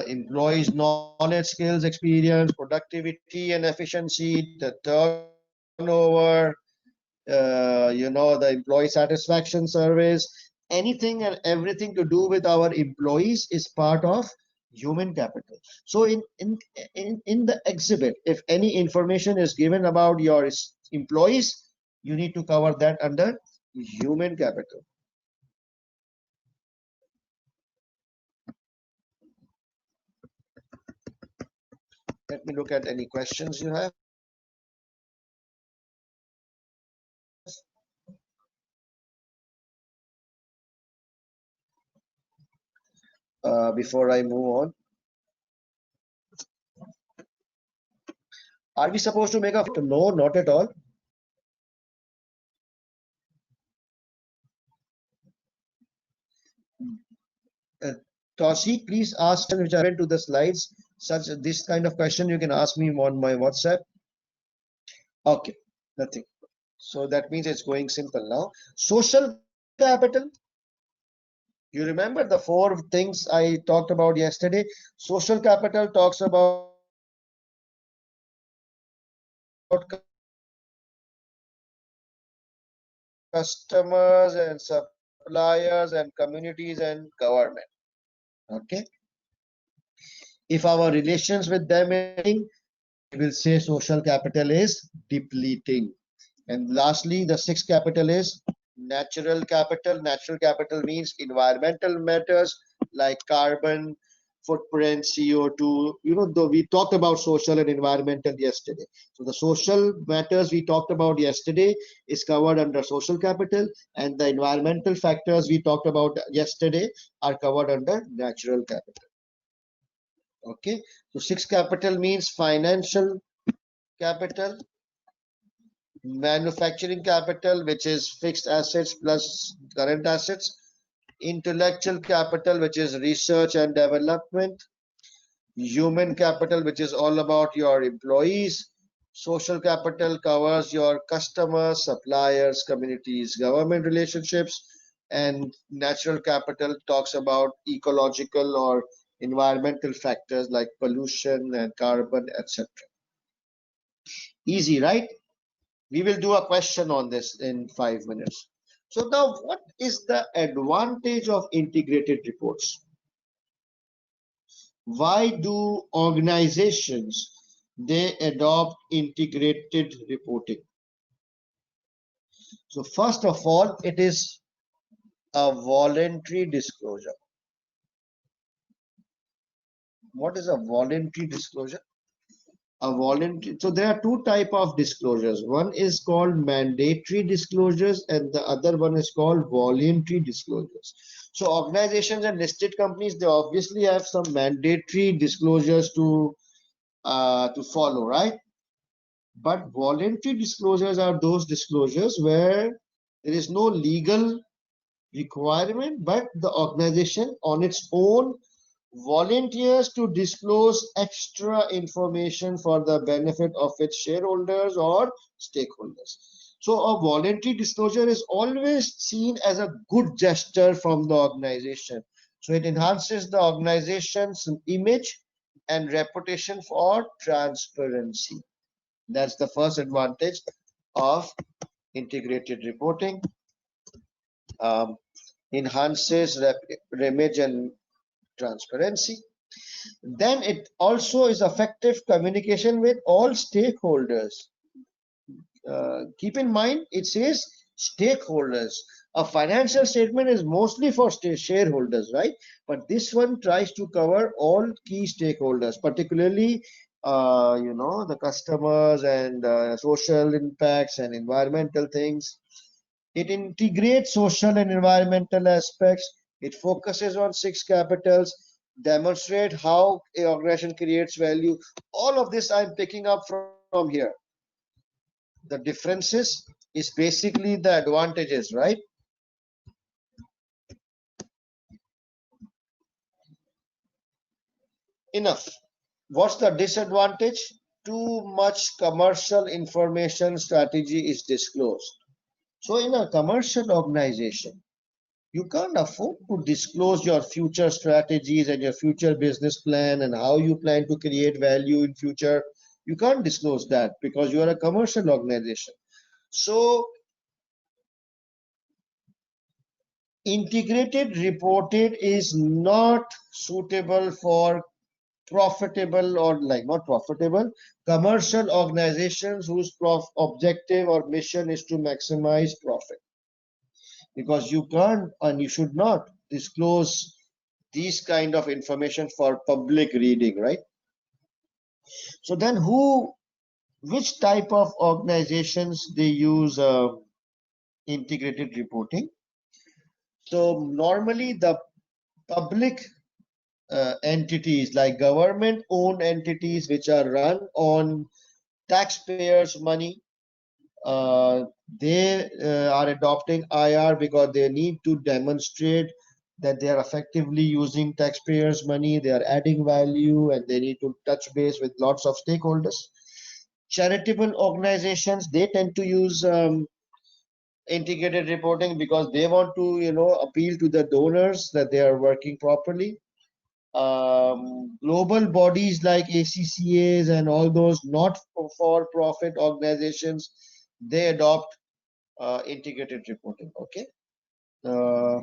employees' knowledge, skills, experience, productivity, and efficiency, the turnover, the employee satisfaction surveys, anything and everything to do with our employees is part of human capital. So in the exhibit, if any information is given about your employees, you need to cover that under human capital. Let me look at any questions you have. Before I move on, are we supposed to make a photo? No, not at all. Tosi, please ask which are to the slides. Such this kind of question you can ask me on my WhatsApp. Okay, nothing. So that means it's going simple now. Social capital. You remember the four things I talked about yesterday? Social capital talks about customers and suppliers and communities and government. Okay. If our relations with them is, we will say social capital is depleting. And lastly, the sixth capital is natural capital. Natural capital means environmental matters like carbon footprint, CO2. You know, though we talked about social and environmental yesterday. So the social matters we talked about yesterday is covered under social capital, and the environmental factors we talked about yesterday are covered under natural capital. Okay, so sixth capital means financial capital, manufacturing capital, which is fixed assets plus current assets, intellectual capital, which is research and development, human capital, which is all about your employees, social capital covers your customers, suppliers, communities, government relationships, and natural capital talks about ecological or environmental factors like pollution and carbon, etc. Easy, right? We will do a question on this in 5 minutes. So now, what is the advantage of integrated reports? Why do organizations they adopt integrated reporting? So first of all, it is a voluntary disclosure. What is a voluntary disclosure? A voluntary, so there are two type of disclosures. One is called mandatory disclosures and the other one is called voluntary disclosures. So organizations and listed companies, they obviously have some mandatory disclosures to follow, right? But voluntary disclosures are those disclosures where there is no legal requirement, but the organization on its own volunteers to disclose extra information for the benefit of its shareholders or stakeholders. So a voluntary disclosure is always seen as a good gesture from the organization. So it enhances the organization's image and reputation for transparency. That's the first advantage of integrated reporting. Enhances image and transparency. Then it also is effective communication with all stakeholders. Keep in mind, it says stakeholders. A financial statement is mostly for shareholders, right? But this one tries to cover all key stakeholders, particularly the customers and social impacts and environmental things. It integrates social and environmental aspects. It focuses on six capitals, demonstrate how a organization creates value. All of this I'm picking up from here. The differences is basically the advantages, right? Enough. What's the disadvantage? Too much commercial information strategy is disclosed. So in a commercial organization, you can't afford to disclose your future strategies and your future business plan and how you plan to create value in future. You can't disclose that because you are a commercial organization. So integrated reported is not suitable for profitable or like not profitable commercial organizations whose objective or mission is to maximize profit, because you can't and you should not disclose these kind of information for public reading, right? So then which type of organizations they use integrated reporting? So normally the public entities, like government owned entities which are run on taxpayers money, they are adopting IR because they need to demonstrate that they are effectively using taxpayers money, they are adding value, and they need to touch base with lots of stakeholders. Charitable organizations, they tend to use integrated reporting because they want to, appeal to the donors that they are working properly. Global bodies like ACCAs and all those not for profit organizations, they adopt integrated reporting. Okay. uh,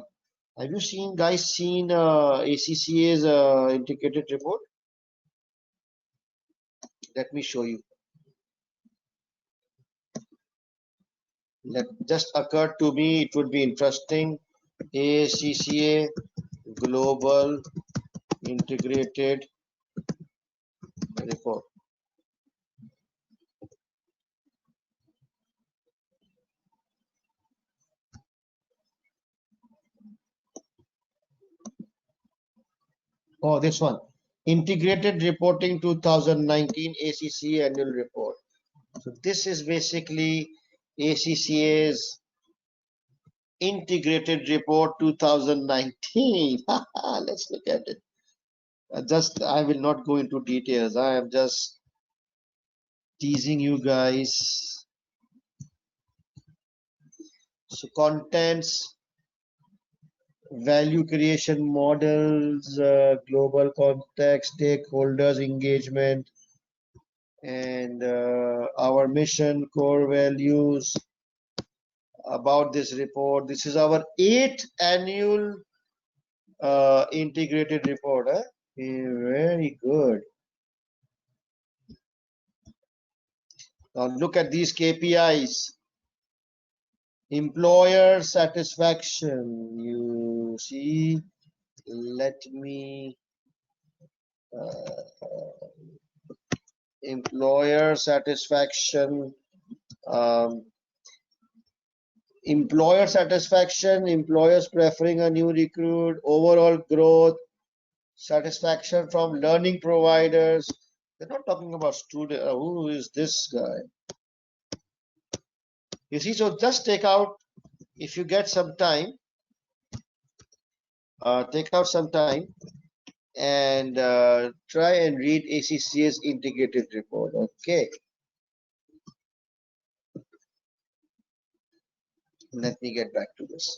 have you seen ACCA's integrated report? Let me show you. That just occurred to me, it would be interesting. ACCA global integrated report. Oh, this one. Integrated Reporting 2019 ACCA Annual Report. So this is basically ACCA's Integrated Report 2019. Let's look at it. I will not go into details. I am just teasing you guys. So contents, value creation models, global context, stakeholders engagement, and our mission, core values. About this report, this is our 8th annual integrated report. Very good. Now look at these KPIs. Employer satisfaction. You see, let me employer satisfaction. Employer satisfaction, employers preferring a new recruit, overall growth, satisfaction from learning providers. They're not talking about student. Who is this guy? You see, so just take out, if you get some time, take out some time and try and read ACCA's integrated report. Okay. Let me get back to this.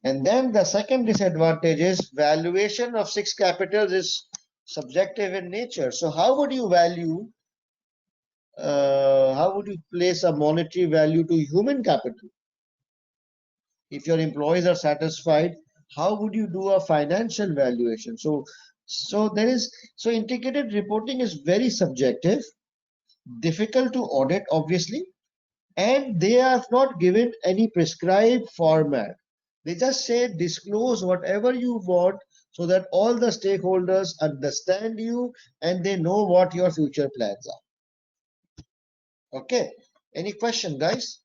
And then the second disadvantage is valuation of 6 capitals is subjective in nature. So how would you place a monetary value to human capital? If your employees are satisfied, how would you do a financial valuation? So integrated reporting is very subjective, difficult to audit, obviously, and they have not given any prescribed format. They just say disclose whatever you want so that all the stakeholders understand you and they know what your future plans are. Okay. Any question, guys?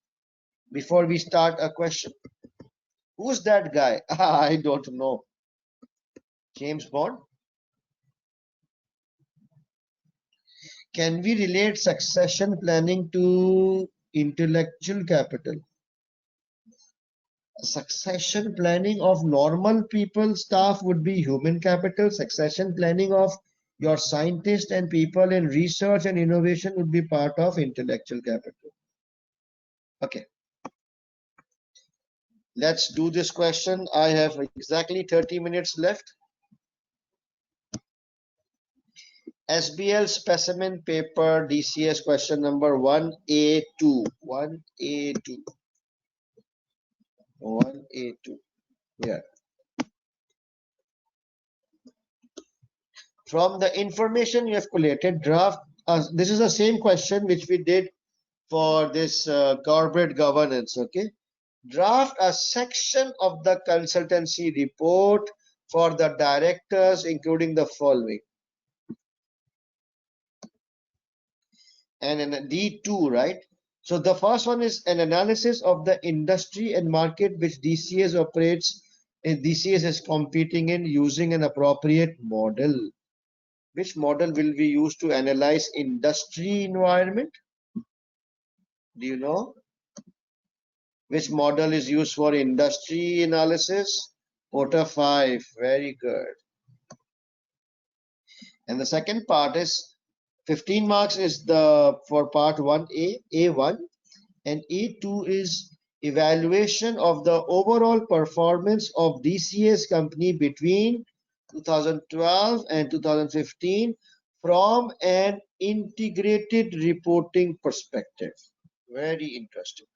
Before we start, a question. Who's that guy? I don't know. James Bond? Can we relate succession planning to intellectual capital? Succession planning of normal people, staff would be human capital. Succession planning of your scientists and people in research and innovation would be part of intellectual capital. Okay. Let's do this question. I have exactly 30 minutes left. SBL specimen paper DCS question number 1A2. 1A2. 1A2. Yeah. From the information you have collated, draft. This is the same question which we did for this corporate governance. Okay. Draft a section of the consultancy report for the directors, including the following. and in D2, right? So the first one is an analysis of the industry and market which DCS operates, DCS is competing in using an appropriate model. Which model will we use to analyze industry environment? Do you know? Which model is used for industry analysis? Porter 5, very good. And the second part is 15 marks is the for part 1A, A1, and A2 is evaluation of the overall performance of DCS company between 2012 and 2015 from an integrated reporting perspective. Very interesting.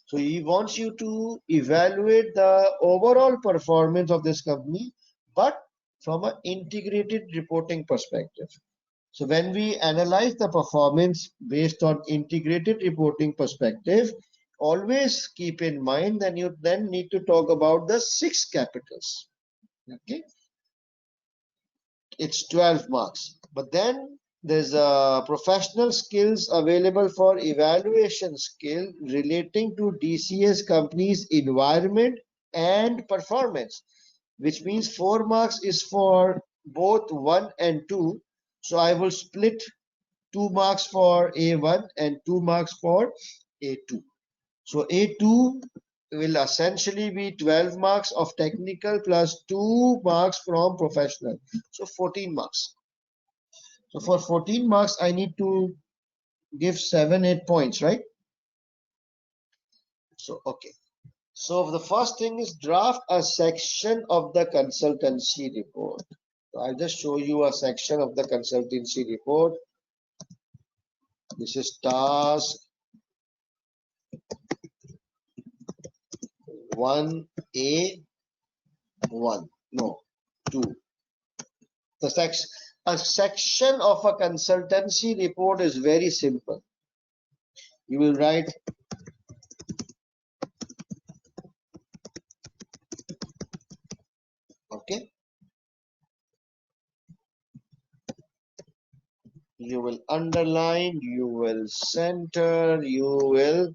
So he wants you to evaluate the overall performance of this company, but from an integrated reporting perspective. So when we analyze the performance based on integrated reporting perspective, always keep in mind that you then need to talk about the 6 capitals. Okay, it's 12 marks, but then there's professional skills available for evaluation skill relating to DCS company's environment and performance, which means 4 marks is for both 1 and 2. So I will split 2 marks for A1 and 2 marks for A2. So A2 will essentially be 12 marks of technical plus 2 marks from professional. So 14 marks. So for 14 marks, I need to give 7, 8 points, right? So, okay. So the first thing is draft a section of the consultancy report. So I'll just show you a section of the consultancy report. This is task 1A1, no, 2. A section of a consultancy report is very simple. You will write okay. You will underline, you will center, you will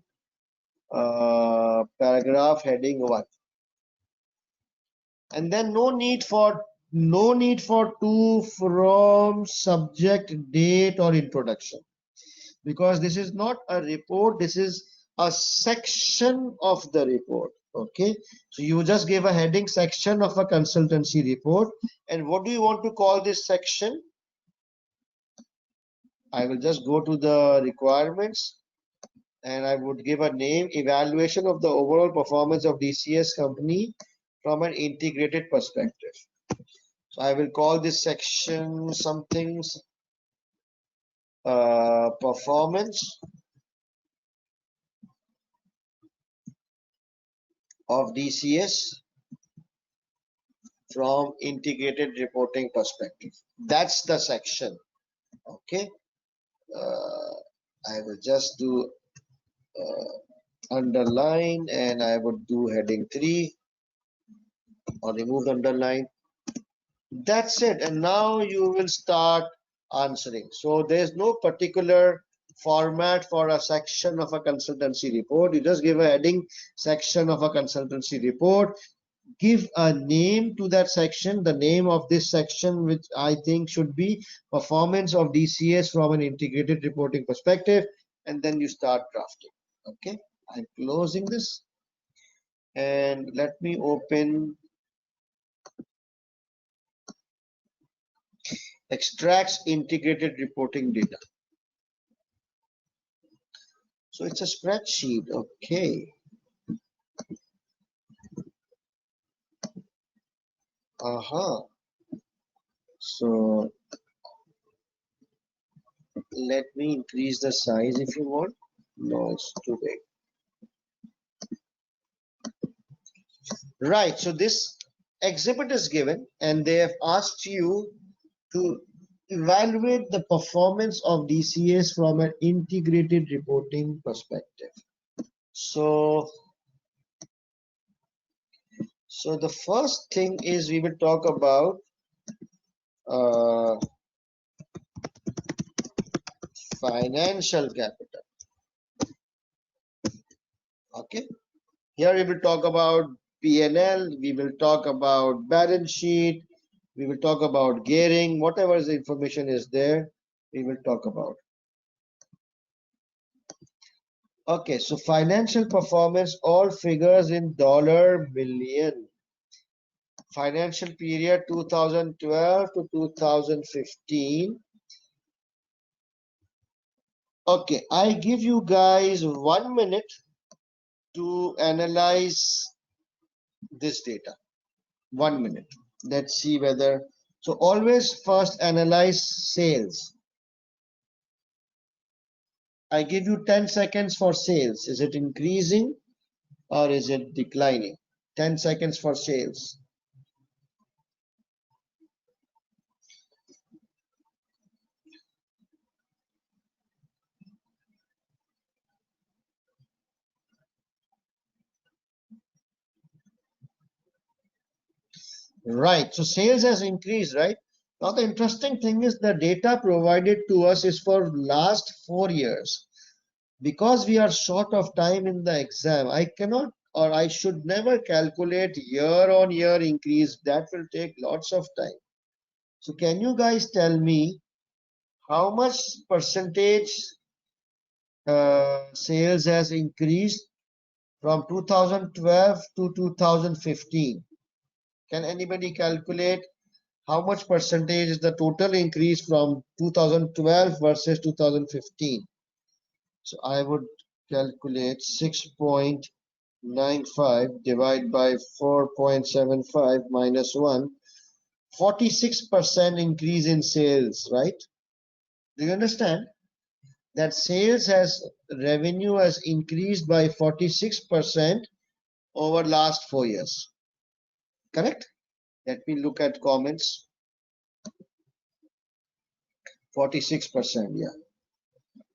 paragraph heading 1, and then no need for to, from, subject, date or introduction, because this is not a report, this is a section of the report. Okay, so you just give a heading section of a consultancy report. And what do you want to call this section? I will just go to the requirements and I would give a name, evaluation of the overall performance of DCS company from an integrated perspective. So I will call this section something performance of DCS from integrated reporting perspective. That's the section. Okay, I will just do underline and I would do heading 3 or remove the underline. That's it. And now you will start answering. So there's no particular format for a section of a consultancy report. You just give a heading section of a consultancy report, give a name to that section, the name of this section, which I think should be performance of DCS from an integrated reporting perspective, and then you start drafting. Okay, I'm closing this and let me open extracts integrated reporting data. So it's a spreadsheet. Okay. So let me increase the size if you want. No, it's too big. Right. So this exhibit is given and they have asked you to evaluate the performance of DCS from an integrated reporting perspective. So the first thing is we will talk about financial capital. Okay. Here we will talk about P&L, we will talk about balance sheet, we will talk about gearing, whatever the information is there, we will talk about. Okay, so financial performance, all figures in dollar million. Financial period 2012 to 2015. Okay, I give you guys 1 minute to analyze this data. 1 minute. Let's see whether, so always first analyze sales. I give you 10 seconds for sales. Is it increasing or is it declining? 10 seconds for sales. Right, so sales has increased, right? Now the interesting thing is the data provided to us is for last 4 years. Because we are short of time in the exam, I cannot or I should never calculate year-on-year increase. That will take lots of time. So can you guys tell me how much percentage sales has increased from 2012 to 2015? Can anybody calculate how much percentage is the total increase from 2012 versus 2015? So I would calculate 6.95 divided by 4.75 minus 1. 46% increase in sales, right? Do you understand that sales revenue has increased by 46% over last 4 years? Correct? Let me look at comments. 46%, yeah.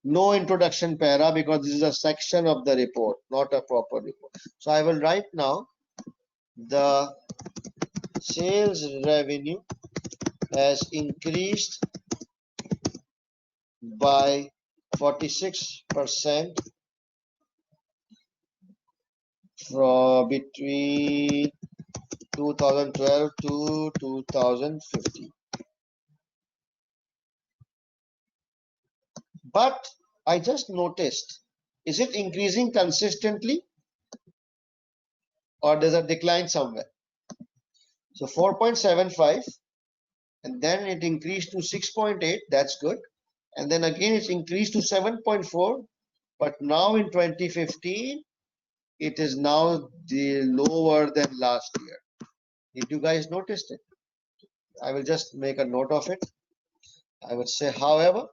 No introduction para because this is a section of the report, not a proper report. So I will write now the sales revenue has increased by 46% from between 2012 to 2015. But I just noticed, is it increasing consistently or does it decline somewhere? So 4.75 and then it increased to 6.8, that's good. And then again it's increased to 7.4, but now in 2015 it is now lower than last year. Did you guys notice it? I will just make a note of it. I would say, however,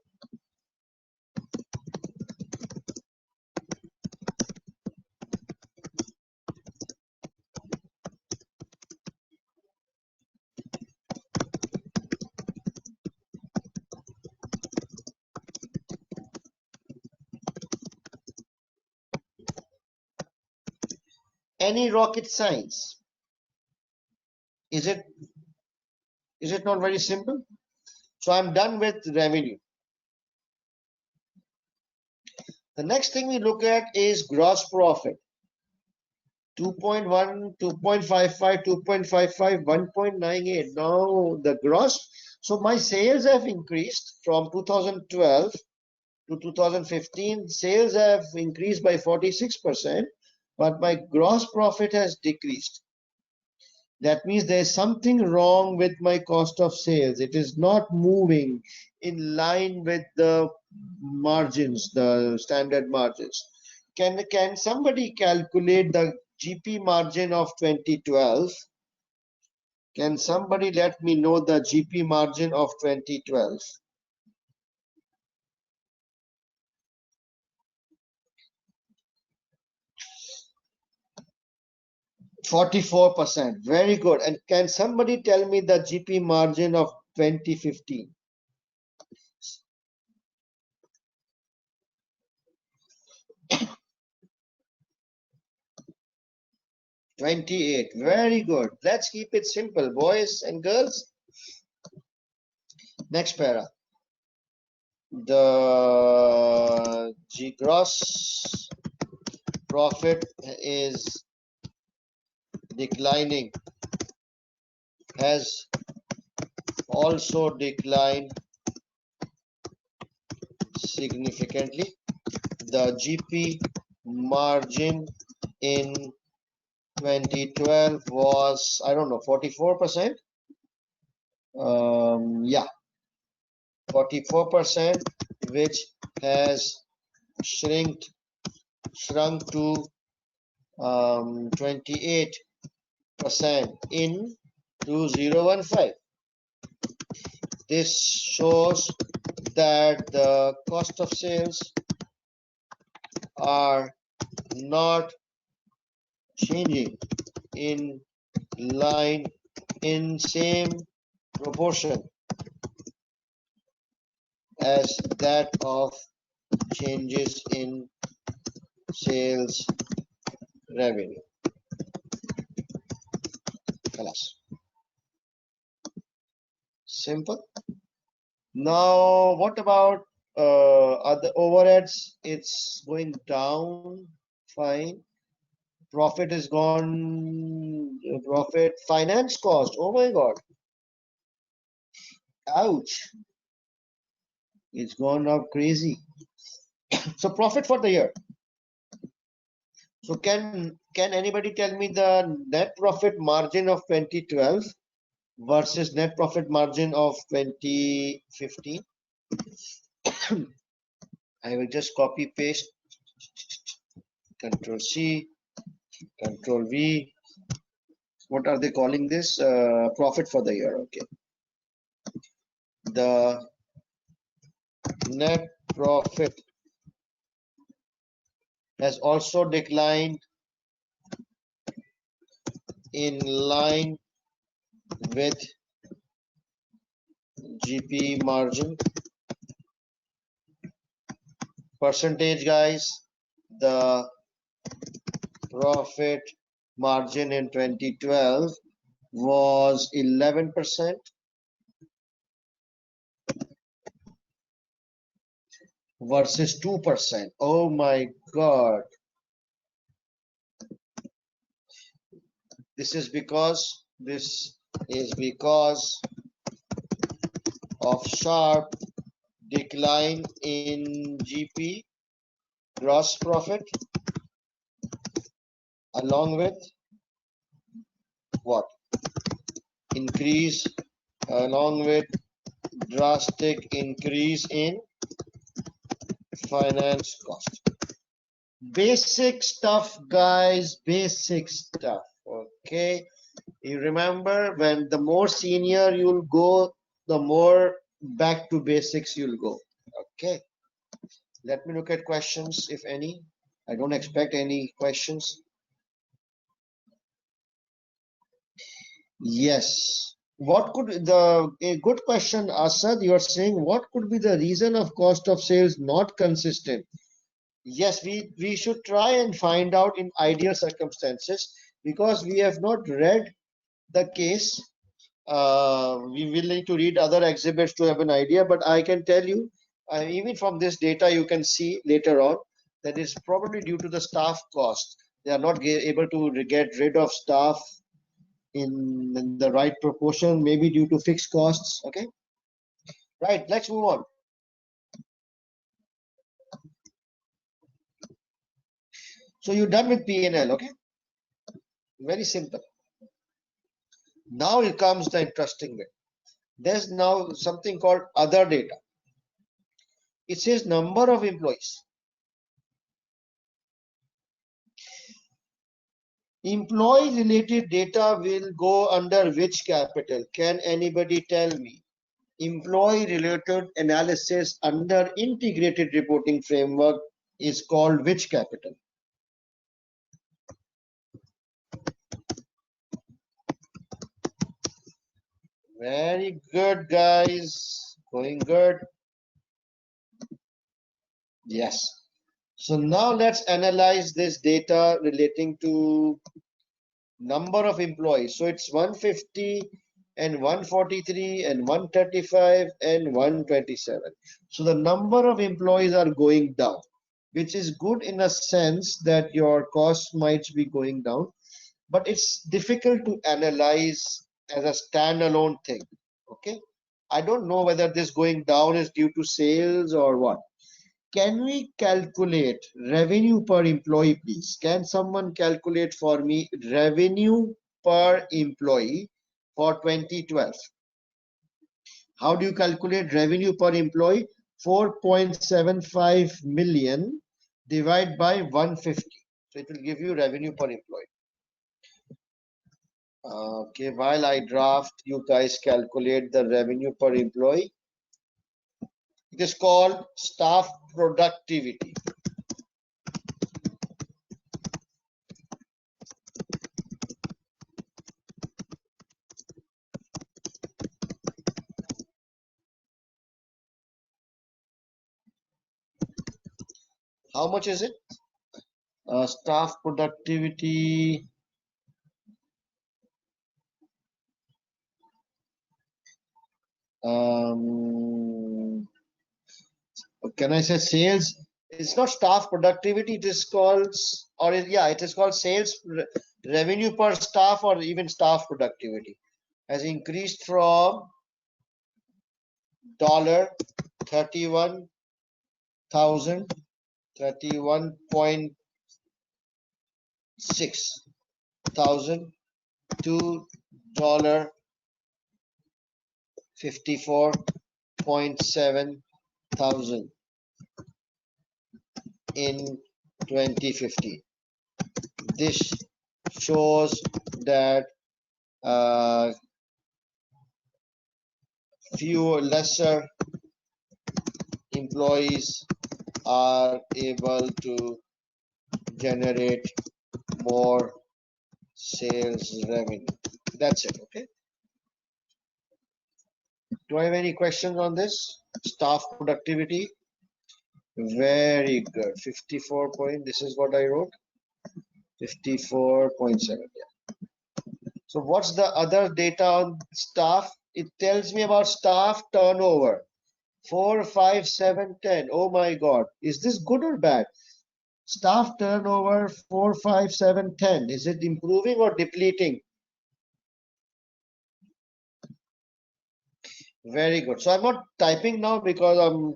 any rocket science? Is it not very simple? So I'm done with revenue. The next thing we look at is gross profit. 2.1, 2.55, 2.55, 1.98. Now the gross. So my sales have increased from 2012 to 2015. Sales have increased by 46%, but my gross profit has decreased. That means there is something wrong with my cost of sales. It is not moving in line with the margins, the standard margins. Can somebody calculate the GP margin of 2012? Can somebody let me know the GP margin of 2012? 44%. Very good. And can somebody tell me the GP margin of 2015? 28. Very good. Let's keep it simple, boys and girls. Next para. the gross profit is declining, has also declined significantly. The GP margin in 2012 was, I don't know, 44%. Yeah, 44%, which has shrunk to 28% in 2015. This shows that the cost of sales are not changing in line in same proportion as that of changes in sales revenue. Class. Simple. Now, what about other overheads? It's going down. Fine. Profit is gone. Profit. Finance cost. Oh my God. Ouch. It's gone up crazy. So profit for the year. So can anybody tell me the net profit margin of 2012 versus net profit margin of 2015? I will just copy paste, Control C, Control V. What are they calling this? Profit for the year. Okay. The net profit has also declined in line with GP margin. Percentage, guys, the profit margin in 2012 was 11% versus 2%. Oh my God. This is because of sharp decline in GP, gross profit, along with what? Increase, along with drastic increase in finance cost. Basic stuff, guys, basic stuff. Okay, you remember, when the more senior you'll go, the more back to basics you'll go. Okay, let me look at questions, if any. I don't expect any questions. Yes. What could a good question, Asad? You are saying, what could be the reason of cost of sales not consistent? Yes, we should try and find out in ideal circumstances, because we have not read the case. We will need to read other exhibits to have an idea, but I can tell you, even from this data, you can see later on that is probably due to the staff cost. They are not able to get rid of staff in the right proportion, maybe due to fixed costs. Okay, right, let's move on. So you're done with P&L. Okay, very simple. Now it comes the interesting bit. There's now something called other data. It says number of employees. Employee related data will go under which capital? Can anybody tell me? Employee related analysis under integrated reporting framework is called which capital? Very good, guys. Going good. Yes. So now let's analyze this data relating to number of employees. So it's 150 and 143 and 135 and 127. So the number of employees are going down, which is good in a sense that your costs might be going down, but it's difficult to analyze as a standalone thing. Okay, I don't know whether this going down is due to sales or what. Can we calculate revenue per employee, please? Can someone calculate for me revenue per employee for 2012? How do you calculate revenue per employee? 4.75 million divided by 150. So it will give you revenue per employee. Okay, while I draft, you guys calculate the revenue per employee. It is called staff productivity. How much is it? Staff productivity. Can I say sales? It's not staff productivity. It is called, yeah, it is called sales revenue per staff, or even staff productivity has increased from $31,000, 31.6 thousand to $54.7 thousand in 2015. This shows that lesser employees are able to generate more sales revenue. That's it. Okay. Do I have any questions on this? Staff productivity. Very good. 54 point. This is what I wrote. 54.7. Yeah. So what's the other data on staff? It tells me about staff turnover. 4, 5, 7, 10. Oh my God. Is this good or bad? Staff turnover 4, 5, 7, 10. Is it improving or depleting? Very good. So I'm not typing now because I'm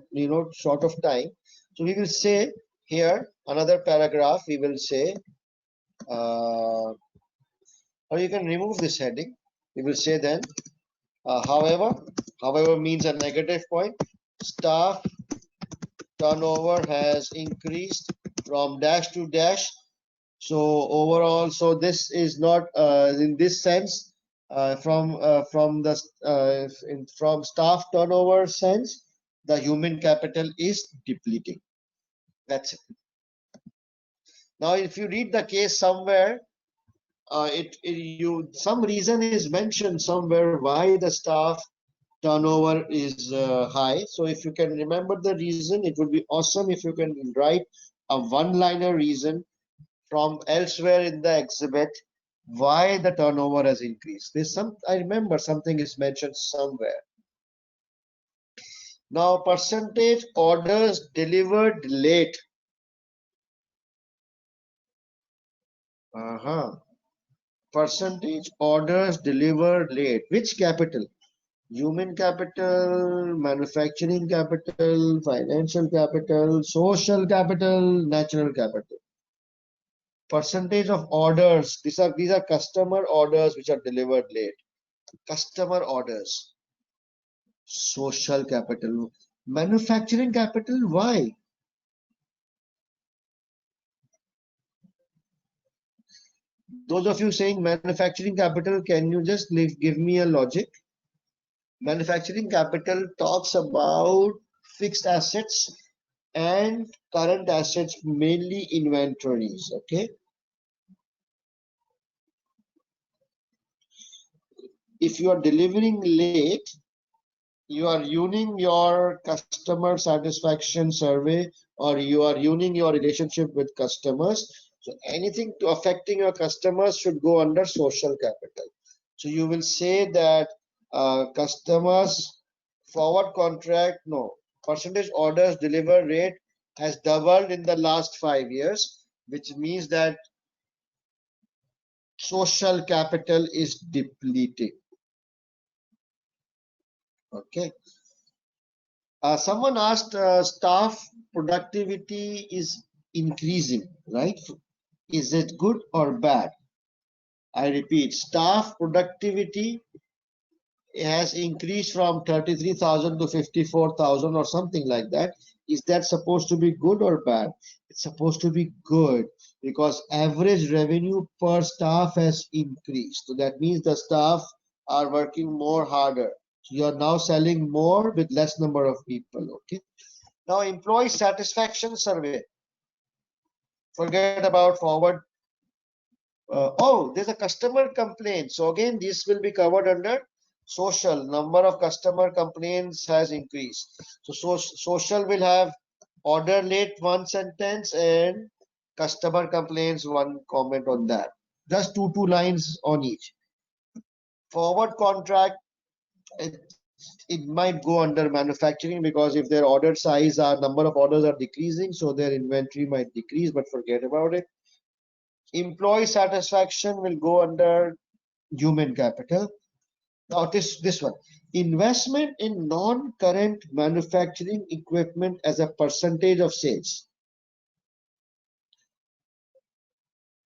short of time. So we will say here another paragraph. We will say, or you can remove this heading. We will say then, however means a negative point. Staff turnover has increased from dash to dash. So overall, so this is not in this sense from staff turnover sense, the human capital is depleting. That's it. Now, if you read the case somewhere, some reason is mentioned somewhere why the staff turnover is high. So if you can remember the reason, it would be awesome if you can write a one-liner reason from elsewhere in the exhibit why the turnover has increased. I remember something is mentioned somewhere. Now, percentage orders delivered late. Percentage orders delivered late. Which capital? Human capital, manufacturing capital, financial capital, social capital, natural capital. Percentage of orders. These are customer orders which are delivered late. Customer orders. Social capital. Manufacturing capital. Why? Those of you saying manufacturing capital, can you just give me a logic? Manufacturing capital talks about fixed assets and current assets, mainly inventories. Okay. If you are delivering late, you are using your customer satisfaction survey, or you are using your relationship with customers. So anything to affecting your customers should go under social capital. So you will say that Customers forward contract, no. Percentage orders deliver rate has doubled in the last 5 years, which means that social capital is depleting. Okay. Someone asked, staff productivity is increasing, right? Is it good or bad? I repeat, staff productivity has increased from 33,000 to 54,000 or something like that. Is that supposed to be good or bad? It's supposed to be good because average revenue per staff has increased. So that means the staff are working more harder. So you are now selling more with less number of people. Okay. Now, employee satisfaction survey. Forget about forward. Oh, there's a customer complaint. So again, this will be covered under social. Number of customer complaints has increased. So, social will have order late one sentence and customer complaints one comment on that. Just two lines on each. Forward contract, it might go under manufacturing because if their order size or number of orders are decreasing, so their inventory might decrease, but forget about it. Employee satisfaction will go under human capital. Now this one, investment in non-current manufacturing equipment as a percentage of sales.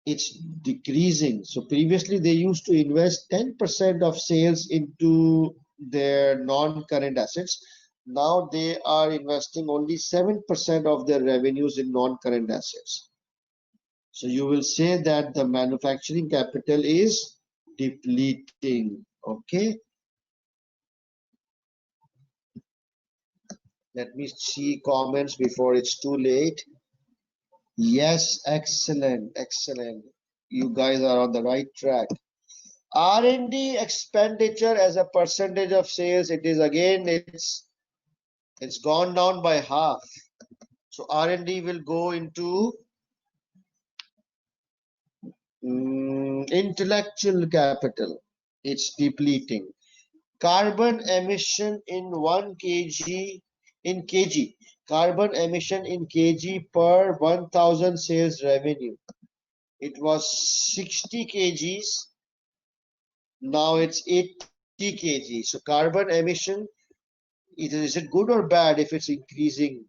It's decreasing. So previously they used to invest 10% of sales into their non-current assets. Now they are investing only 7% of their revenues in non-current assets. So you will say that the manufacturing capital is depleting. Okay. Let me see comments before it's too late. Yes, excellent, excellent. You guys are on the right track. R&D expenditure as a percentage of sales, it is again, it's gone down by half. So R&D will go into intellectual capital. It's depleting. Carbon emission in 1 kg in kg. Carbon emission in kg per 1000 sales revenue. It was 60 kgs. Now it's 80 kg. So carbon emission, is it good or bad if it's increasing?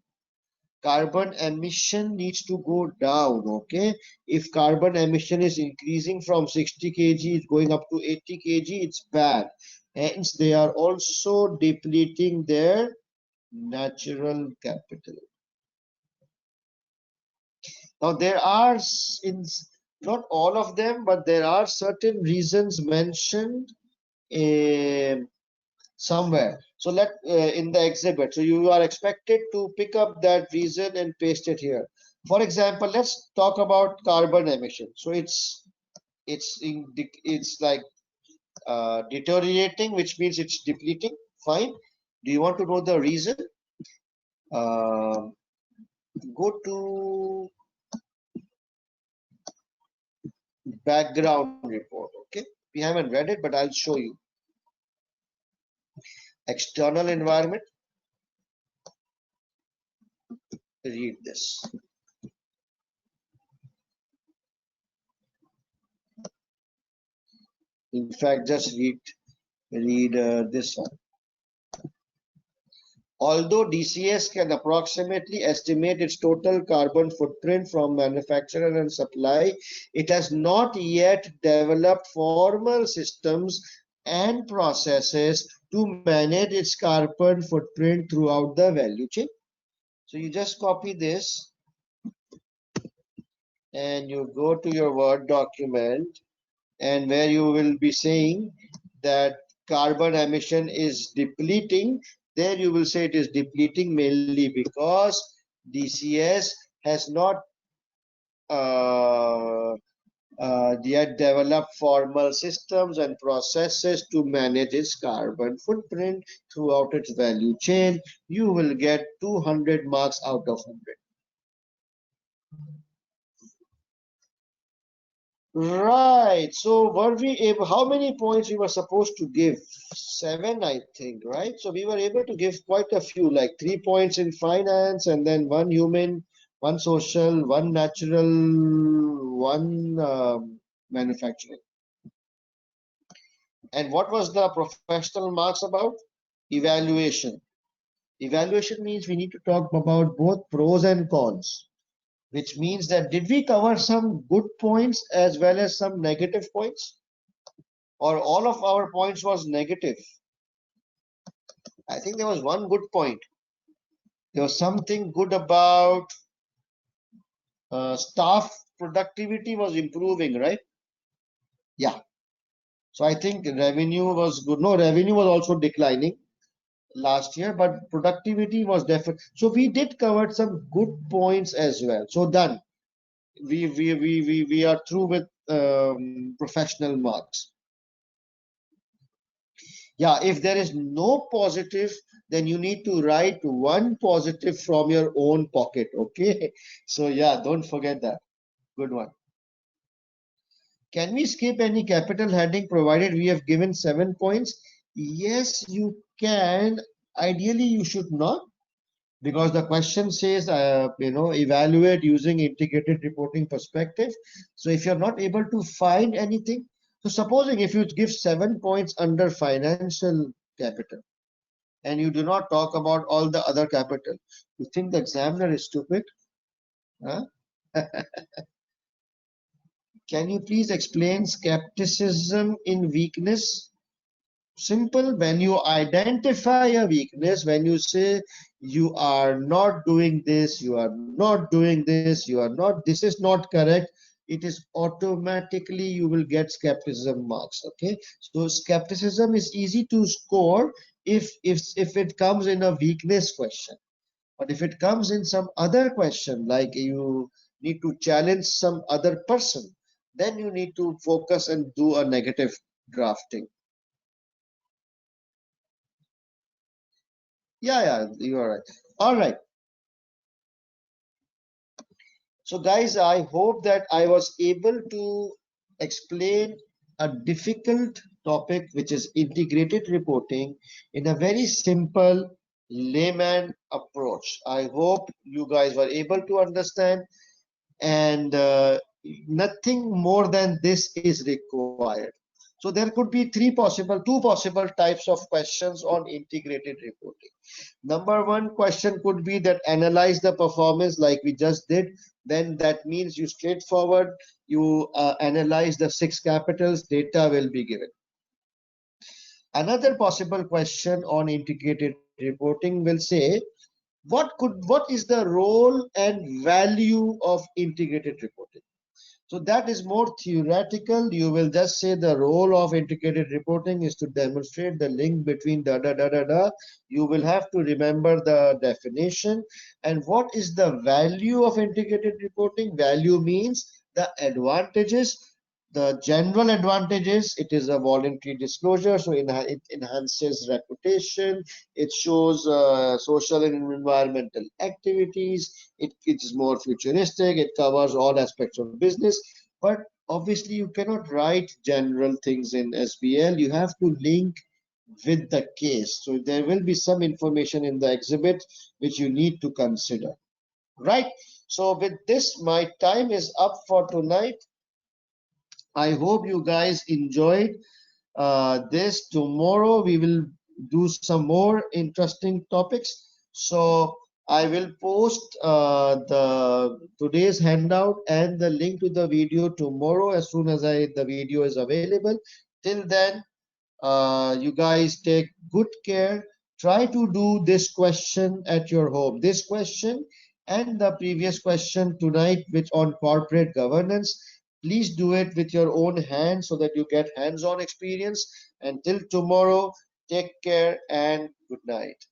Carbon emission needs to go down. Okay. If carbon emission is increasing from 60 kg, it's going up to 80 kg, it's bad. Hence, they are also depleting their natural capital. Now, there are, in not all of them, but there are certain reasons mentioned somewhere. So in the exhibit, so you are expected to pick up that reason and paste it here. For example, let's talk about carbon emission. So it's like deteriorating, which means it's depleting. Fine. Do you want to know the reason? Go to background report. Okay, we haven't read it, but I'll show you. External environment. Read this. In fact, just read this one. Although DCS can approximately estimate its total carbon footprint from manufacturer and supply, it has not yet developed formal systems and processes to manage its carbon footprint throughout the value chain. So you just copy this and you go to your Word document, and where you will be saying that carbon emission is depleting, there you will say it is depleting mainly because DCS has not yet developed formal systems and processes to manage its carbon footprint throughout its value chain. You will get 200 marks out of 100. Right. So were we able, how many points we were supposed to give? 7, I think, right? So we were able to give quite a few, like 3 points in finance, and then one human, one social, one natural, one manufacturing. And what was the professional marks about? Evaluation. Evaluation means we need to talk about both pros and cons, which means that did we cover some good points as well as some negative points? Or all of our points was negative? I think there was one good point. There was something good about staff productivity was improving, right? Yeah. So I think revenue was good. No, revenue was also declining last year, but productivity was definitely. So we did cover some good points as well. So done. We are through with professional marks. Yeah, if there is no positive, then you need to write one positive from your own pocket. Okay. So yeah, don't forget that. Good one. Can we skip any capital heading provided we have given 7 points? Yes, you can. Ideally, you should not, because the question says, evaluate using integrated reporting perspective. So if you're not able to find anything, so supposing if you give 7 points under financial capital and you do not talk about all the other capital, you think the examiner is stupid? Huh? Can you please explain skepticism in weakness? Simple. When you identify a weakness, when you say you are not doing this, you are not doing this, you are not, this is not correct, it is automatically you will get skepticism marks. Okay, so skepticism is easy to score if it comes in a weakness question. But if it comes in some other question, like you need to challenge some other person, then you need to focus and do a negative drafting. Yeah, you are right. All right. So guys, I hope that I was able to explain a difficult topic, which is integrated reporting, in a very simple layman approach. I hope you guys were able to understand, and nothing more than this is required. So there could be two possible types of questions on integrated reporting. Number one question could be that analyze the performance like we just did. Then that means you straightforward, you analyze the 6 capitals, data will be given. Another possible question on integrated reporting will say, what is the role and value of integrated reporting? So that is more theoretical. You will just say the role of integrated reporting is to demonstrate the link between da da da da da. You will have to remember the definition. And what is the value of integrated reporting? Value means the advantages, the general advantages. It is a voluntary disclosure, so it enhances reputation. It shows social and environmental activities. It is more futuristic. It covers all aspects of business. But obviously, you cannot write general things in SBL. You have to link with the case. So there will be some information in the exhibit which you need to consider. Right. So with this, my time is up for tonight. I hope you guys enjoyed this. Tomorrow we will do some more interesting topics. So I will post the today's handout and the link to the video tomorrow as soon as the video is available. Till then, you guys take good care. Try to do this question at your home. This question and the previous question tonight, which on corporate governance. Please do it with your own hands so that you get hands-on experience. Until tomorrow, take care and good night.